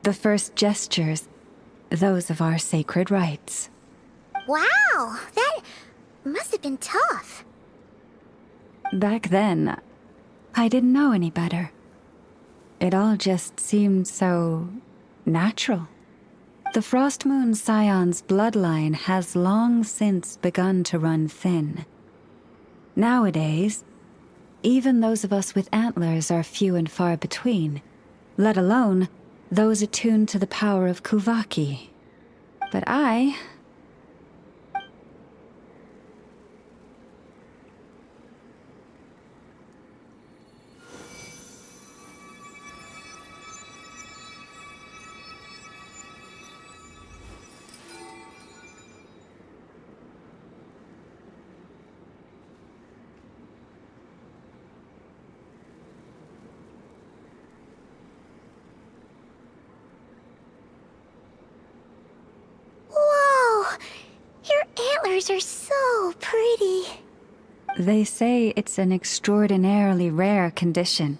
The first gestures, those of our sacred rites. Wow, that must have been tough. Back then, I didn't know any better. It all just seemed so natural. The Frost Moon Scion's bloodline has long since begun to run thin. Nowadays, even those of us with antlers are few and far between, let alone those attuned to the power of Kuvaki. But I... Antlers are so pretty. They say it's an extraordinarily rare condition.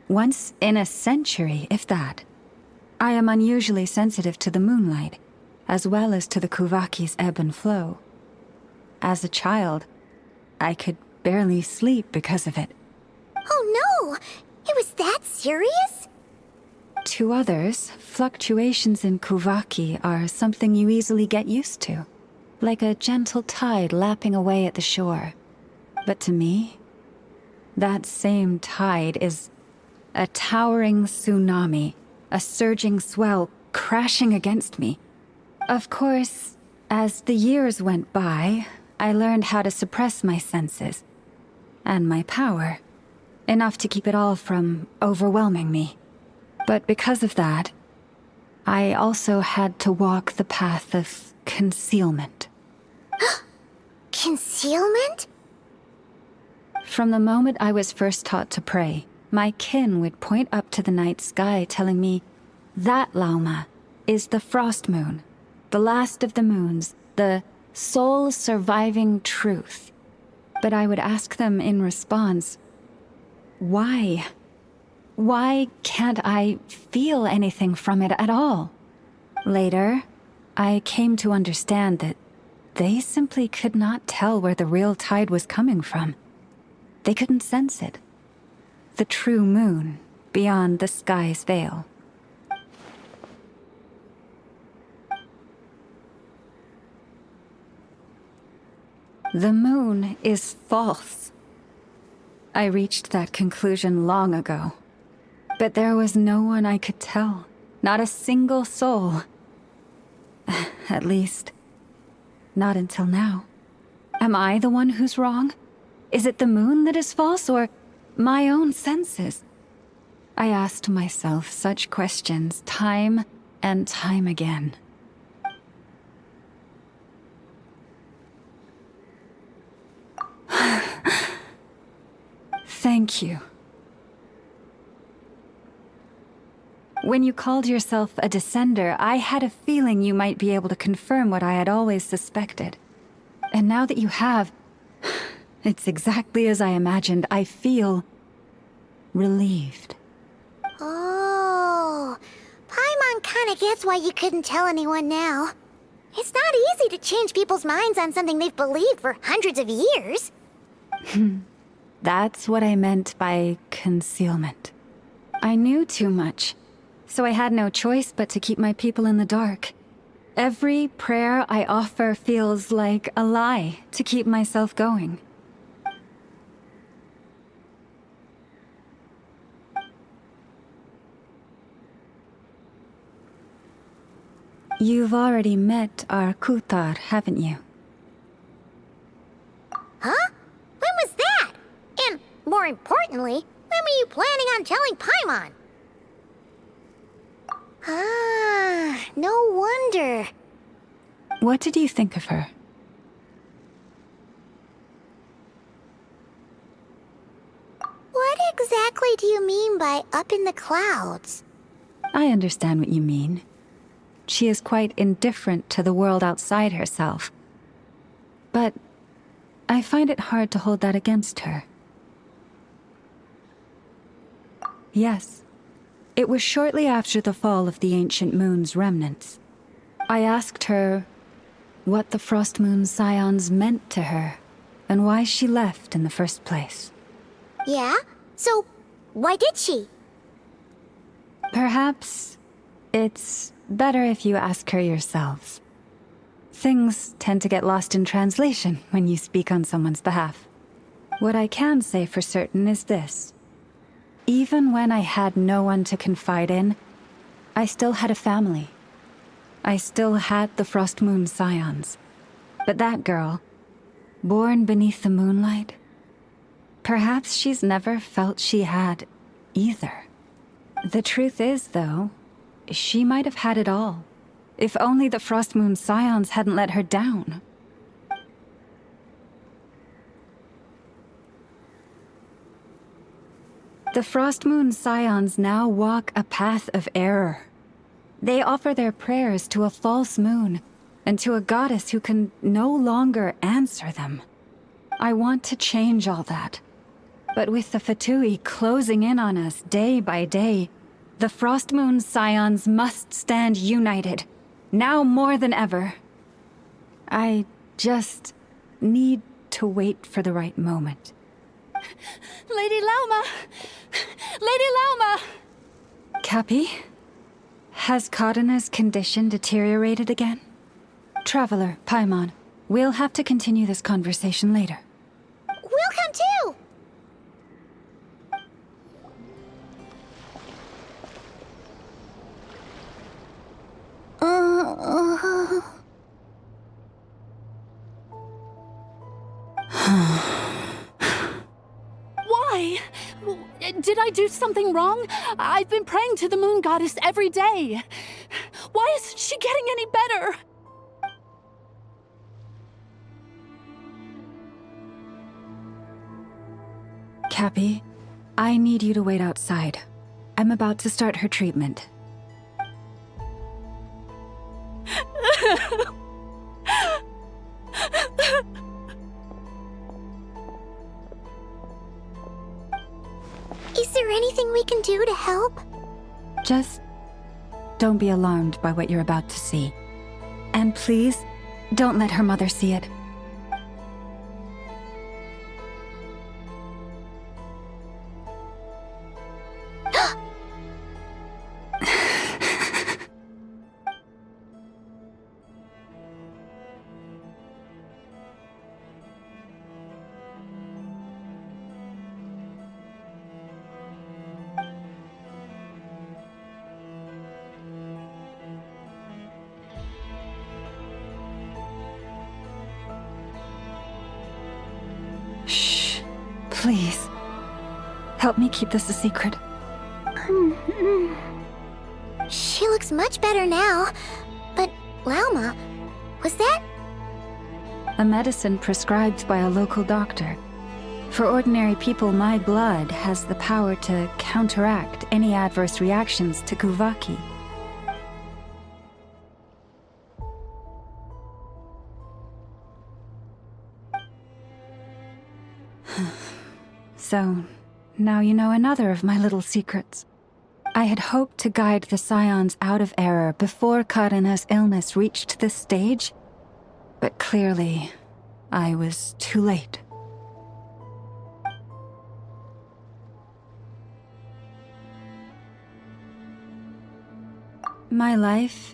Once in a century, if that. I am unusually sensitive to the moonlight, as well as to the Kuvaki's ebb and flow. As a child, I could barely sleep because of it. Oh no! It was that serious? To others, fluctuations in Kuvaki are something you easily get used to. Like a gentle tide lapping away at the shore. But to me, that same tide is a towering tsunami, a surging swell crashing against me. Of course, as the years went by, I learned how to suppress my senses and my power, enough to keep it all from overwhelming me. But because of that, I also had to walk the path of concealment. Concealment? From the moment I was first taught to pray, my kin would point up to the night sky telling me, "That, Lauma, is the Frost Moon, the last of the moons, the sole surviving truth." But I would ask them in response, why? Why can't I feel anything from it at all? Later, I came to understand that they simply could not tell where the real tide was coming from. They couldn't sense it. The true moon beyond the sky's veil. The moon is false. I reached that conclusion long ago. But there was no one I could tell. Not a single soul. At least, not until now. Am I the one who's wrong? Is it the moon that is false, or my own senses? I asked myself such questions time and time again. Thank you. When you called yourself a descender, I had a feeling you might be able to confirm what I had always suspected. And now that you have, it's exactly as I imagined. I feel relieved. Oh, Paimon kinda gets why you couldn't tell anyone now. It's not easy to change people's minds on something they've believed for hundreds of years. That's what I meant by concealment. I knew too much, so I had no choice but to keep my people in the dark. Every prayer I offer feels like a lie to keep myself going. You've already met our Kutar, haven't you? Huh? When was that? And, more importantly, when were you planning on telling Paimon? Ah, no wonder. What did you think of her? What exactly do you mean by up in the clouds? I understand what you mean. She is quite indifferent to the world outside herself. But I find it hard to hold that against her. Yes, it was shortly after the fall of the ancient moon's remnants. I asked her what the Frost Moon Scions meant to her, and why she left in the first place. Yeah? So, why did she? Perhaps it's better if you ask her yourselves. Things tend to get lost in translation when you speak on someone's behalf. What I can say for certain is this. Even when I had no one to confide in, I still had a family. I still had the Frost Moon Scions. But that girl, born beneath the moonlight, perhaps she's never felt she had either. The truth is, though, she might have had it all, if only the Frost Moon Scions hadn't let her down. The Frost Moon Scions now walk a path of error. They offer their prayers to a false moon, and to a goddess who can no longer answer them. I want to change all that. But with the Fatui closing in on us day by day, the Frost Moon Scions must stand united, now more than ever. I just need to wait for the right moment. Lady Lauma! Lady Lauma! Cappy? Has Kadena's condition deteriorated again? Traveler, Paimon, we'll have to continue this conversation later. We'll come too! Why? Did I do something wrong? I've been praying to the moon goddess every day. Why isn't she getting any better? Cappy, I need you to wait outside. I'm about to start her treatment. Is there anything we can do to help? Just don't be alarmed by what you're about to see. And please, Don't let her mother see it. Shh. Please. Help me keep this a secret. She looks much better now. But, Lauma, was that? A medicine prescribed by a local doctor. For ordinary people, my blood has the power to counteract any adverse reactions to Kuvaki. So, now you know another of my little secrets. I had hoped to guide the Scions out of error before Karina's illness reached this stage, but clearly, I was too late. My life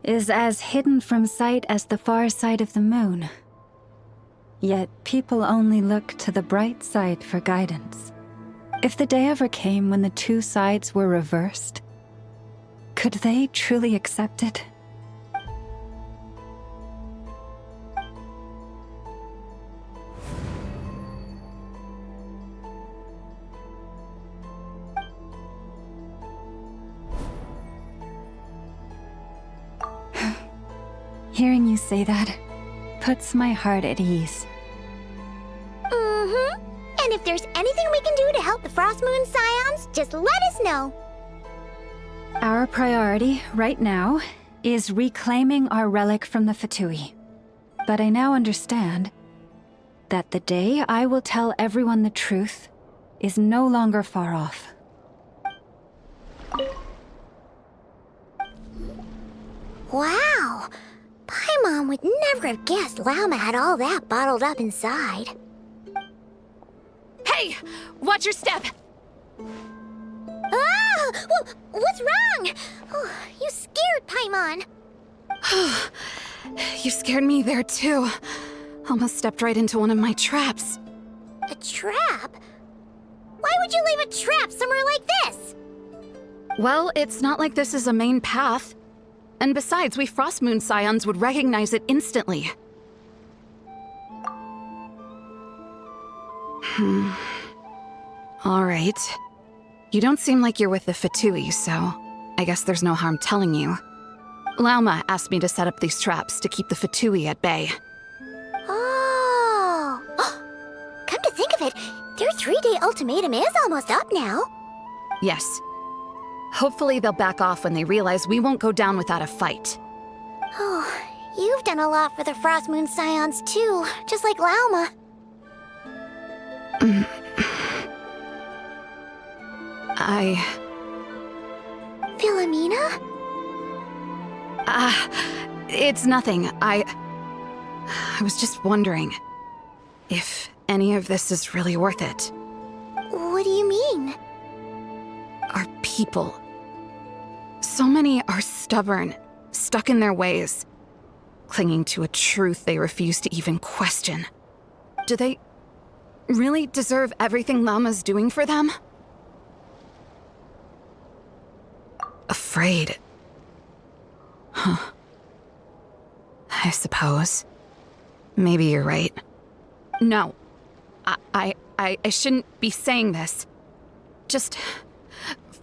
is as hidden from sight as the far side of the moon. Yet people only look to the bright side for guidance. If the day ever came when the two sides were reversed, could they truly accept it? Hearing you say that puts my heart at ease. And if there's anything we can do to help the Frost Moon Scions, just let us know. Our priority, right now, is reclaiming our relic from the Fatui. But I now understand that the day I will tell everyone the truth is no longer far off. Wow! Paimon would never have guessed Lauma had all that bottled up inside. Hey! Watch your step! Ah! What's wrong? Oh, you scared Paimon. You scared me there too. Almost stepped right into one of my traps. A trap? Why would you leave a trap somewhere like this? Well, it's not like this is a main path. And besides, we Frost Moon Scions would recognize it instantly. Alright. You don't seem like you're with the Fatui, so I guess there's no harm telling you. Lauma asked me to set up these traps to keep the Fatui at bay. Oh! Come to think of it, their 3-day ultimatum is almost up now. Yes. Hopefully they'll back off when they realize we won't go down without a fight. Oh, you've done a lot for the Frost Moon Scions too, just like Lauma. Philomena? It's nothing. I was just wondering if any of this is really worth it. What do you mean? Our people. So many are stubborn, stuck in their ways, clinging to a truth they refuse to even question. Do they really deserve everything Lama's doing for them? Afraid. Huh. I suppose. Maybe you're right. No. I shouldn't be saying this. Just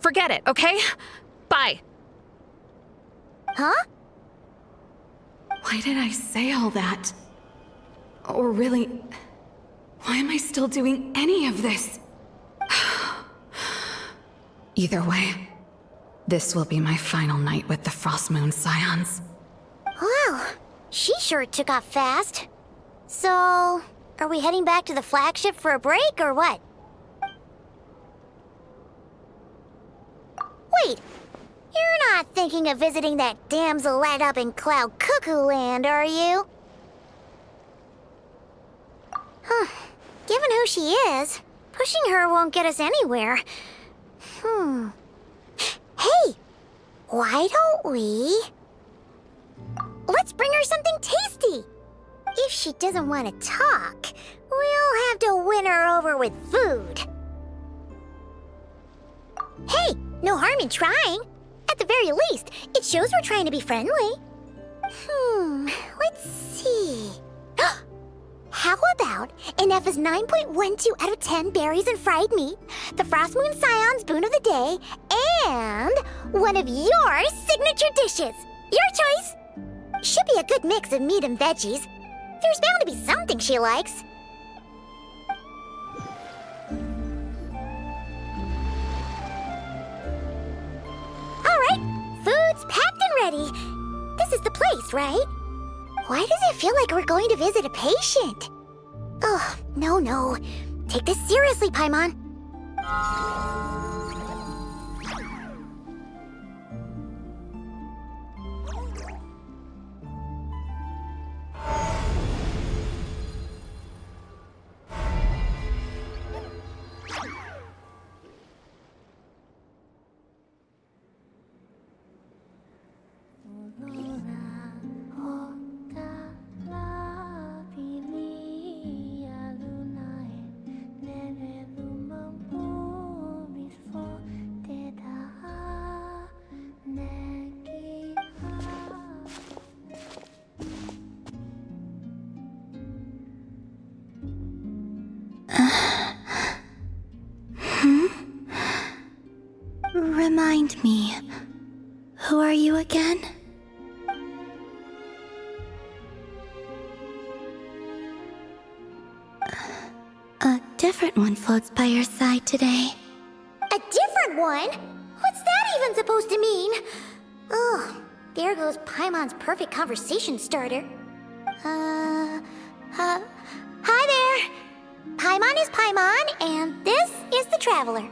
forget it, okay? Bye. Huh? Why did I say all that? Or really, why am I still doing any of this? Either way, this will be my final night with the Frost Moon Scions. Wow, she sure took off fast. So, are we heading back to the flagship for a break or what? Wait, you're not thinking of visiting that damsel light up in Cloud Cuckoo Land, are you? Huh. Given who she is, pushing her won't get us anywhere. Hey! Why don't we... Let's bring her something tasty! If she doesn't want to talk, we'll have to win her over with food. Hey, no harm in trying. At the very least, it shows we're trying to be friendly. Let's see. How about Ineffa's 9.12 out of 10 berries and fried meat, the Frost Moon Scion's boon of the day, and one of your signature dishes? Your choice. Should be a good mix of meat and veggies. There's bound to be something she likes. All right, food's packed and ready. This is the place, right? Why does it feel like we're going to visit a patient? Oh, no. Take this seriously, Paimon. Remind me, who are you again? A different one floats by your side today. A different one? What's that even supposed to mean? Oh, there goes Paimon's perfect conversation starter. Hi there! Paimon is Paimon, and this is the Traveler.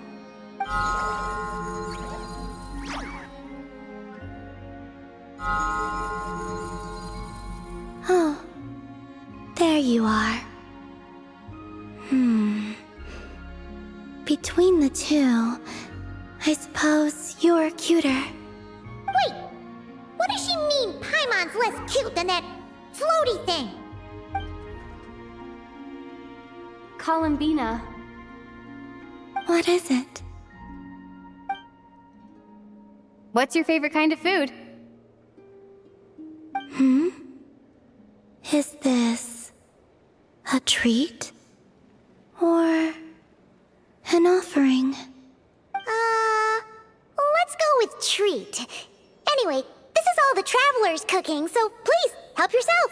Oh, there you are. Between the two, I suppose you're cuter. Wait! What does she mean Paimon's less cute than that floaty thing? Columbina. What is it? What's your favorite kind of food? Is this a treat? Or an offering? Let's go with treat. Anyway, this is all the Traveler's cooking, so please, help yourself.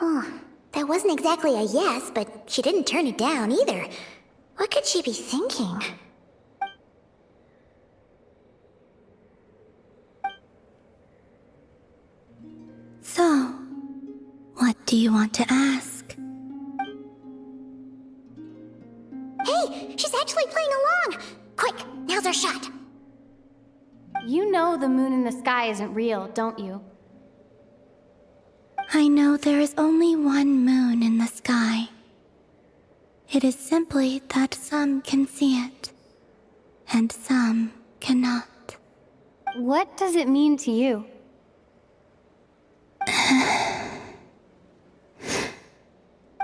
Oh, that wasn't exactly a yes, but she didn't turn it down either. What could she be thinking? So, what do you want to ask? Hey, she's actually playing along! Quick, now's our shot. You know the moon in the sky isn't real, don't you? I know there is only one moon in the sky. It is simply that some can see it, and some cannot. What does it mean to you?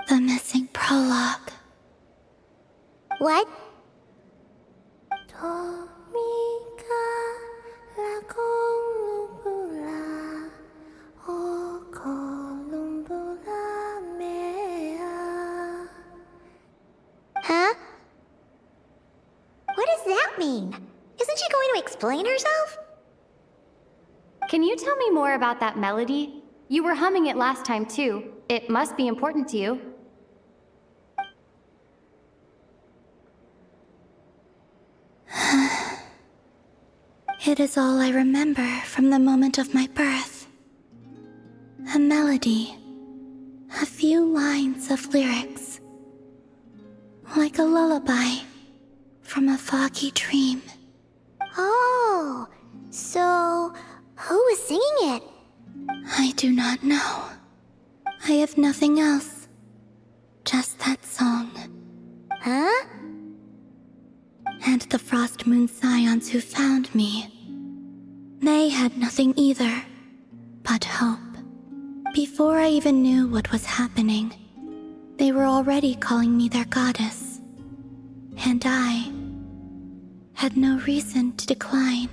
The missing prologue. What? Huh? What does that mean? Isn't she going to explain herself? Can you tell me more about that melody? You were humming it last time too. It must be important to you. It is all I remember from the moment of my birth. A melody. A few lines of lyrics. Like a lullaby from a foggy dream. Oh, so who was singing it? I do not know. I have nothing else. Just that song. Huh? And the Frost Moon Scions who found me. They had nothing either, but hope. Before I even knew what was happening, they were already calling me their goddess. And I had no reason to decline.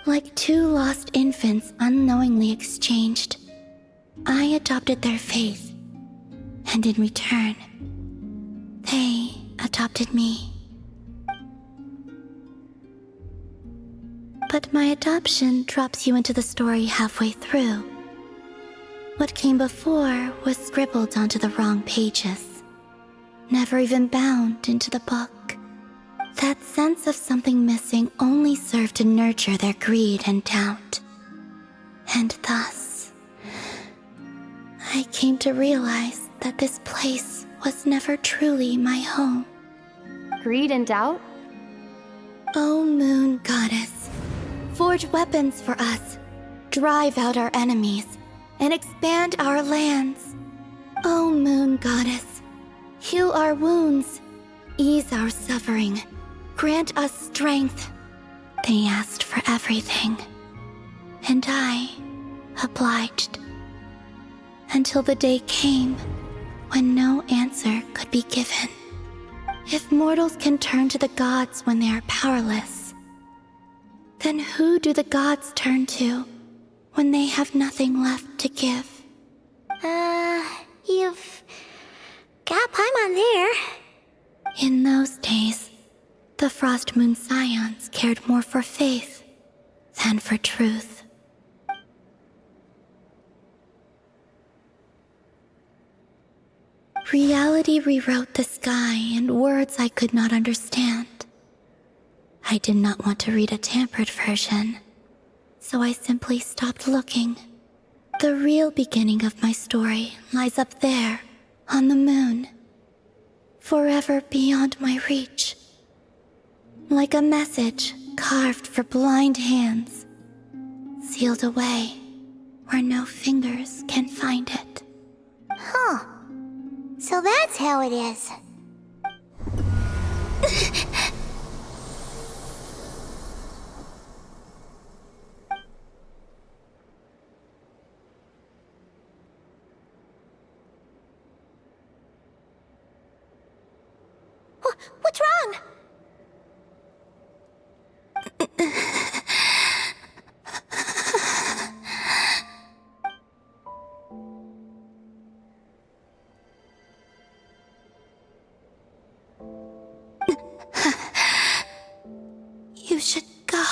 Like two lost infants unknowingly exchanged, I adopted their faith. And in return, they adopted me. But my adoption drops you into the story halfway through. What came before was scribbled onto the wrong pages, never even bound into the book. That sense of something missing only served to nurture their greed and doubt. And thus, I came to realize that this place was never truly my home. Greed and doubt? O Moon Goddess, forge weapons for us, drive out our enemies, and expand our lands. O Moon Goddess, heal our wounds, ease our suffering, grant us strength. They asked for everything, and I obliged. Until the day came when no answer could be given. If mortals can turn to the gods when they are powerless, then who do the gods turn to when they have nothing left to give? You've got Paimon there. In those days, the Frost Moon Scions cared more for faith than for truth. Reality rewrote the sky in words I could not understand. I did not want to read a tampered version, so I simply stopped looking. The real beginning of my story lies up there, on the moon, forever beyond my reach. Like a message carved for blind hands, sealed away where no fingers can find it. Huh. So that's how it is. What's wrong? You should go.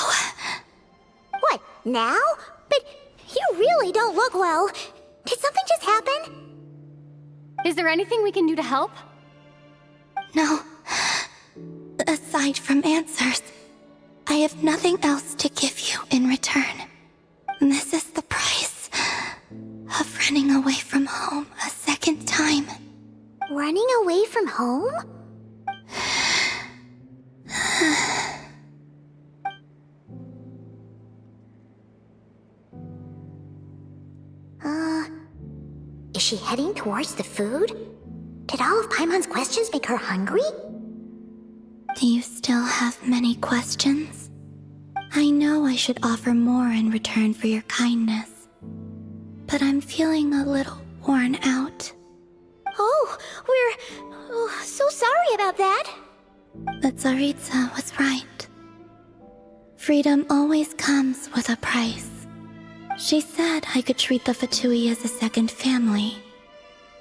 What, now? But you really don't look well. Did something just happen? Is there anything we can do to help? No. Aside from answers, I have nothing else to give you in return. This is the price of running away from home a second time. Running away from home? Is she heading towards the food? Did all of Paimon's questions make her hungry? Do you still have many questions? I know I should offer more in return for your kindness, but I'm feeling a little worn out. Oh, we're so sorry about that. But Tsaritsa was right. Freedom always comes with a price. She said I could treat the Fatui as a second family,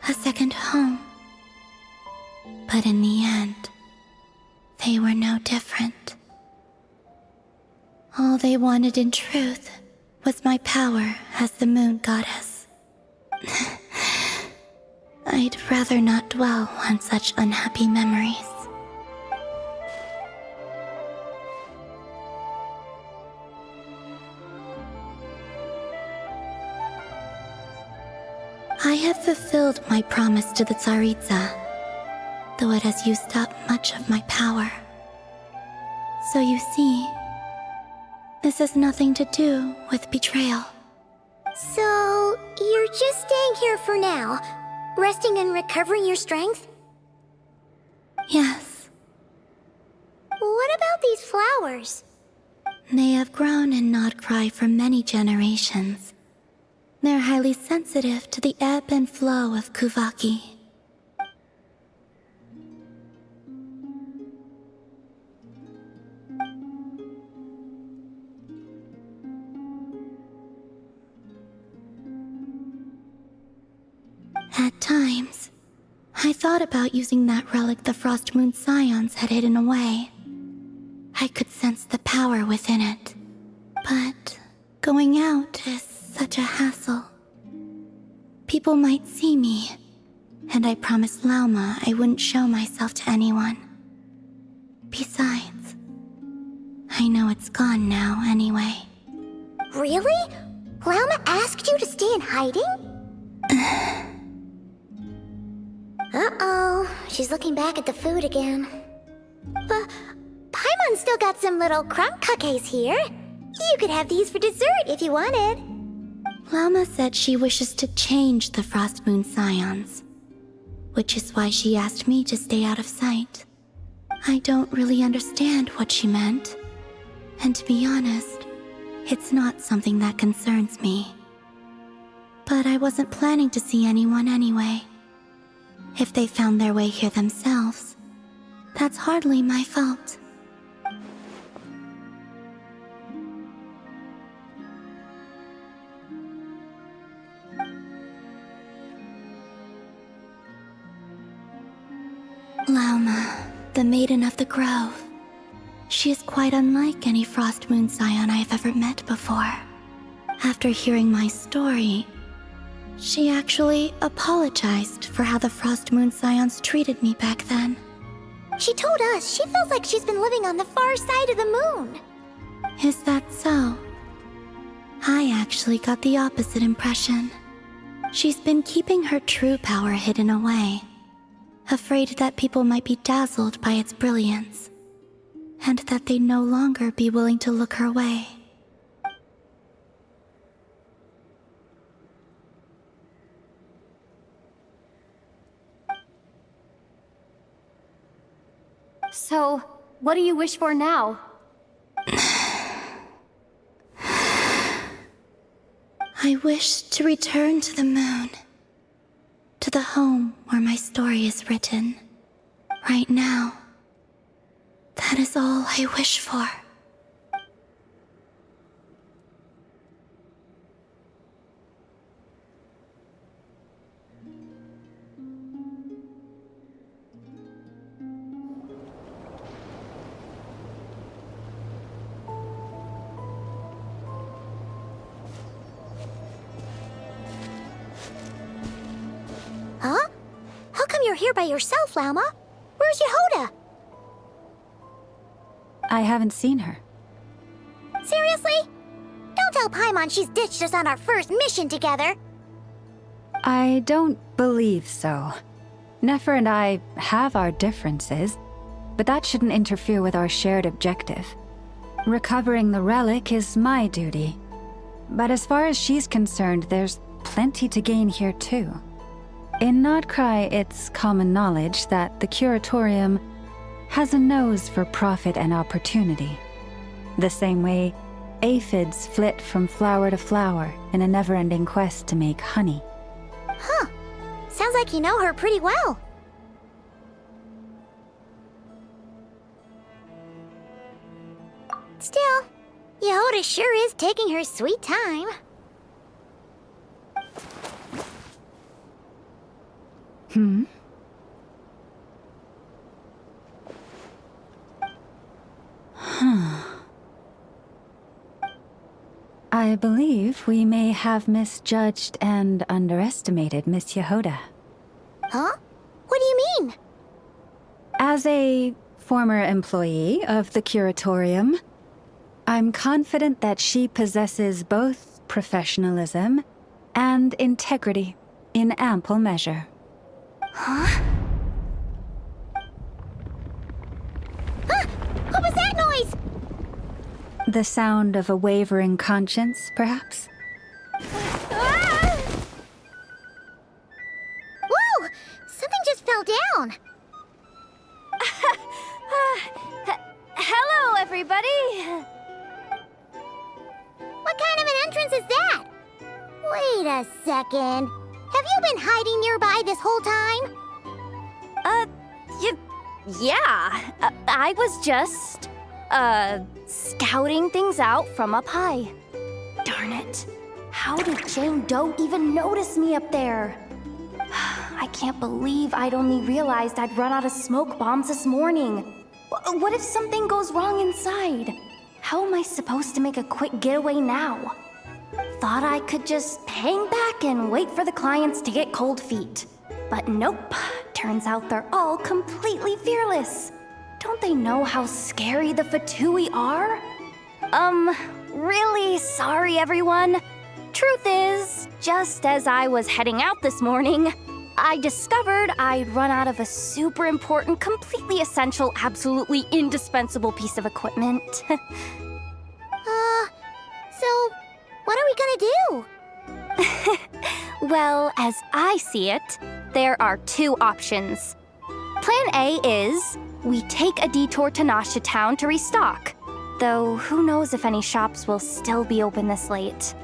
a second home. But in the end, they were no different. All they wanted in truth was my power as the Moon Goddess. I'd rather not dwell on such unhappy memories. I have fulfilled my promise to the Tsaritsa, though it has used up much of my power. So you see, this has nothing to do with betrayal. So, you're just staying here for now, resting and recovering your strength? Yes. What about these flowers? They have grown in Nodcry for many generations. They're highly sensitive to the ebb and flow of Kuvaki. At times, I thought about using that relic the Frost Moon Scions had hidden away. I could sense the power within it. But going out is such a hassle. People might see me, and I promised Lauma I wouldn't show myself to anyone. Besides, I know it's gone now anyway. Really? Lauma asked you to stay in hiding? Uh-oh, she's looking back at the food again. But Paimon's still got some little crumb cookies here. You could have these for dessert if you wanted. Lauma said she wishes to change the Frost Moon Scions, which is why she asked me to stay out of sight. I don't really understand what she meant, and to be honest, it's not something that concerns me. But I wasn't planning to see anyone anyway. If they found their way here themselves, that's hardly my fault. Lauma, the Maiden of the Grove. She is quite unlike any Frost Moon Scion I have ever met before. After hearing my story, she actually apologized for how the Frost Moon Scions treated me back then. She told us she feels like she's been living on the far side of the moon. Is that so? I actually got the opposite impression. She's been keeping her true power hidden away, afraid that people might be dazzled by its brilliance, and that they'd no longer be willing to look her way. So, what do you wish for now? I wish to return to the moon, to the home where my story is written. Right now, that is all I wish for. Huh? How come you're here by yourself, Lauma? Where's Yehoda? I haven't seen her. Seriously? Don't tell Paimon she's ditched us on our first mission together. I don't believe so. Nefer and I have our differences, but that shouldn't interfere with our shared objective. Recovering the relic is my duty. But as far as she's concerned, there's plenty to gain here too. In Nodcry, it's common knowledge that the Curatorium has a nose for profit and opportunity. The same way aphids flit from flower to flower in a never-ending quest to make honey. Huh. Sounds like you know her pretty well. Still, Yehoda sure is taking her sweet time. I believe we may have misjudged and underestimated Miss Yehoda. Huh? What do you mean? As a former employee of the Curatorium, I'm confident that she possesses both professionalism and integrity in ample measure. Huh? What was that noise? The sound of a wavering conscience, perhaps? Whoa! Something just fell down. Hello, everybody! What kind of an entrance is that? Wait a second. Have you been hiding nearby this whole time? Yeah. I was just, scouting things out from up high. Darn it. How did Jane Doe even notice me up there? I can't believe I'd only realized I'd run out of smoke bombs this morning. What if something goes wrong inside? How am I supposed to make a quick getaway now? Thought I could just hang back and wait for the clients to get cold feet. But nope. Turns out they're all completely fearless. Don't they know how scary the Fatui are? Really sorry, everyone. Truth is, just as I was heading out this morning, I discovered I'd run out of a super important, completely essential, absolutely indispensable piece of equipment. So, what are we gonna do? Well, as I see it, there are two options. Plan A is we take a detour to Nasha Town to restock, though who knows if any shops will still be open this late.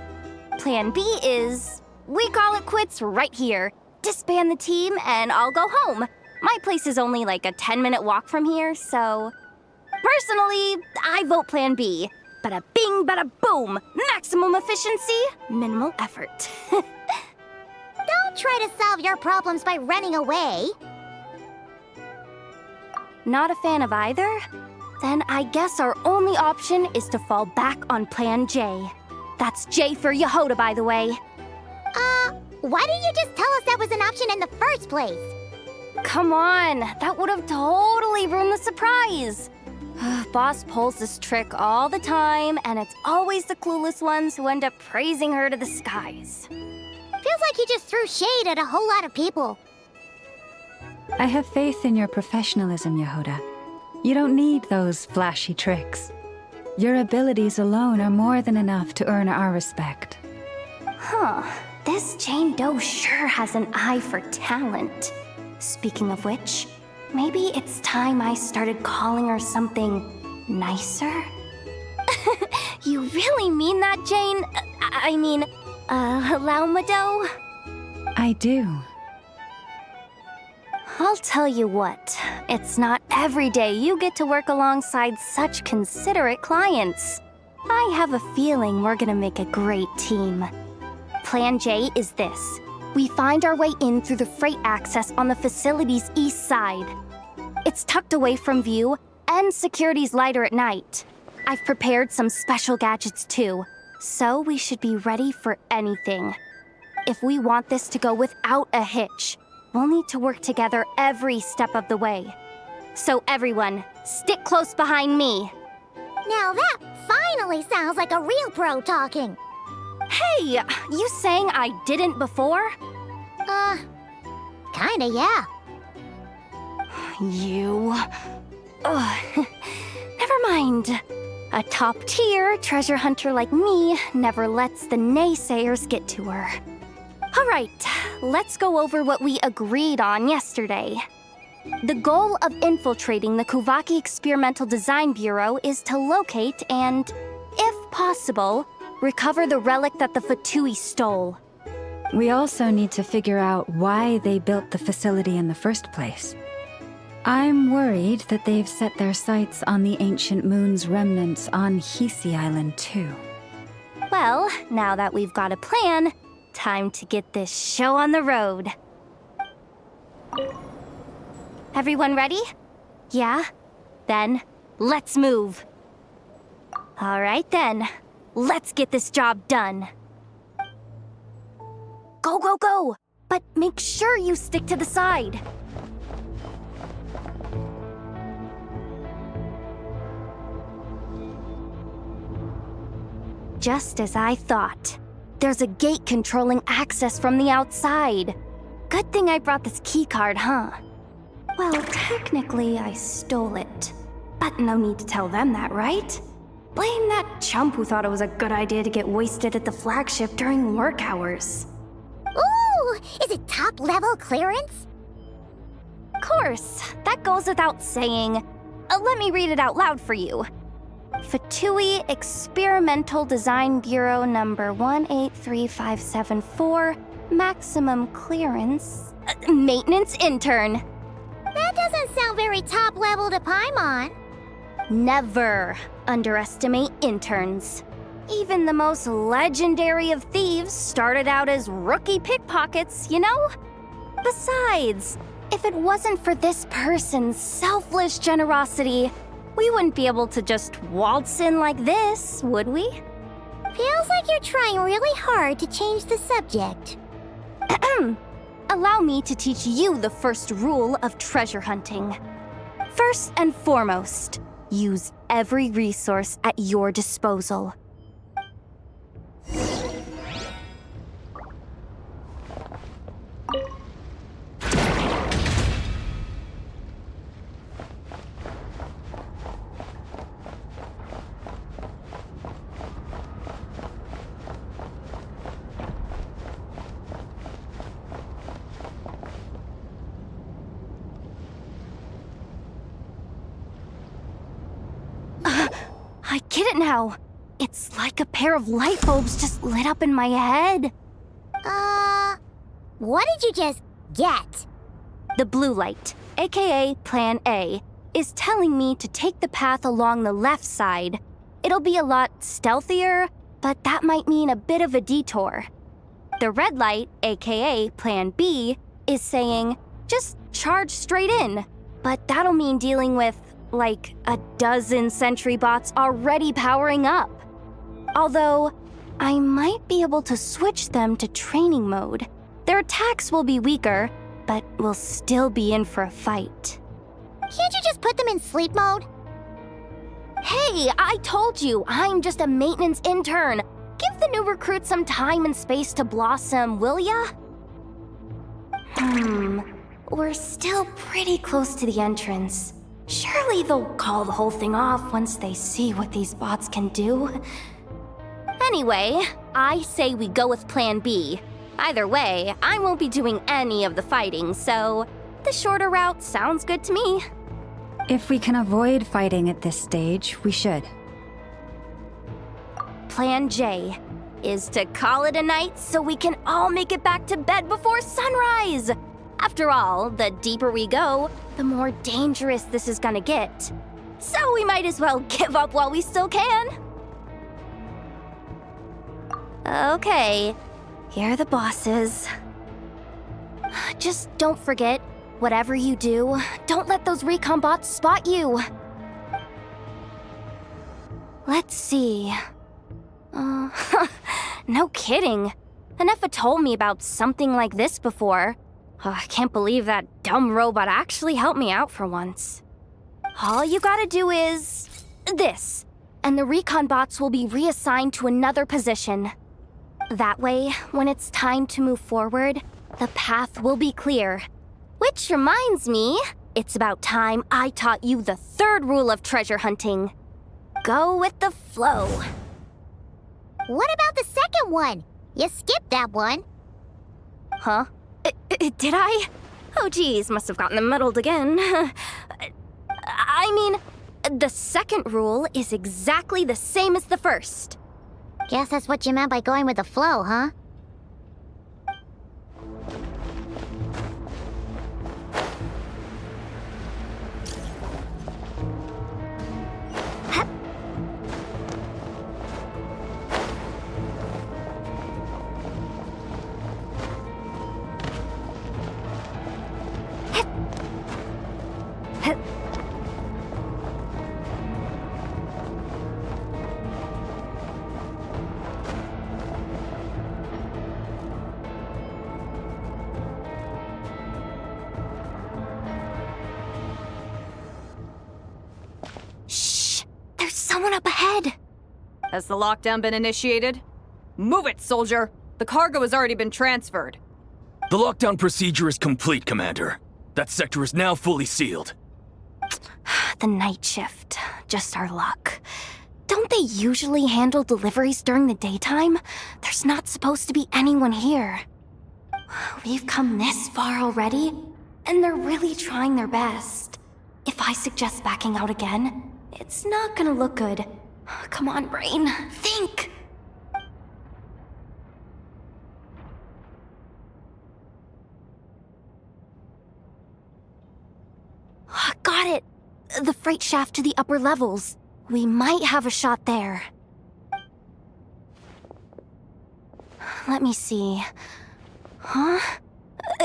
Plan B is we call it quits right here, disband the team, and I'll go home. My place is only like a 10-minute walk from here, so... Personally, I vote Plan B. Bada bing, bada boom! Maximum efficiency, minimal effort. Don't try to solve your problems by running away. Not a fan of either? Then I guess our only option is to fall back on Plan J. That's J for Yehoda, by the way. Why didn't you just tell us that was an option in the first place? Come on, that would have totally ruined the surprise. Boss pulls this trick all the time, and it's always the clueless ones who end up praising her to the skies. Feels like you just threw shade at a whole lot of people. I have faith in your professionalism, Yehoda. You don't need those flashy tricks. Your abilities alone are more than enough to earn our respect. Huh. This Jane Doe sure has an eye for talent. Speaking of which, maybe it's time I started calling her something nicer? You really mean that, Jane? Lauma Doe? I do. I'll tell you what, it's not every day you get to work alongside such considerate clients. I have a feeling we're gonna make a great team. Plan J is this. We find our way in through the freight access on the facility's east side. It's tucked away from view, and security's lighter at night. I've prepared some special gadgets too, so we should be ready for anything. If we want this to go without a hitch, we'll need to work together every step of the way. So everyone, stick close behind me. Now that finally sounds like a real pro talking. Hey, you saying I didn't before? Kinda, yeah. You... Ugh. Never mind. A top-tier treasure hunter like me never lets the naysayers get to her. All right, let's go over what we agreed on yesterday. The goal of infiltrating the Kuvaki Experimental Design Bureau is to locate and, if possible, recover the relic that the Fatui stole. We also need to figure out why they built the facility in the first place. I'm worried that they've set their sights on the ancient moon's remnants on Hisi Island too. Well, now that we've got a plan, time to get this show on the road. Everyone ready? Yeah? Then, let's move. All right then, let's get this job done. Go, go, go! But make sure you stick to the side. Just as I thought. There's a gate controlling access from the outside. Good thing I brought this keycard, huh? Well, technically, I stole it. But no need to tell them that, right? Blame that chump who thought it was a good idea to get wasted at the flagship during work hours. Ooh, is it top-level clearance? Of course, that goes without saying. Let me read it out loud for you. Fatui Experimental Design Bureau number 183574, maximum clearance, maintenance intern. That doesn't sound very top-level to Paimon. Never underestimate interns. Even the most legendary of thieves started out as rookie pickpockets, you know? Besides, if it wasn't for this person's selfless generosity, we wouldn't be able to just waltz in like this, would we? Feels like you're trying really hard to change the subject. Allow me to teach you the first rule of treasure hunting. First and foremost, use every resource at your disposal. I get it now. It's like a pair of light bulbs just lit up in my head. What did you just get? The blue light, aka Plan A, is telling me to take the path along the left side. It'll be a lot stealthier, but that might mean a bit of a detour. The red light, aka Plan B, is saying, just charge straight in. But that'll mean dealing with, like, a dozen sentry bots already powering up. Although, I might be able to switch them to training mode. Their attacks will be weaker, but we'll still be in for a fight. Can't you just put them in sleep mode? Hey, I told you, I'm just a maintenance intern. Give the new recruit some time and space to blossom, will ya? We're still pretty close to the entrance. Surely they'll call the whole thing off once they see what these bots can do. Anyway, I say we go with Plan B. Either way, I won't be doing any of the fighting, so the shorter route sounds good to me. If we can avoid fighting at this stage, we should. Plan J is to call it a night so we can all make it back to bed before sunrise. After all, the deeper we go, the more dangerous this is gonna get. So we might as well give up while we still can. Okay, here are the bosses. Just don't forget, whatever you do, don't let those recon bots spot you. Let's see. No kidding. Anefa told me about something like this before. I can't believe that dumb robot actually helped me out for once. All you gotta do is this, and the recon bots will be reassigned to another position. That way, when it's time to move forward, the path will be clear. Which reminds me, it's about time I taught you the third rule of treasure hunting. Go with the flow. What about the second one? You skipped that one. Huh? Did I? Oh geez, must have gotten them muddled again. I mean, the second rule is exactly the same as the first. Guess that's what you meant by going with the flow, huh? Someone up ahead! Has the lockdown been initiated? Move it, soldier! The cargo has already been transferred. The lockdown procedure is complete, Commander. That sector is now fully sealed. The night shift. Just our luck. Don't they usually handle deliveries during the daytime? There's not supposed to be anyone here. We've come this far already, and they're really trying their best. If I suggest backing out again, it's not gonna look good. Come on, brain. Think! Got it! The freight shaft to the upper levels. We might have a shot there. Let me see. Huh?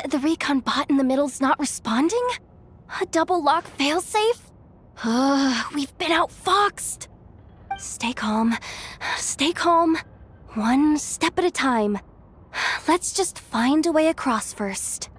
The recon bot in the middle's not responding? A double lock failsafe? We've been outfoxed! Stay calm. Stay calm. One step at a time. Let's just find a way across first.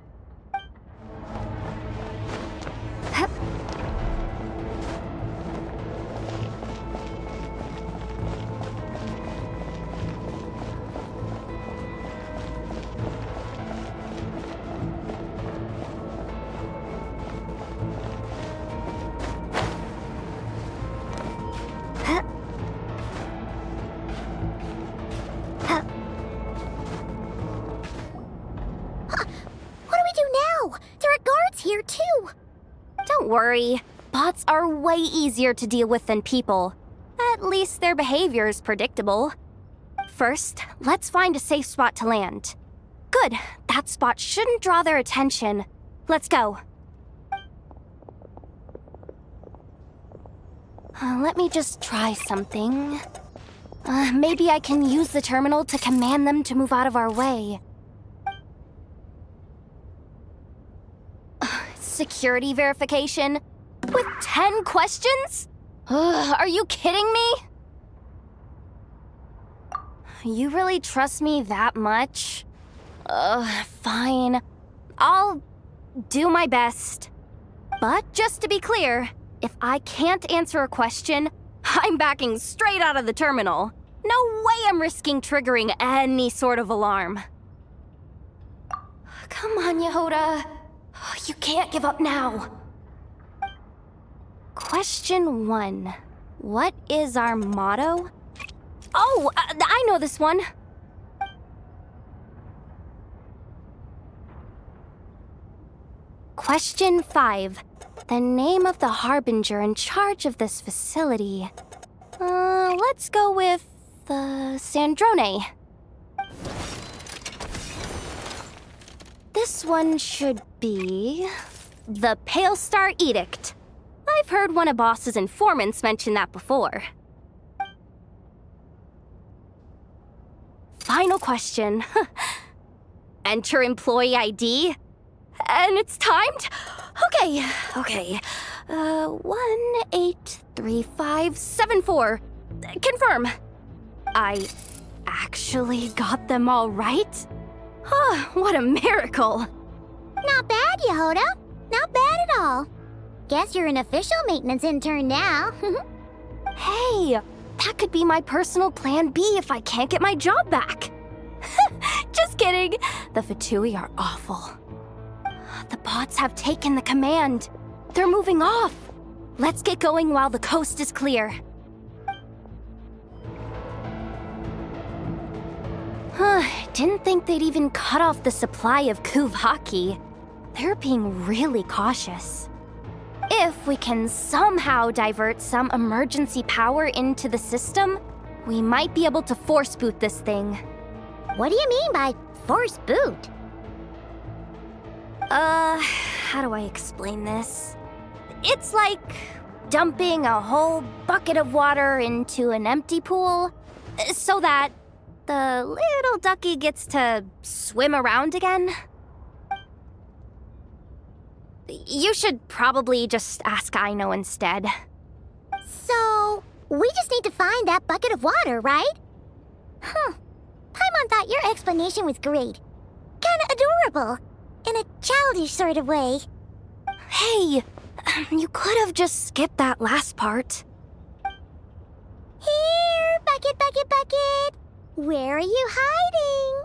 Here too. Don't worry. Bots are way easier to deal with than people. At least their behavior is predictable. First, let's find a safe spot to land. Good. That spot shouldn't draw their attention. Let's go. Let me just try something. Maybe I can use the terminal to command them to move out of our way. Security verification? With 10 questions? Are you kidding me? You really trust me that much? Fine. I'll do my best. But just to be clear, if I can't answer a question, I'm backing straight out of the terminal. No way I'm risking triggering any sort of alarm. Come on, Yehoda. You can't give up now. Question 1. What is our motto? Oh, I know this one. Question 5. The name of the harbinger in charge of this facility. Let's go with Sandrone. This one should be the Pale Star Edict. I've heard one of Boss's informants mention that before. Final question. Enter employee ID. And it's timed? Okay. 183574. Confirm. I actually got them all right? What a miracle! Not bad, Yehoda. Not bad at all. Guess you're an official maintenance intern now. Hey, that could be my personal plan B if I can't get my job back. Just kidding. The Fatui are awful. The bots have taken the command. They're moving off. Let's get going while the coast is clear. Didn't think they'd even cut off the supply of Kuvhaki. They're being really cautious. If we can somehow divert some emergency power into the system, we might be able to force boot this thing. What do you mean by force boot? How do I explain this? It's like dumping a whole bucket of water into an empty pool so that the little ducky gets to swim around again. You should probably just ask Aino instead. So, we just need to find that bucket of water, right? Paimon thought your explanation was great. Kinda adorable. In a childish sort of way. Hey, you could have just skipped that last part. Here, bucket. Where are you hiding?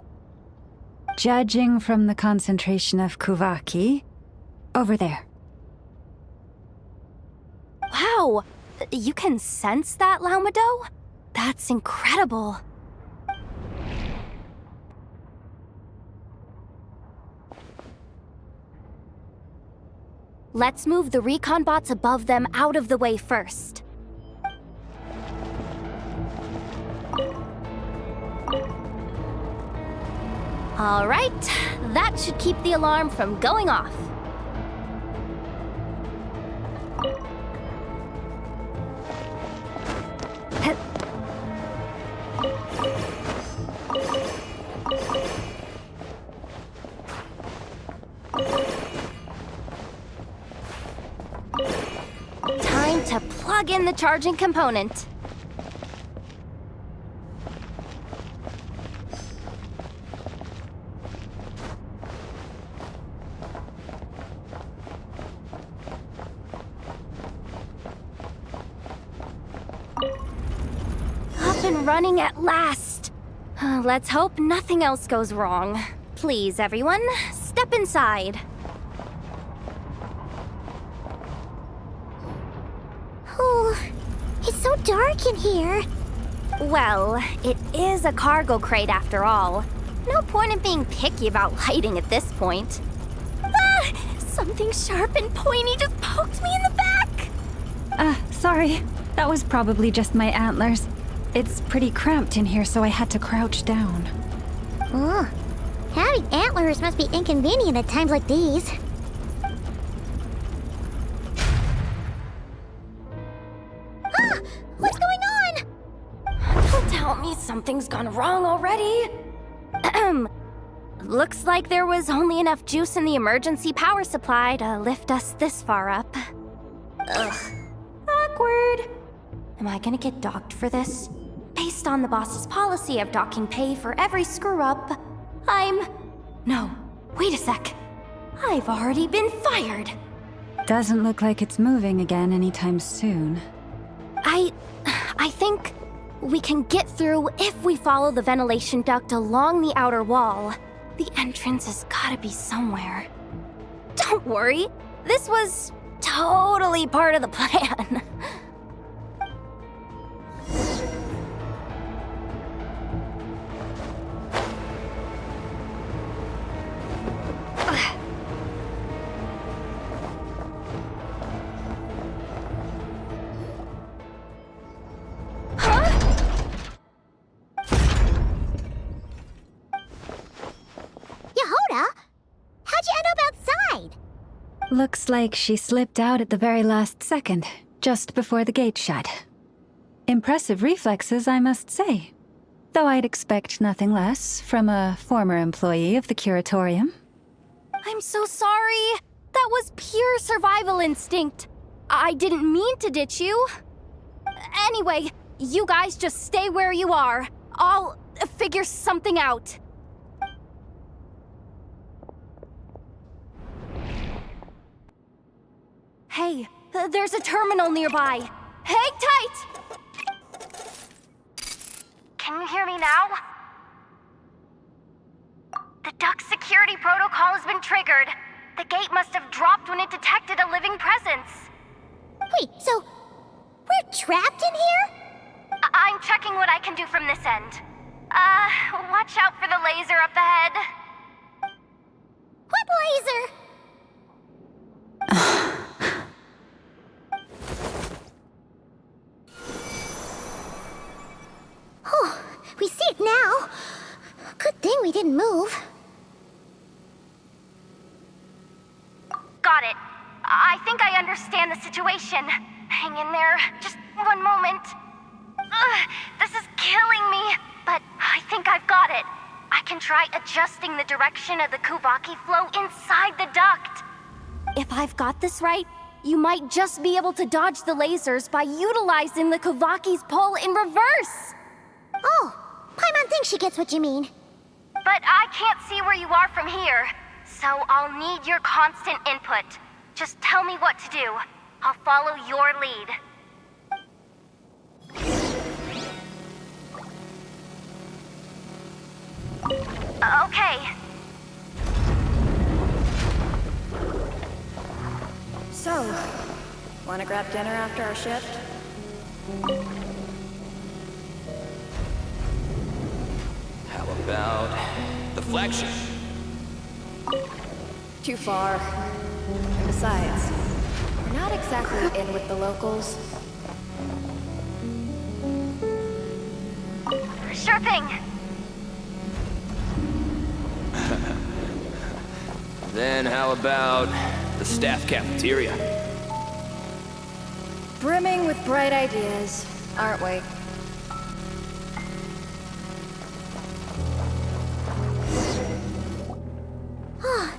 Judging from the concentration of Kuvaki, over there. Wow! You can sense that, Laumado? That's incredible. Let's move the recon bots above them out of the way first. All right, that should keep the alarm from going off. Time to plug in the charging component. Up and running at last. Let's hope nothing else goes wrong. Please, everyone, step inside. Oh, it's so dark in here. Well, it is a cargo crate after all. No point in being picky about lighting at this point. Ah! Something sharp and pointy just poked me in the back! Sorry. That was probably just my antlers. It's pretty cramped in here, so I had to crouch down. Oh, having antlers must be inconvenient at times like these. Ah! What's going on? Don't tell me something's gone wrong already. Looks like there was only enough juice in the emergency power supply to lift us this far up. Ugh. Awkward. Am I gonna get docked for this? Based on the boss's policy of docking pay for every screw-up, No, wait a sec. I've already been fired. Doesn't look like it's moving again anytime soon. I think we can get through if we follow the ventilation duct along the outer wall. The entrance has gotta be somewhere. Don't worry, this was totally part of the plan. How'd you end up outside? Looks like she slipped out at the very last second, just before the gate shut. Impressive reflexes, I must say. Though I'd expect nothing less from a former employee of the Curatorium. I'm so sorry. That was pure survival instinct. I didn't mean to ditch you. Anyway, you guys just stay where you are. I'll figure something out. Hey, there's a terminal nearby. Hang tight! Can you hear me now? The duct security protocol has been triggered. The gate must have dropped when it detected a living presence. Wait, so we're trapped in here? I'm checking what I can do from this end. Watch out for the laser up ahead. What laser? Oh, we see it now. Good thing we didn't move. Got it. I think I understand the situation. Hang in there. Just one moment. This is killing me, but I think I've got it. I can try adjusting the direction of the Kuvaki flow inside the duct. If I've got this right, you might just be able to dodge the lasers by utilizing the Kuvaki's pull in reverse. Oh, Paimon thinks she gets what you mean. But I can't see where you are from here, so I'll need your constant input. Just tell me what to do. I'll follow your lead. Okay. Want to grab dinner after our shift? How about the flagship? Too far. And besides, we're not exactly in with the locals. Sure thing. Then how about the staff cafeteria? Brimming with bright ideas, aren't we? Oh,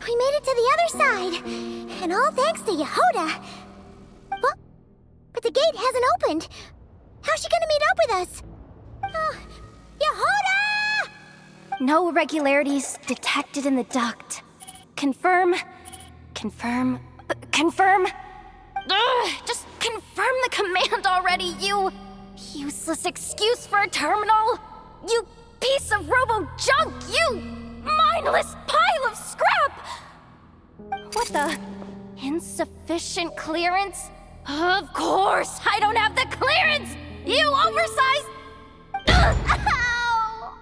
we made it to the other side. And all thanks to Yehoda. But the gate hasn't opened. How's she gonna meet up with us? Yehoda! No irregularities detected in the duct. Confirm. Confirm. Confirm. Ugh, just confirm the command already, you useless excuse for a terminal. You piece of robo-junk, you mindless pile of scrap! What the? Insufficient clearance? Of course, I don't have the clearance! You oversized... Ow!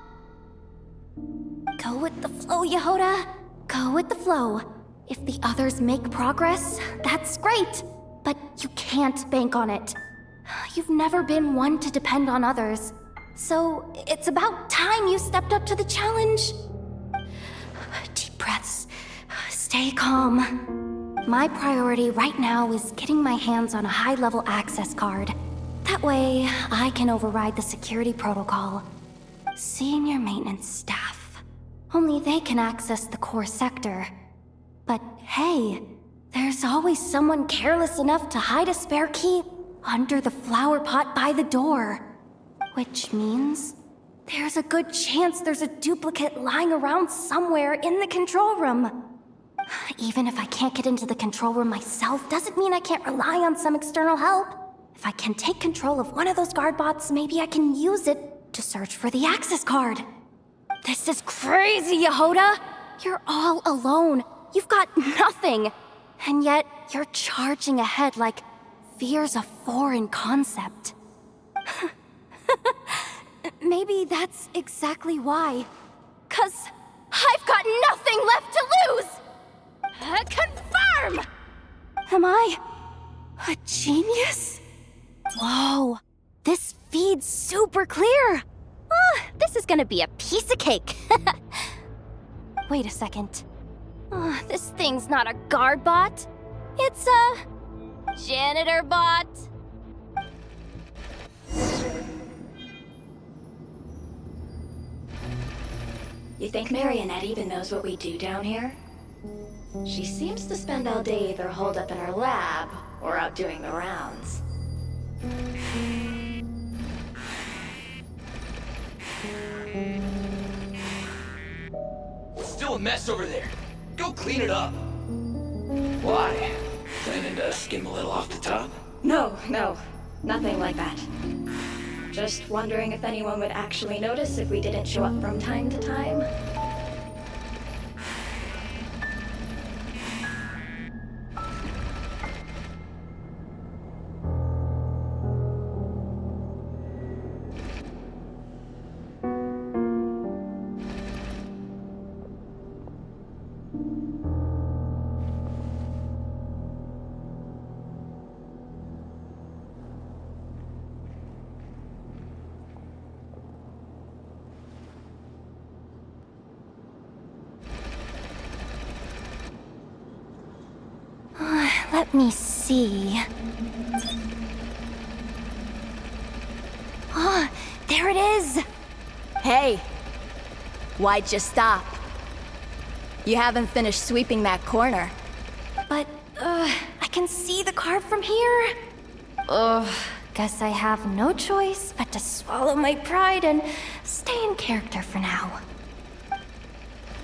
Go with the flow, Yehoda. Go with the flow. If the others make progress, that's great. But you can't bank on it. You've never been one to depend on others. So it's about time you stepped up to the challenge. Deep breaths. Stay calm. My priority right now is getting my hands on a high-level access card. That way, I can override the security protocol. Senior maintenance staff. Only they can access the core sector. But hey, there's always someone careless enough to hide a spare key under the flower pot by the door. Which means there's a good chance there's a duplicate lying around somewhere in the control room. Even if I can't get into the control room myself, doesn't mean I can't rely on some external help. If I can take control of one of those guard bots, maybe I can use it to search for the access card. This is crazy, Yehoda! You're all alone. You've got nothing. And yet, you're charging ahead like fear's a foreign concept. Maybe that's exactly why. 'Cause I've got nothing left to lose! Confirm! Am I a genius? Whoa, this feed's super clear. Oh, this is gonna be a piece of cake. Wait a second. Oh, this thing's not a guard bot. It's a janitor bot. You think Marionette even knows what we do down here? She seems to spend all day either holed up in her lab or out doing the rounds. Still a mess over there. Go clean it up. Why? Planning to skim a little off the top? No, nothing like that. Just wondering if anyone would actually notice if we didn't show up from time to time. Let me see. Ah, there it is! Hey! Why'd you stop? You haven't finished sweeping that corner. But, I can see the card from here. Guess I have no choice but to swallow my pride and stay in character for now.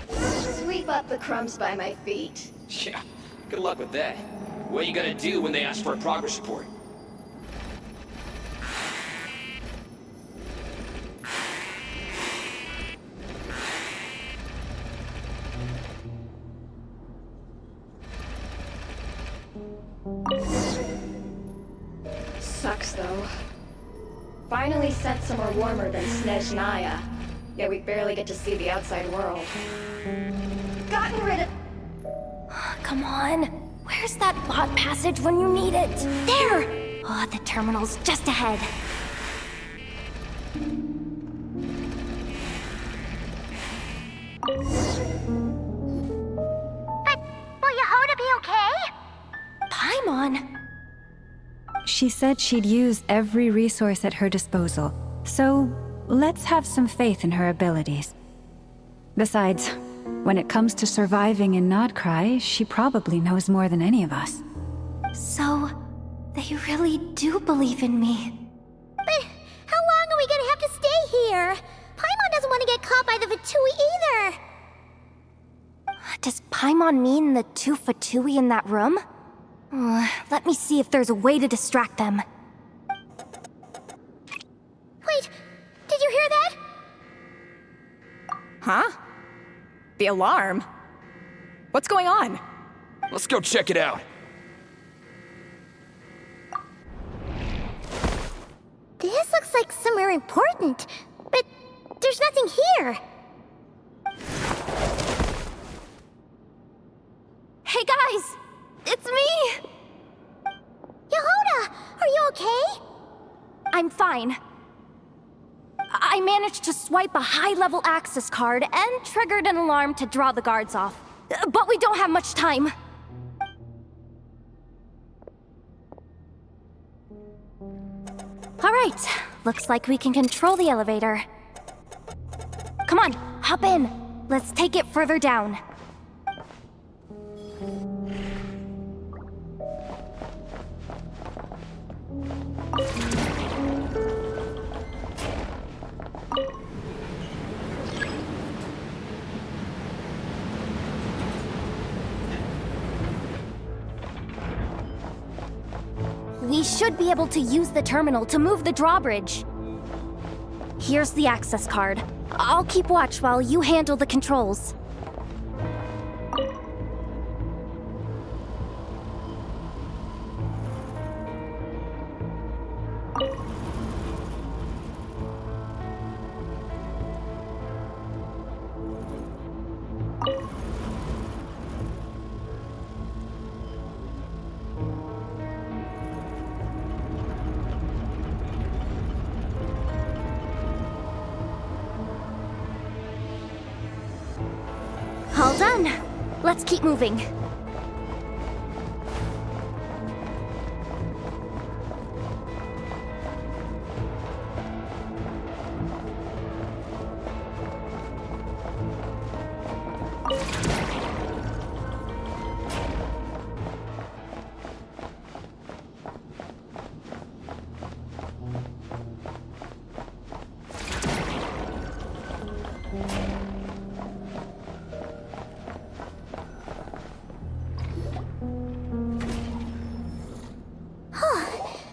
Sweep up the crumbs by my feet. Yeah, good luck with that. What are you gonna do when they ask for a progress report? Sucks, though. Finally sent somewhere warmer than Snezhnaya, yet we barely get to see the outside world. Gotten rid of... Come on. Where's that bot passage when you need it? There! Oh, the terminal's just ahead. But will Yehoda be okay? Paimon? She said she'd use every resource at her disposal, so let's have some faith in her abilities. Besides, when it comes to surviving in Nodcry, she probably knows more than any of us. So, they really do believe in me. But how long are we gonna have to stay here? Paimon doesn't want to get caught by the Fatui either. Does Paimon mean the two Fatui in that room? Let me see if there's a way to distract them. Wait, did you hear that? Huh? The alarm? What's going on? Let's go check it out. This looks like somewhere important, but there's nothing here. Hey guys! It's me! Yehoda, are you okay? I'm fine. I managed to swipe a high-level access card and triggered an alarm to draw the guards off. But we don't have much time. All right, looks like we can control the elevator. Come on, hop in. Let's take it further down. We should be able to use the terminal to move the drawbridge. Here's the access card. I'll keep watch while you handle the controls. All done. Let's keep moving.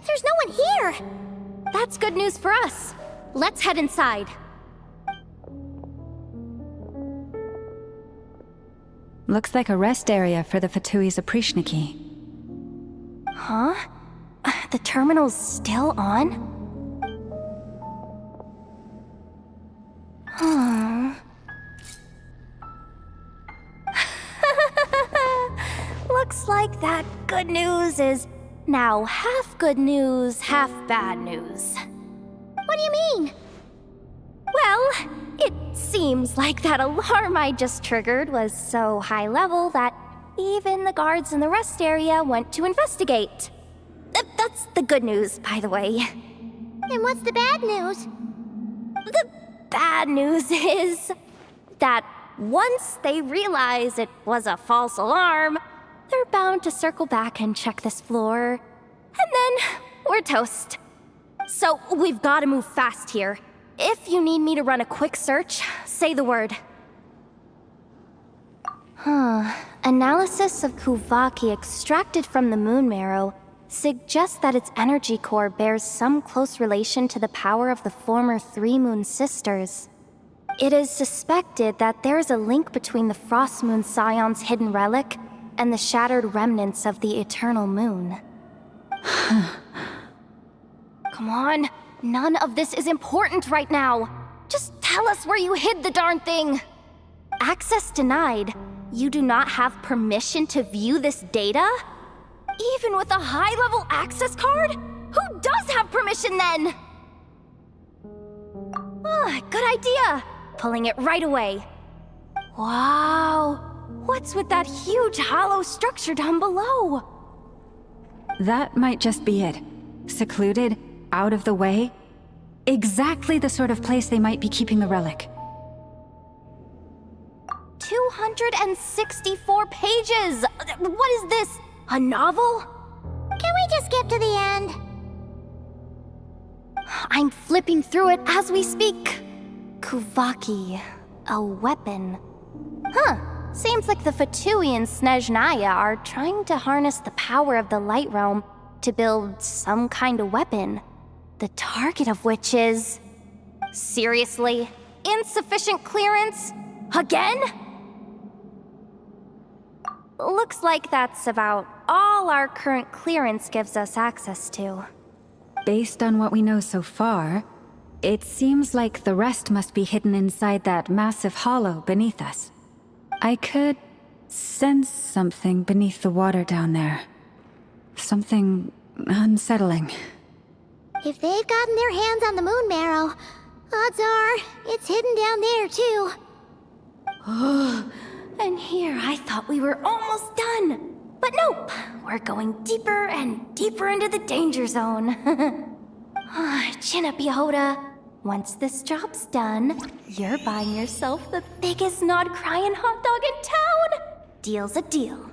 There's no one here! That's good news for us. Let's head inside. Looks like a rest area for the Fatui's Oprishniki. Huh? The terminal's still on? Huh. Looks like that good news is now half good news, half bad news. What do you mean? Well, it seems like that alarm I just triggered was so high level that even the guards in the rest area went to investigate. That's the good news, by the way. And what's the bad news? The bad news is that once they realize it was a false alarm, they're bound to circle back and check this floor. And then we're toast. So we've got to move fast here. If you need me to run a quick search, say the word. Analysis of Kuvaki extracted from the moon marrow suggests that its energy core bears some close relation to the power of the former Three Moon Sisters. It is suspected that there is a link between the Frost Moon Scion's hidden relic and the shattered remnants of the Eternal Moon. Come on, none of this is important right now. Just tell us where you hid the darn thing. Access denied. You do not have permission to view this data? Even with a high-level access card? Who does have permission then? Good idea. Pulling it right away. Wow. What's with that huge hollow structure down below? That might just be it. Secluded, out of the way. Exactly the sort of place they might be keeping the relic. 264 pages! What is this? A novel? Can we just skip to the end? I'm flipping through it as we speak. Kuvaki, a weapon. Seems like the Fatui and Snezhnaya are trying to harness the power of the Light Realm to build some kind of weapon. The target of which is... Seriously? Insufficient clearance? Again? Looks like that's about all our current clearance gives us access to. Based on what we know so far, it seems like the rest must be hidden inside that massive hollow beneath us. I could sense something beneath the water down there. Something unsettling. If they've gotten their hands on the moon marrow, odds are it's hidden down there too. And here I thought we were almost done. But nope, we're going deeper and deeper into the danger zone. Chin up, Yehoda. Once this job's done, you're buying yourself the biggest nod-crying hot dog in town. Deal's a deal.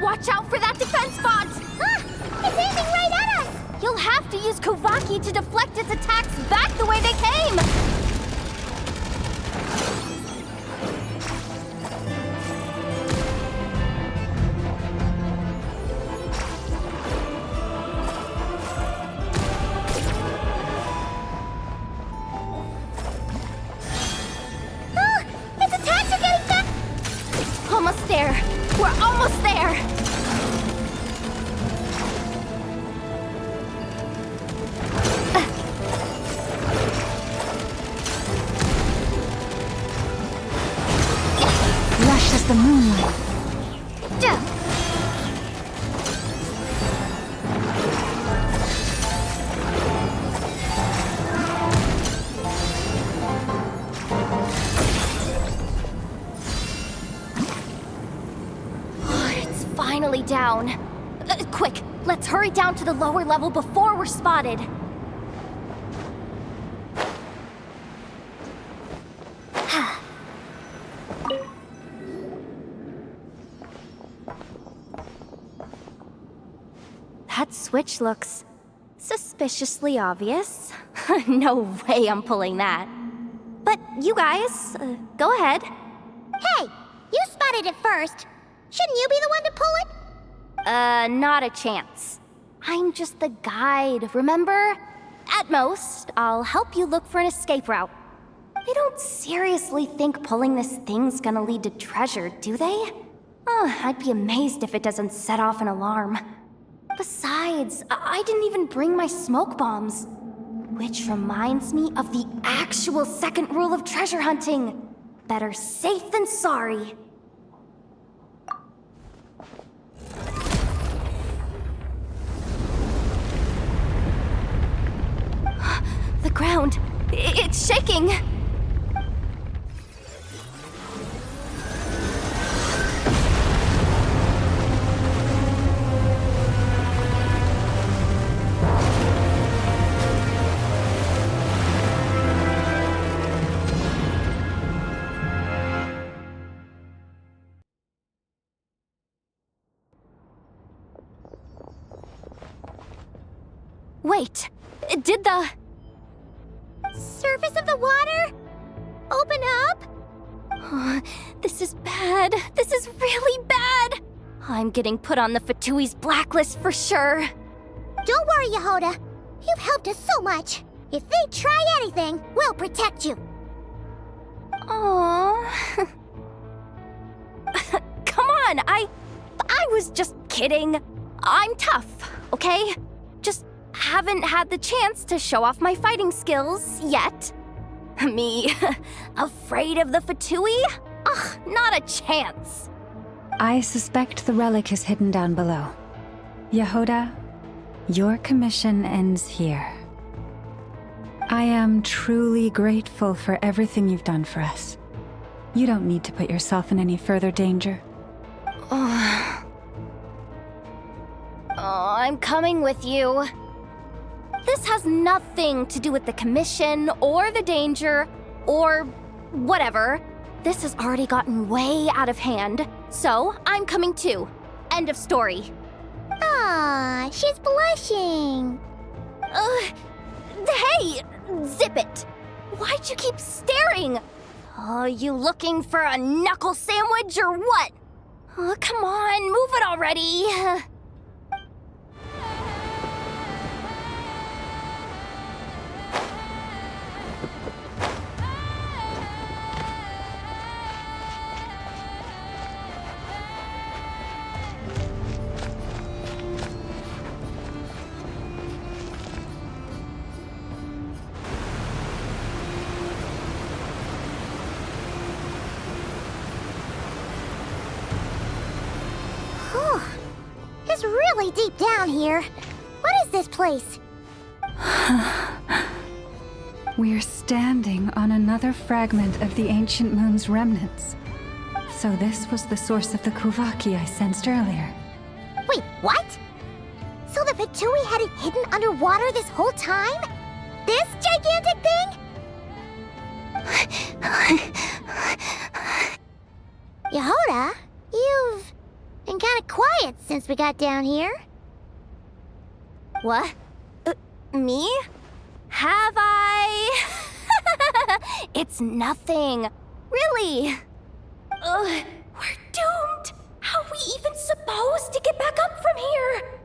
Watch out for that defense bot! It's aiming right at us! You'll have to use Kuvaki to deflect its attacks back the way they came! Its attacks are getting back! Almost there! We're almost there! Lush as the moonlight. It's finally down. Quick, let's hurry down to the lower level before we're spotted. That switch looks suspiciously obvious. No way I'm pulling that. But you guys, go ahead. Hey, you spotted it first. Shouldn't you be the one to pull it? Not a chance. I'm just the guide, remember? At most, I'll help you look for an escape route. They don't seriously think pulling this thing's gonna lead to treasure, do they? I'd be amazed if it doesn't set off an alarm. Besides, I didn't even bring my smoke bombs. Which reminds me of the actual second rule of treasure hunting. Better safe than sorry. The ground, it's shaking. Wait, did the surface of the water open up? This is bad. This is really bad. I'm getting put on the Fatui's blacklist for sure. Don't worry, Yehoda. You've helped us so much. If they try anything, we'll protect you. Aww. Come on, I was just kidding. I'm tough, okay? Just haven't had the chance to show off my fighting skills yet. Me, afraid of the Fatui? Ugh, not a chance. I suspect the relic is hidden down below. Yehoda, your commission ends here. I am truly grateful for everything you've done for us. You don't need to put yourself in any further danger. I'm coming with you. This has nothing to do with the commission or the danger or whatever. This has already gotten way out of hand, so I'm coming too. End of story. Ah, she's blushing. Hey, zip it. Why'd you keep staring? Oh, you looking for a knuckle sandwich or what? Oh, come on, move it already. It's really deep down here. What is this place? We're standing on another fragment of the ancient moon's remnants. So this was the source of the Kuvaki I sensed earlier. Wait, what? So the Fatui had it hidden underwater this whole time? This gigantic thing? Yehoda, you've been kind of quiet since we got down here. What? Me? Have I? It's nothing. Really. We're doomed. How are we even supposed to get back up from here?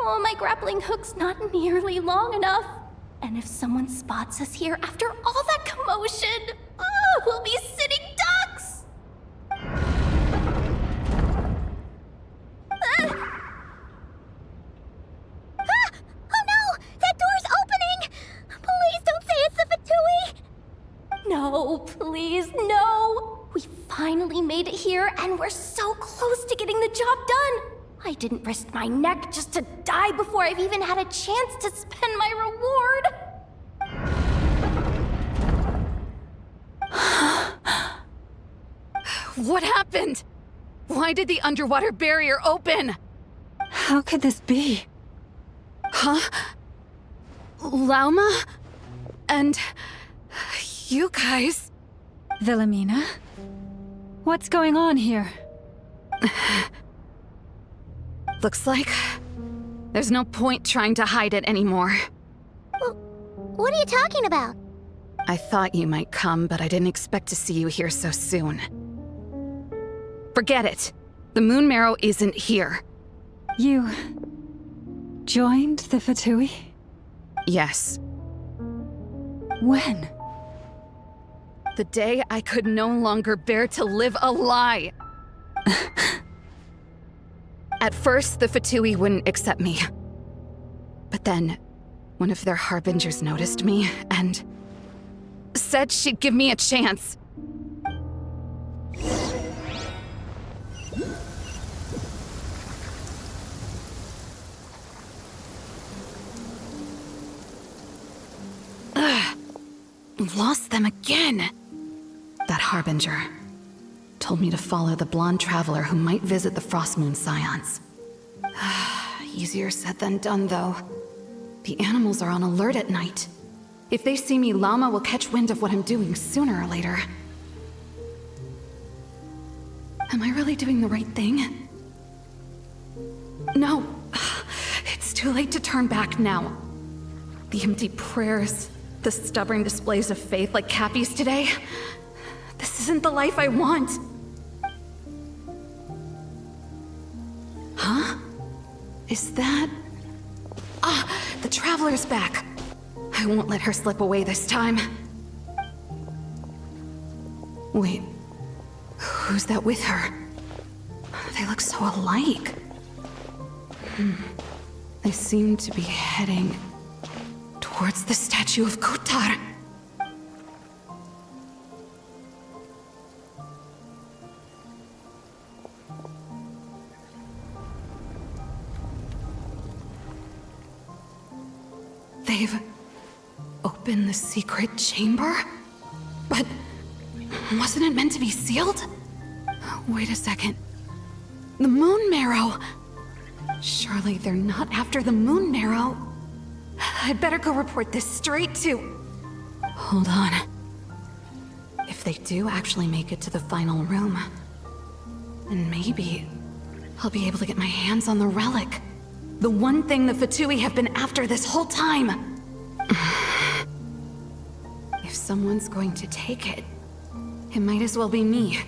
Oh, my grappling hook's not nearly long enough. And if someone spots us here after all that commotion, we'll be sitting ducks. Oh no! That door's opening! Please don't say it's the Fatui! No, please, no! We finally made it here, and we're so close to getting the job done! I didn't risk my neck just to die before I've even had a chance to spend my reward! What happened? Why did the underwater barrier open? How could this be? Huh? Lauma? And you guys? Wilhelmina? What's going on here? Looks like there's no point trying to hide it anymore. What are you talking about? I thought you might come, but I didn't expect to see you here so soon. Forget it. The Moon Marrow isn't here. You joined the Fatui? Yes. When? The day I could no longer bear to live a lie. At first, the Fatui wouldn't accept me. But then, one of their harbingers noticed me and said she'd give me a chance. Lost them again. That harbinger told me to follow the blonde traveler who might visit the Frostmoon Scions. Easier said than done, though. The animals are on alert at night. If they see me, Llama will catch wind of what I'm doing sooner or later. Am I really doing the right thing? No. It's too late to turn back now. The empty prayers, the stubborn displays of faith like Cappy's today. This isn't the life I want. Is that... Ah, the Traveler's back. I won't let her slip away this time. Wait, who's that with her? They look so alike. They seem to be heading towards the statue of Kotar. They've opened the secret chamber? But wasn't it meant to be sealed? Wait a second. The Moon Marrow! Surely they're not after the Moon Marrow. I'd better go report this straight to... Hold on. If they do actually make it to the final room, then maybe I'll be able to get my hands on the relic. The one thing the Fatui have been after this whole time. If someone's going to take it, it might as well be me.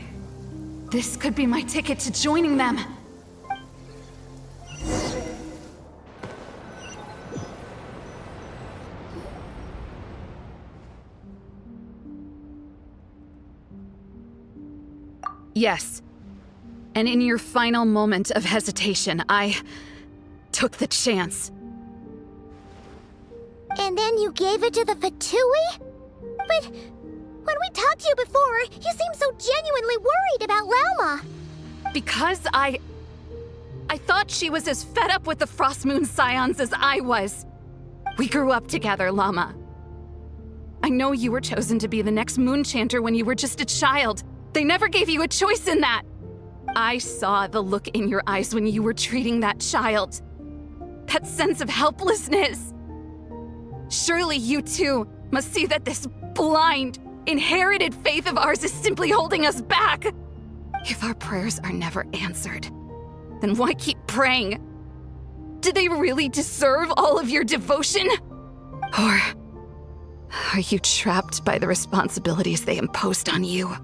This could be my ticket to joining them. Yes. And in your final moment of hesitation, I took the chance. And then you gave it to the Fatui? But when we talked to you before, you seemed so genuinely worried about Lauma. Because I thought she was as fed up with the Frost Moon Scions as I was. We grew up together, Llama. I know you were chosen to be the next Moon Chanter when you were just a child. They never gave you a choice in that. I saw the look in your eyes when you were treating that child. That sense of helplessness. Surely you too must see that this blind, inherited faith of ours is simply holding us back. If our prayers are never answered, then why keep praying? Do they really deserve all of your devotion? Or are you trapped by the responsibilities they imposed on you?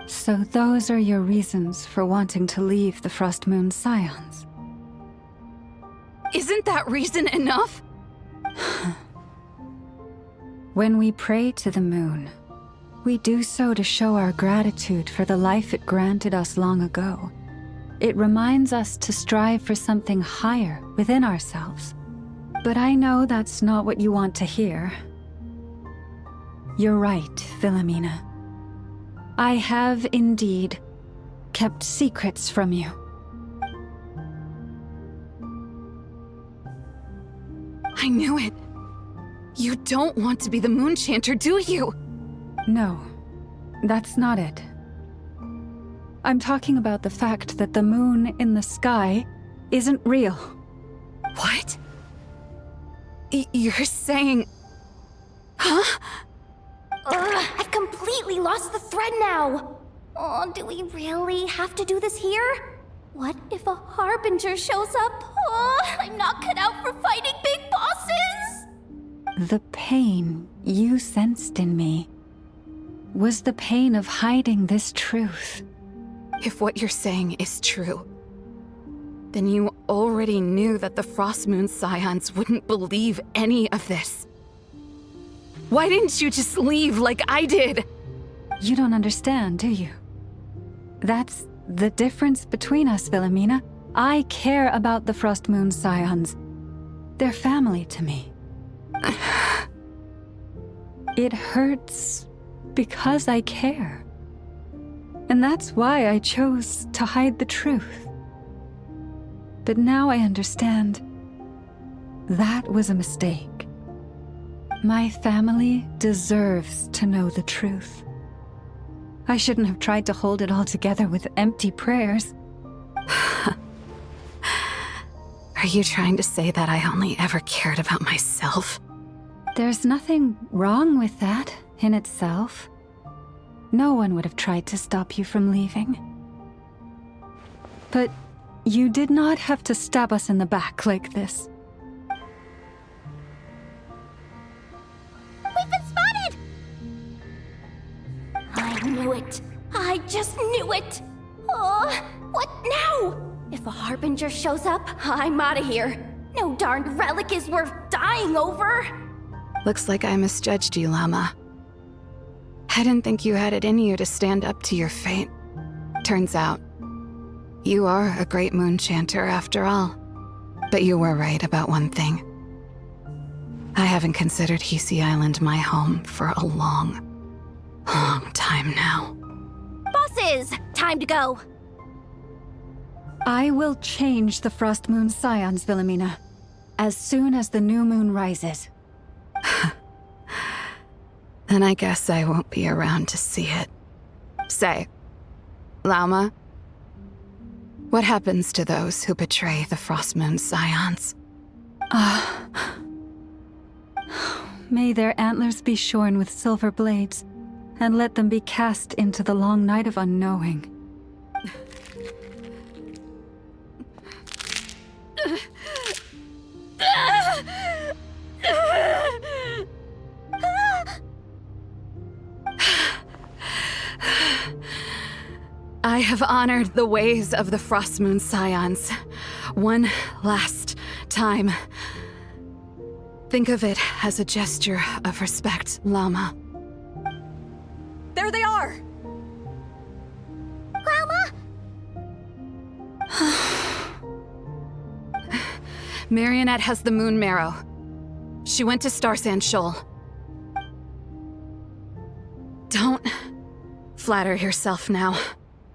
So those are your reasons for wanting to leave the Frost Moon Scions? Isn't that reason enough? When we pray to the moon, we do so to show our gratitude for the life it granted us long ago. It reminds us to strive for something higher within ourselves. But I know that's not what you want to hear. You're right, Philomena. I have indeed kept secrets from you. I knew it. You don't want to be the Moon Chanter, do you? No, that's not it. I'm talking about the fact that the moon in the sky isn't real. What? You're saying... Huh? I've completely lost the thread now. Oh, do we really have to do this here? What if a Harbinger shows up? Oh, I'm not cut out for fighting big bosses! The pain you sensed in me was the pain of hiding this truth. If what you're saying is true, then you already knew that the Frost Moon Scions wouldn't believe any of this. Why didn't you just leave like I did? You don't understand, do you? That's the difference between us, Philomena. I care about the Frost Moon Scions. They're family to me. It hurts because I care. And that's why I chose to hide the truth. But now I understand that was a mistake. My family deserves to know the truth. I shouldn't have tried to hold it all together with empty prayers. Are you trying to say that I only ever cared about myself? There's nothing wrong with that in itself. No one would have tried to stop you from leaving. But you did not have to stab us in the back like this. We've been spotted! I knew it. I just knew it. Oh, What now? If a Harbinger shows up, I'm out of here. No darned relic is worth dying over. Looks like I misjudged you, Llama. I didn't think you had it in you to stand up to your fate. Turns out, you are a great moon chanter after all. But you were right about one thing. I haven't considered Hisi Island my home for a long time now. Bosses, time to go. I will change the Frost Moon Scions, Wilhelmina, as soon as the new moon rises. Then I guess I won't be around to see it. Say, Lauma, what happens to those who betray the Frost Moon Scions? May their antlers be shorn with silver blades, and let them be cast into the long night of unknowing. I have honored the ways of the Frost Moon Scions one last time. Think of it as a gesture of respect, Llama. There they are! Grandma? Marionette has the moon marrow. She went to Star Sand Shoal. Don't flatter yourself now.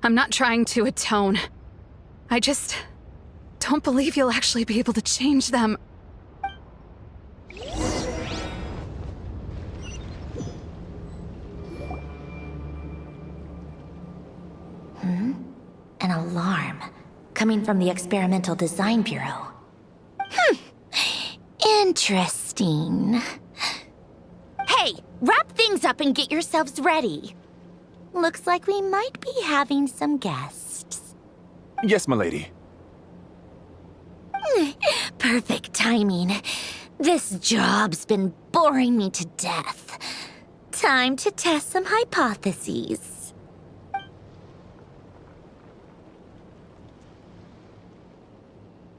I'm not trying to atone. I just don't believe you'll actually be able to change them. An alarm coming from the Experimental Design Bureau. Interesting. Hey, wrap things up and get yourselves ready. Looks like we might be having some guests. Yes, milady. Perfect timing. This job's been boring me to death. Time to test some hypotheses.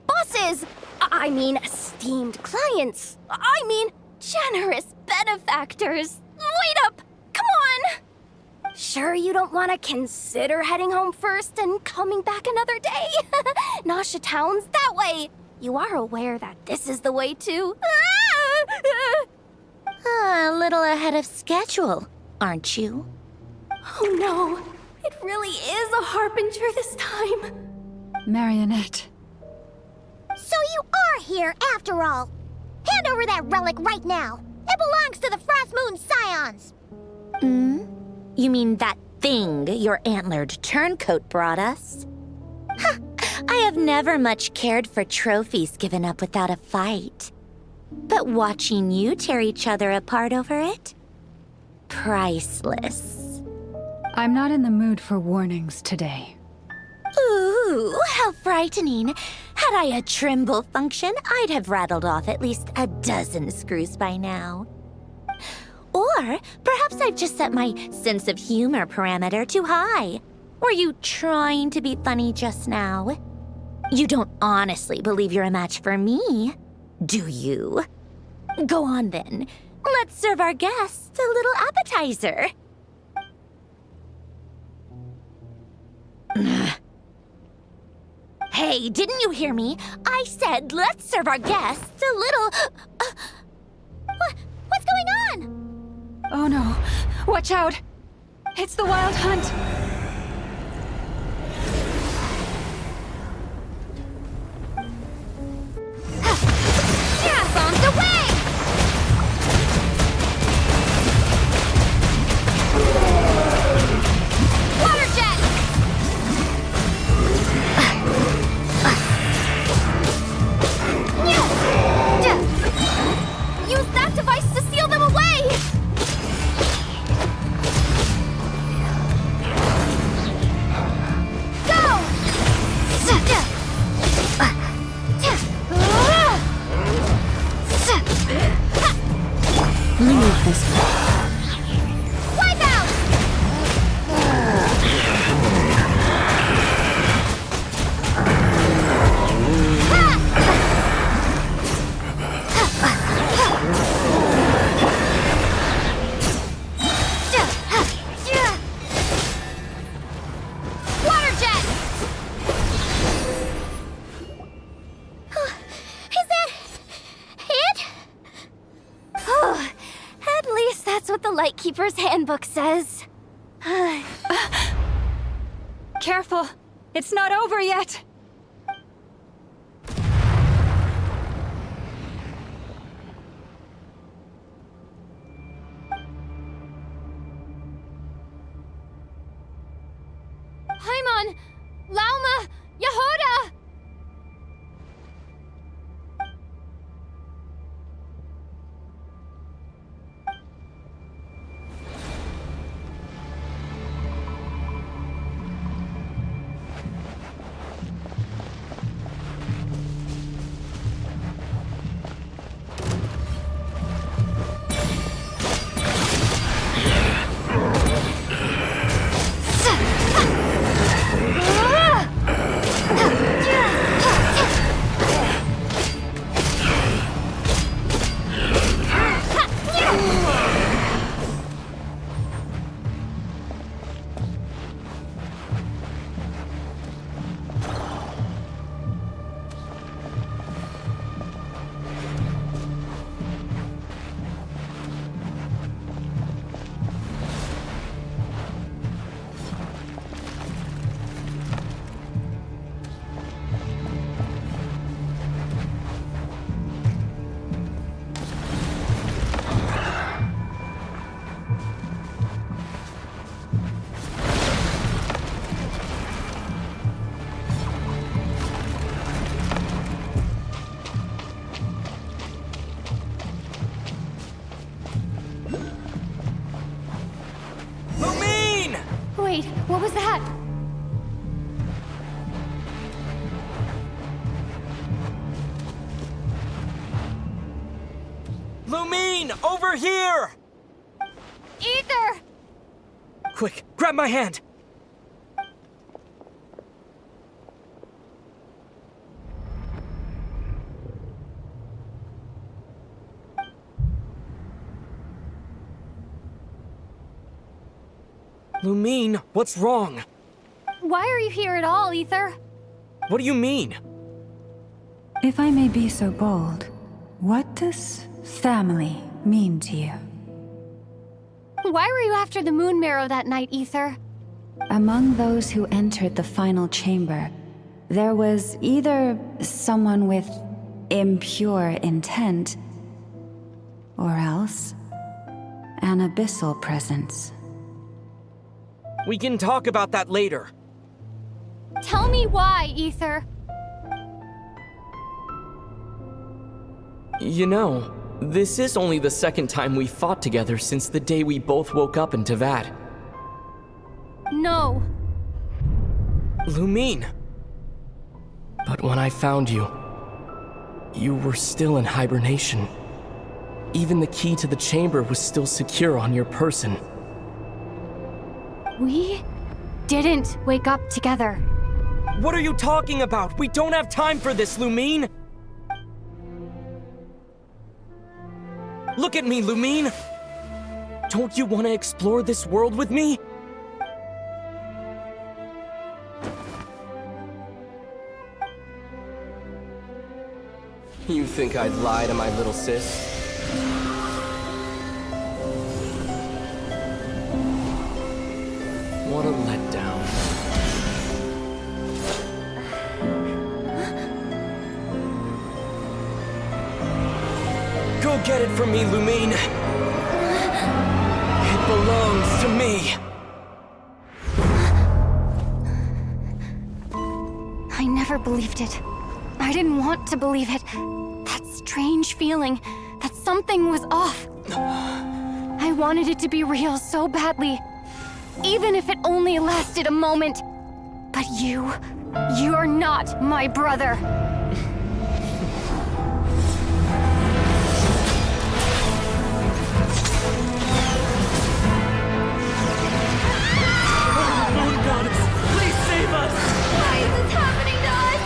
Bosses! I mean, esteemed clients. I mean, generous benefactors. Wait up! Come on! Sure you don't want to consider heading home first and coming back another day? Nasha Town's that way. You are aware that this is the way too. A little ahead of schedule, aren't you? Oh no, it really is a Harbinger this time. Marionette. So you are here after all. Hand over that relic right now. It belongs to the Frost Moon Scions. You mean that thing your antlered turncoat brought us? I have never much cared for trophies given up without a fight. But watching you tear each other apart over it? Priceless. I'm not in the mood for warnings today. Ooh, how frightening. Had I a Trimble function, I'd have rattled off at least a dozen screws by now. Or perhaps I've just set my sense of humor parameter too high. Were you trying to be funny just now? You don't honestly believe you're a match for me, do you? Go on then. Let's serve our guests a little appetizer. Hey, didn't you hear me? I said let's serve our guests a little... What's going on? Oh no. Watch out! It's the Wild Hunt! Yeah, bombs away! Water jet! Use that device to seal them away! Go! Let me move this way. Wipe out! Lightkeeper's handbook says. Careful! It's not over yet! Paimon! Lauma! Yehoda! Wait, what was that? Lumine, over here! Ether! Quick, grab my hand! Lumine, what's wrong? Why are you here at all, Ether? What do you mean? If I may be so bold, what does family mean to you? Why were you after the Moon Marrow that night, Ether? Among those who entered the final chamber, there was either someone with impure intent, or else an abyssal presence. We can talk about that later. Tell me why, Ether. You know, this is only the second time we fought together since the day we both woke up in Teyvat. No. Lumine. But when I found you, you were still in hibernation. Even the key to the chamber was still secure on your person. We didn't wake up together. What are you talking about? We don't have time for this, Lumine! Look at me, Lumine! Don't you want to explore this world with me? You think I'd lie to my little sis? What a letdown. Go get it from me, Lumine. It belongs to me. I never believed it. I didn't want to believe it. That strange feeling that something was off. I wanted it to be real so badly. Even if it only lasted a moment. But you're not my brother. Moon Goddess, please save us! Why is this happening to us?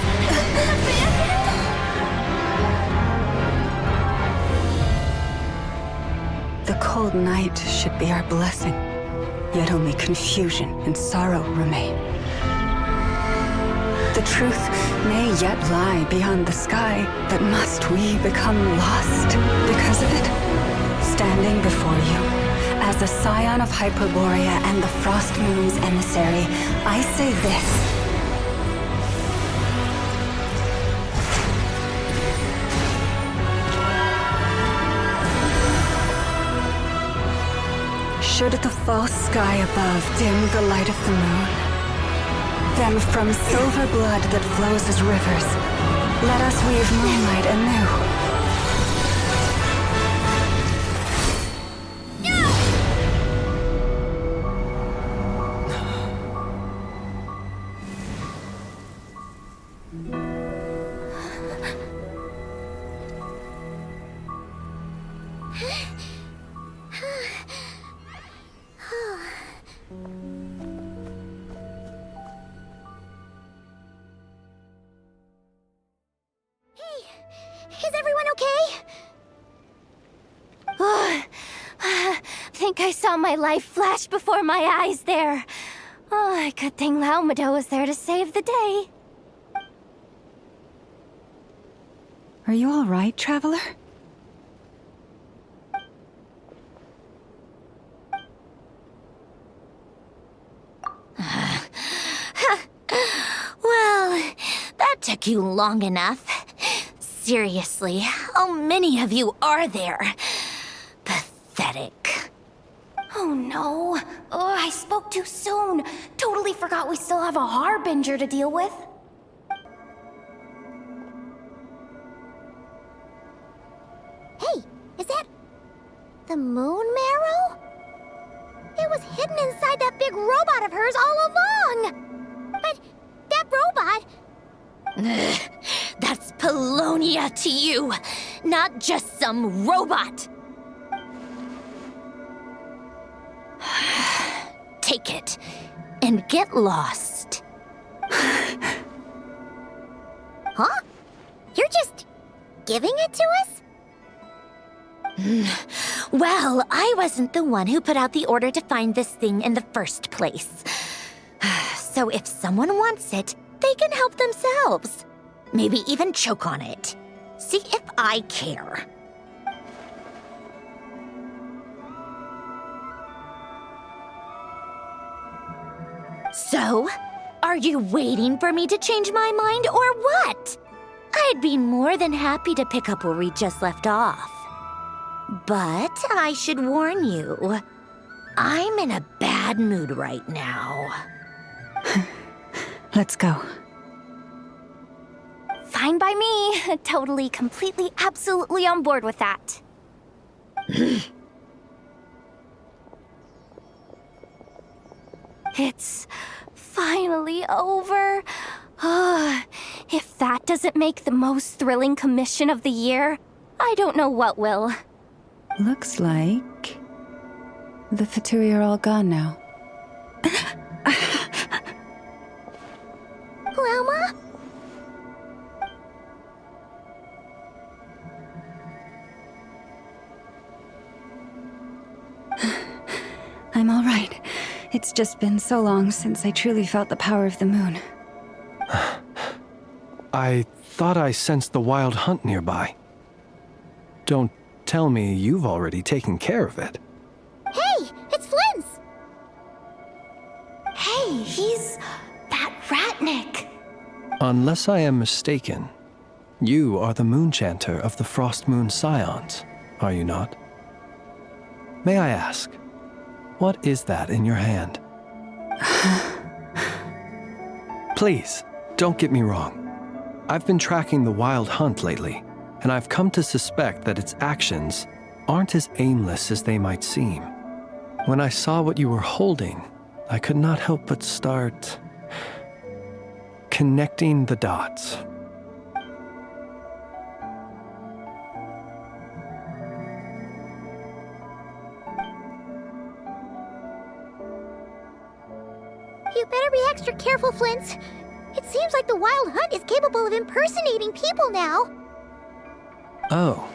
The cold night should be our blessing, yet only confusion and sorrow remain. The truth may yet lie beyond the sky, but must we become lost because of it? Standing before you, As a scion of Hyperborea and the Frost Moon's emissary, I say this. Should the false sky above dim the light of the moon, then from silver blood that flows as rivers, let us weave moonlight anew. Is everyone okay? I think I saw my life flash before my eyes there. Oh, good thing Laumado was there to save the day. Are you all right, Traveler? Well, that took you long enough. Seriously, how many of you are there? Pathetic. Oh no. Oh, I spoke too soon. Totally forgot we still have a Harbinger to deal with. Hey, is that the moon marrow? It was hidden inside that big robot of hers all along. But that robot... That's Polonia to you, not just some robot. Take it and get lost. Huh? You're just giving it to us? Well, I wasn't the one who put out the order to find this thing in the first place. So if someone wants it, they can help themselves. Maybe even choke on it. See if I care. So, are you waiting for me to change my mind or what? I'd be more than happy to pick up where we just left off. But I should warn you, I'm in a bad mood right now. Let's go. Fine by me. Totally, completely, absolutely on board with that. It's finally over. If that doesn't make the most thrilling commission of the year, I don't know what will. Looks like the Fatui are all gone now. Lauma? I'm all right. It's just been so long since I truly felt the power of the moon. I thought I sensed the wild hunt nearby. Don't tell me you've already taken care of it. Hey, it's Flint's! Hey, he's that Ratnik. Unless I am mistaken, you are the Moonchanter of the Frost Moon Scions, are you not? May I ask, what is that in your hand? Please, don't get me wrong. I've been tracking the wild hunt lately, and I've come to suspect that its actions aren't as aimless as they might seem. When I saw what you were holding, I could not help but start connecting the dots. You better be extra careful, Flint. It seems like the Wild Hunt is capable of impersonating people now. Oh,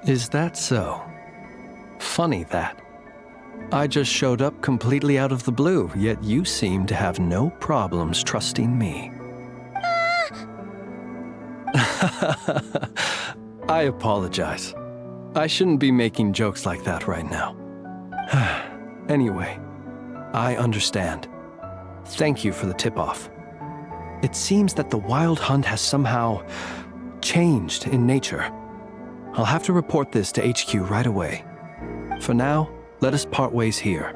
is that so? Funny that. I just showed up completely out of the blue, yet you seem to have no problems trusting me. I apologize. I shouldn't be making jokes like that right now. Anyway, I understand. Thank you for the tip-off. It seems that the wild hunt has somehow changed in nature. I'll have to report this to HQ right away. For now, let us part ways here.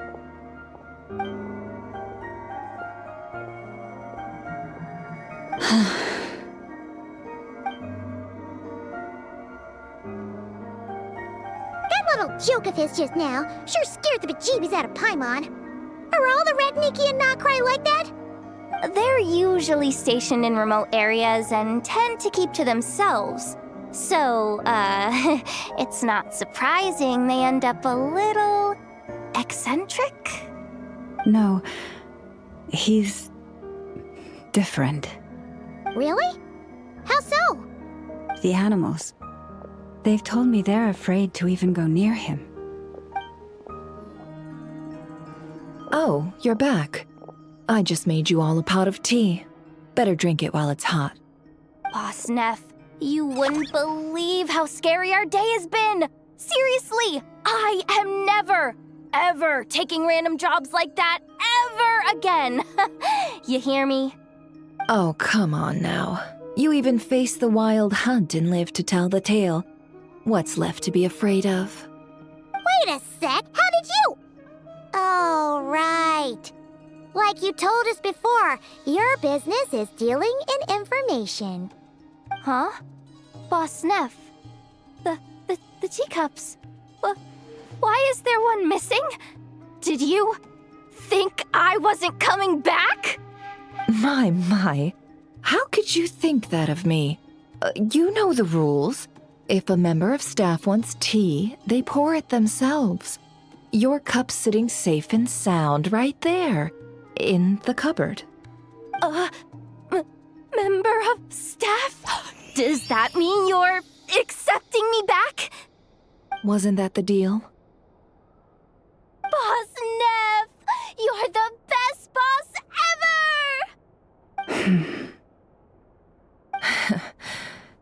That little joke of his just now sure scared the bejeebies out of Paimon. Are all the Red Nikki and Notcry like that? They're usually stationed in remote areas and tend to keep to themselves. So, it's not surprising they end up a little eccentric? No, he's different. Really? How so? The animals. They've told me they're afraid to even go near him. Oh, you're back. I just made you all a pot of tea. Better drink it while it's hot. Boss Neff, you wouldn't believe how scary our day has been! Seriously, I am never, ever taking random jobs like that ever again! You hear me? Oh, come on now. You even faced the wild hunt and lived to tell the tale. What's left to be afraid of? Wait a sec, how did you? Oh, right. Like you told us before, your business is dealing in information. Huh? Boss Neff, the teacups. Why is there one missing? Did you think I wasn't coming back? My. How could you think that of me? You know the rules. If a member of staff wants tea, they pour it themselves. Your cup's sitting safe and sound right there, in the cupboard. Member of staff? Does that mean you're accepting me back? Wasn't that the deal? Boss Neff, you're the best boss ever!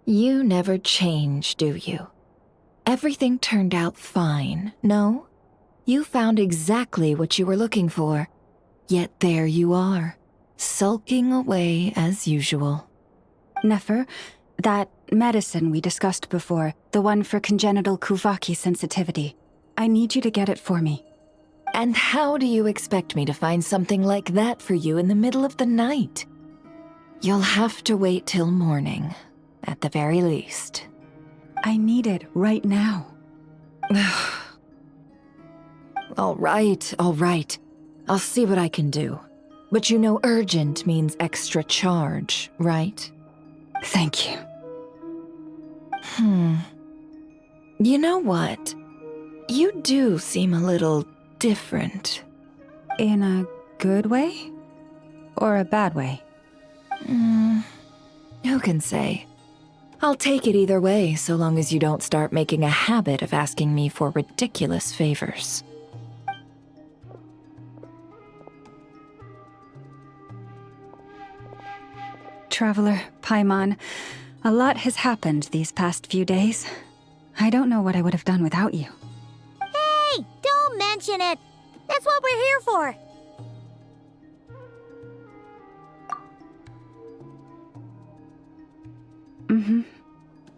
You never change, do you? Everything turned out fine, no? You found exactly what you were looking for. Yet there you are, sulking away as usual. Nefer, that medicine we discussed before, the one for congenital Kuvaki sensitivity, I need you to get it for me. And how do you expect me to find something like that for you in the middle of the night? You'll have to wait till morning, at the very least. I need it right now. All right. I'll see what I can do. But you know urgent means extra charge, right? Thank you. You know what? You do seem a little different. In a good way? Or a bad way? Who can say? I'll take it either way, so long as you don't start making a habit of asking me for ridiculous favors. Traveler, Paimon, a lot has happened these past few days. I don't know what I would have done without you. Hey, don't mention it. That's what we're here for.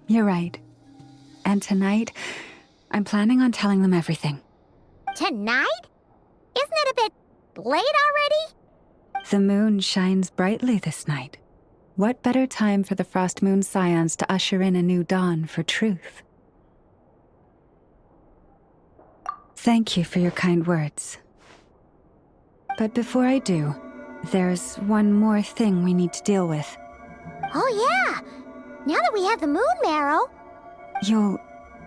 You're right. And tonight, I'm planning on telling them everything. Tonight? Isn't it a bit late already? The moon shines brightly this night. What better time for the Frost Moon Scions to usher in a new dawn for truth? Thank you for your kind words. But before I do, there's one more thing we need to deal with. Oh yeah! Now that we have the moon marrow... You'll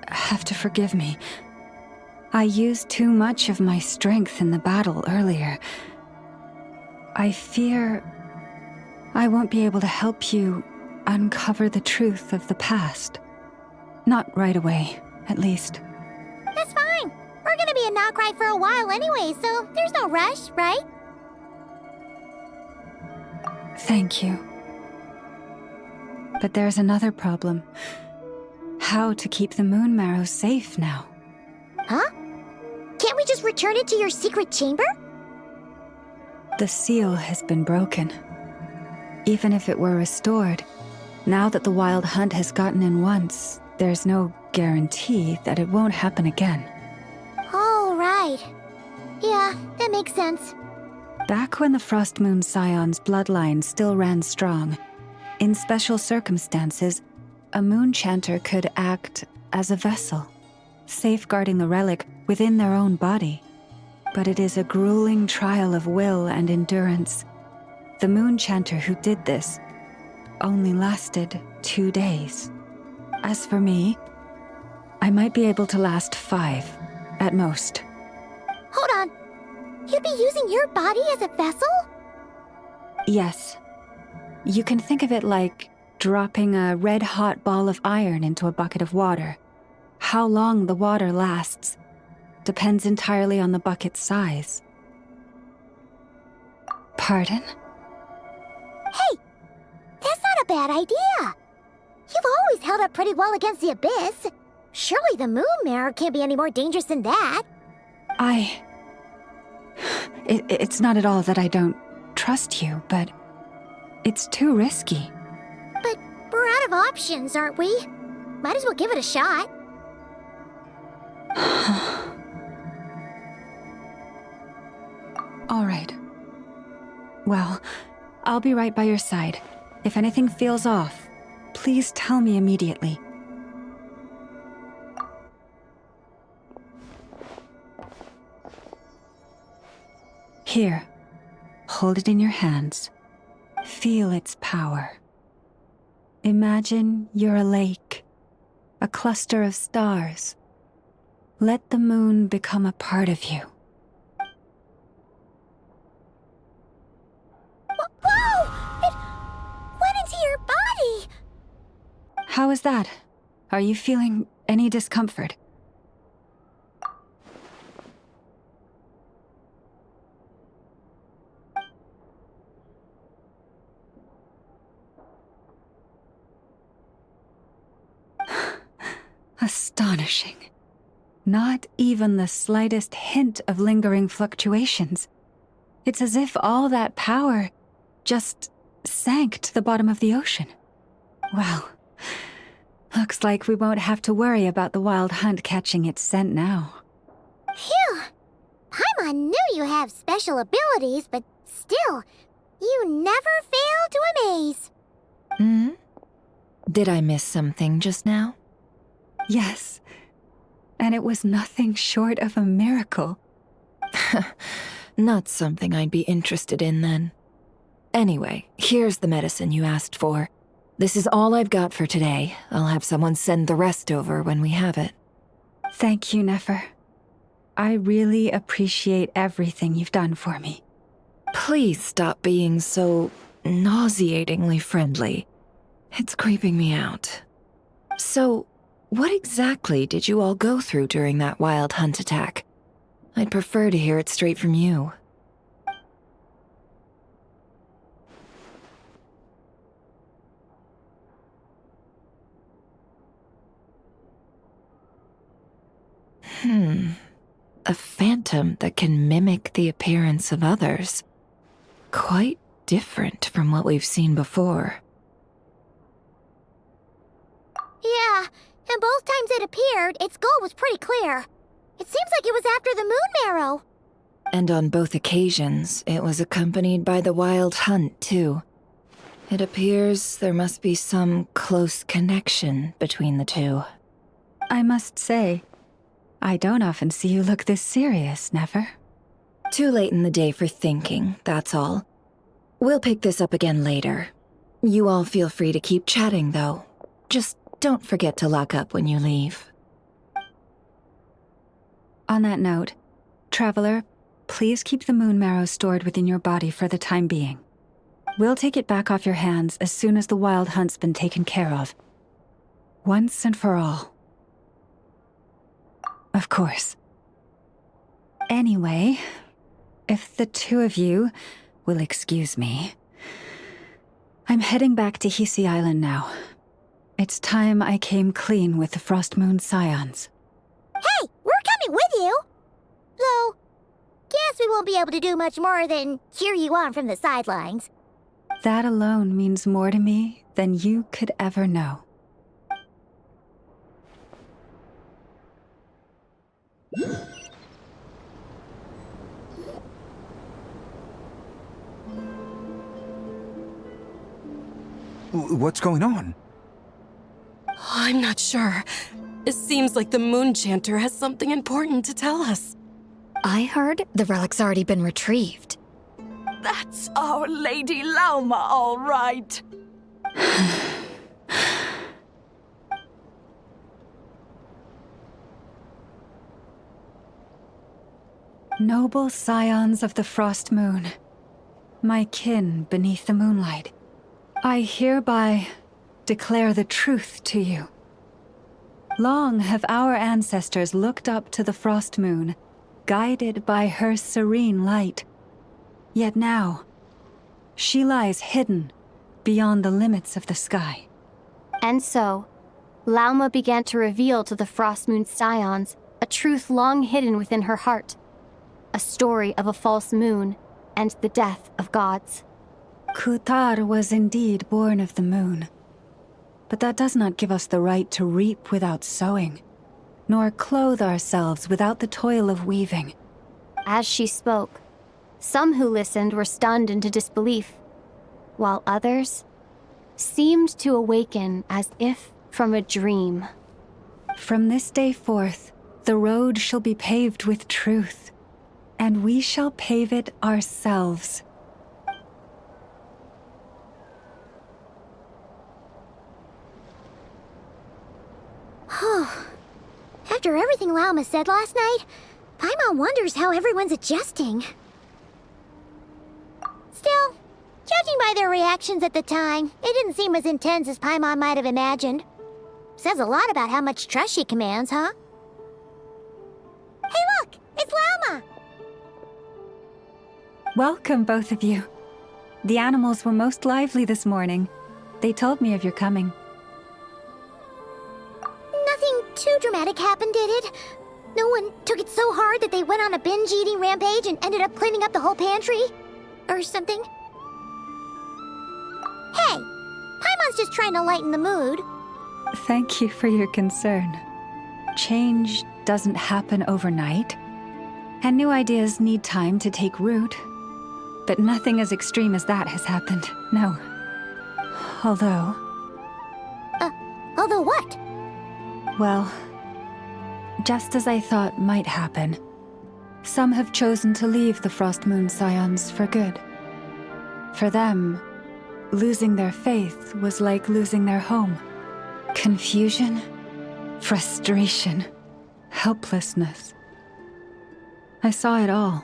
have to forgive me. I used too much of my strength in the battle earlier. I fear I won't be able to help you uncover the truth of the past. Not right away, at least. That's fine. We're gonna be in Notcry for a while anyway, so there's no rush, right? Thank you. But there's another problem. How to keep the moon marrow safe now? Huh? Can't we we just return it to your secret chamber? The seal has been broken. Even if it were restored, now that the wild hunt has gotten in once, there's no guarantee that it won't happen again. Oh, right. Yeah, that makes sense. Back when the Frostmoon Scion's bloodline still ran strong, in special circumstances, a moon chanter could act as a vessel, safeguarding the relic within their own body. But it is a grueling trial of will and endurance. The moon chanter who did this only lasted 2 days. As for me, I might be able to last 5, at most. Hold on. You'd be using your body as a vessel? Yes. You can think of it like dropping a red-hot ball of iron into a bucket of water. How long the water lasts depends entirely on the bucket's size. Pardon? Hey, that's not a bad idea. You've always held up pretty well against the abyss. Surely the moon mirror can't be any more dangerous than that. It's not at all that I don't trust you, but it's too risky. But we're out of options, aren't we? Might as well give it a shot. All right. Well, I'll be right by your side. If anything feels off, please tell me immediately. Here, hold it in your hands. Feel its power. Imagine you're a lake, a cluster of stars. Let the moon become a part of you. Whoa! It went into your body! How is that? Are you feeling any discomfort? Astonishing. Not even the slightest hint of lingering fluctuations. It's as if all that power just sank to the bottom of the ocean. Well, looks like we won't have to worry about the wild hunt catching its scent now. Phew! Paimon knew you have special abilities, but still, you never fail to amaze. Hmm? Did I miss something just now? Yes, and it was nothing short of a miracle. Not something I'd be interested in then. Anyway, here's the medicine you asked for. This is all I've got for today. I'll have someone send the rest over when we have it. Thank you, Nefer. I really appreciate everything you've done for me. Please stop being so nauseatingly friendly. It's creeping me out. So, what exactly did you all go through during that wild hunt attack? I'd prefer to hear it straight from you. A phantom that can mimic the appearance of others. Quite different from what we've seen before. Yeah, and both times it appeared, its goal was pretty clear. It seems like it was after the moon marrow. And on both occasions, it was accompanied by the wild hunt, too. It appears there must be some close connection between the two. I must say, I don't often see you look this serious, Nefer. Too late in the day for thinking, that's all. We'll pick this up again later. You all feel free to keep chatting, though. Just don't forget to lock up when you leave. On that note, Traveler, please keep the moon marrow stored within your body for the time being. We'll take it back off your hands as soon as the wild hunt's been taken care of. Once and for all. Of course. Anyway, if the two of you will excuse me, I'm heading back to Hisi Island now. It's time I came clean with the Frostmoon Scions. Hey, we're coming with you! Though, won't be able to do much more than cheer you on from the sidelines. That alone means more to me than you could ever know. What's going on? I'm not sure. It seems like the Moon Chanter has something important to tell us. I heard the relic's already been retrieved. That's our Lady Lauma, all right. Noble scions of the Frost Moon, my kin beneath the moonlight, I hereby declare the truth to you. Long have our ancestors looked up to the Frost Moon, guided by her serene light. Yet now, she lies hidden beyond the limits of the sky. And so, Lauma began to reveal to the Frost Moon scions a truth long hidden within her heart. A story of a false moon and the death of gods. Kutar was indeed born of the moon. But that does not give us the right to reap without sowing, nor clothe ourselves without the toil of weaving. As she spoke, some who listened were stunned into disbelief, while others seemed to awaken as if from a dream. From this day forth, the road shall be paved with truth, and we shall pave it ourselves. After everything Lauma said last night, Paimon wonders how everyone's adjusting. Still, judging by their reactions at the time, it didn't seem as intense as Paimon might have imagined. Says a lot about how much trust she commands, huh? Hey look! It's Lauma! Welcome, both of you. The animals were most lively this morning. They told me of your coming. Nothing too dramatic happened, did it? No one took it so hard that they went on a binge-eating rampage and ended up cleaning up the whole pantry? Or something? Hey! Paimon's just trying to lighten the mood. Thank you for your concern. Change doesn't happen overnight, and new ideas need time to take root. But nothing as extreme as that has happened, no. Although... Although what? Well, just as I thought might happen, some have chosen to leave the Frost Moon Scions for good. For them, losing their faith was like losing their home. Confusion, frustration, helplessness. I saw it all,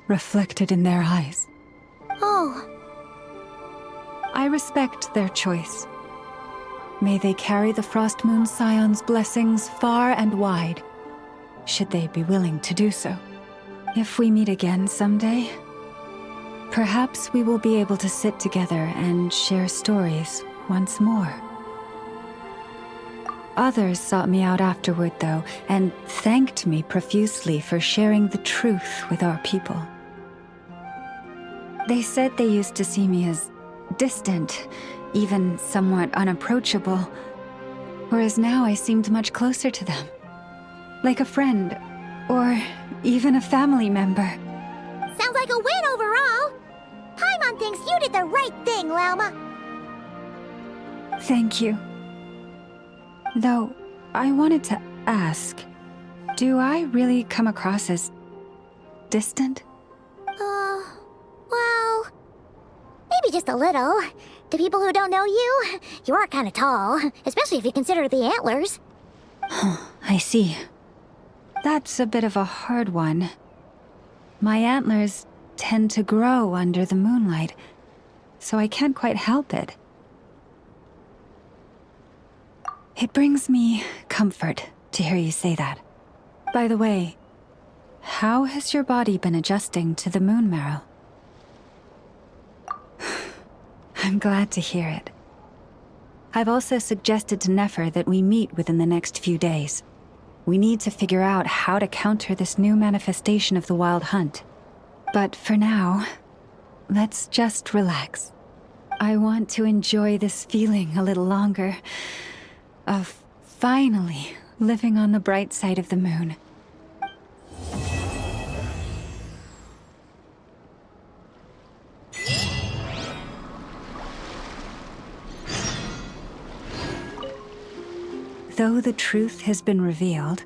reflected in their eyes. Oh. I respect their choice. May they carry the Frost Moon Scions' blessings far and wide, should they be willing to do so. If we meet again someday, perhaps we will be able to sit together and share stories once more. Others sought me out afterward, though, and thanked me profusely for sharing the truth with our people. They said they used to see me as distant, even somewhat unapproachable, whereas now I seemed much closer to them. Like a friend, or even a family member. Sounds like a win overall! Paimon thinks you did the right thing, Lauma. Thank you. Though, I wanted to ask, do I really come across as distant? Well, maybe just a little. To people who don't know you, you are kind of tall, especially if you consider the antlers. I see. That's a bit of a hard one. My antlers tend to grow under the moonlight, so I can't quite help it. It brings me comfort to hear you say that. By the way, how has your body been adjusting to the moon marrow? I'm glad to hear it. I've also suggested to Nefer that we meet within the next few days. We need to figure out how to counter this new manifestation of the Wild Hunt. But for now, let's just relax. I want to enjoy this feeling a little longer of finally living on the bright side of the moon. Though the truth has been revealed,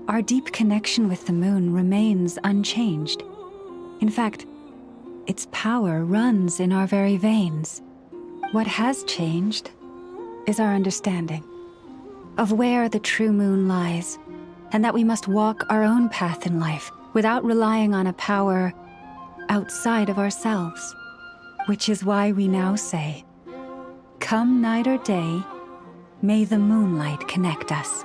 our deep connection with the moon remains unchanged. In fact, its power runs in our very veins. What has changed is our understanding of where the true moon lies, and that we must walk our own path in life without relying on a power outside of ourselves. Which is why we now say, come night or day, may the moonlight connect us.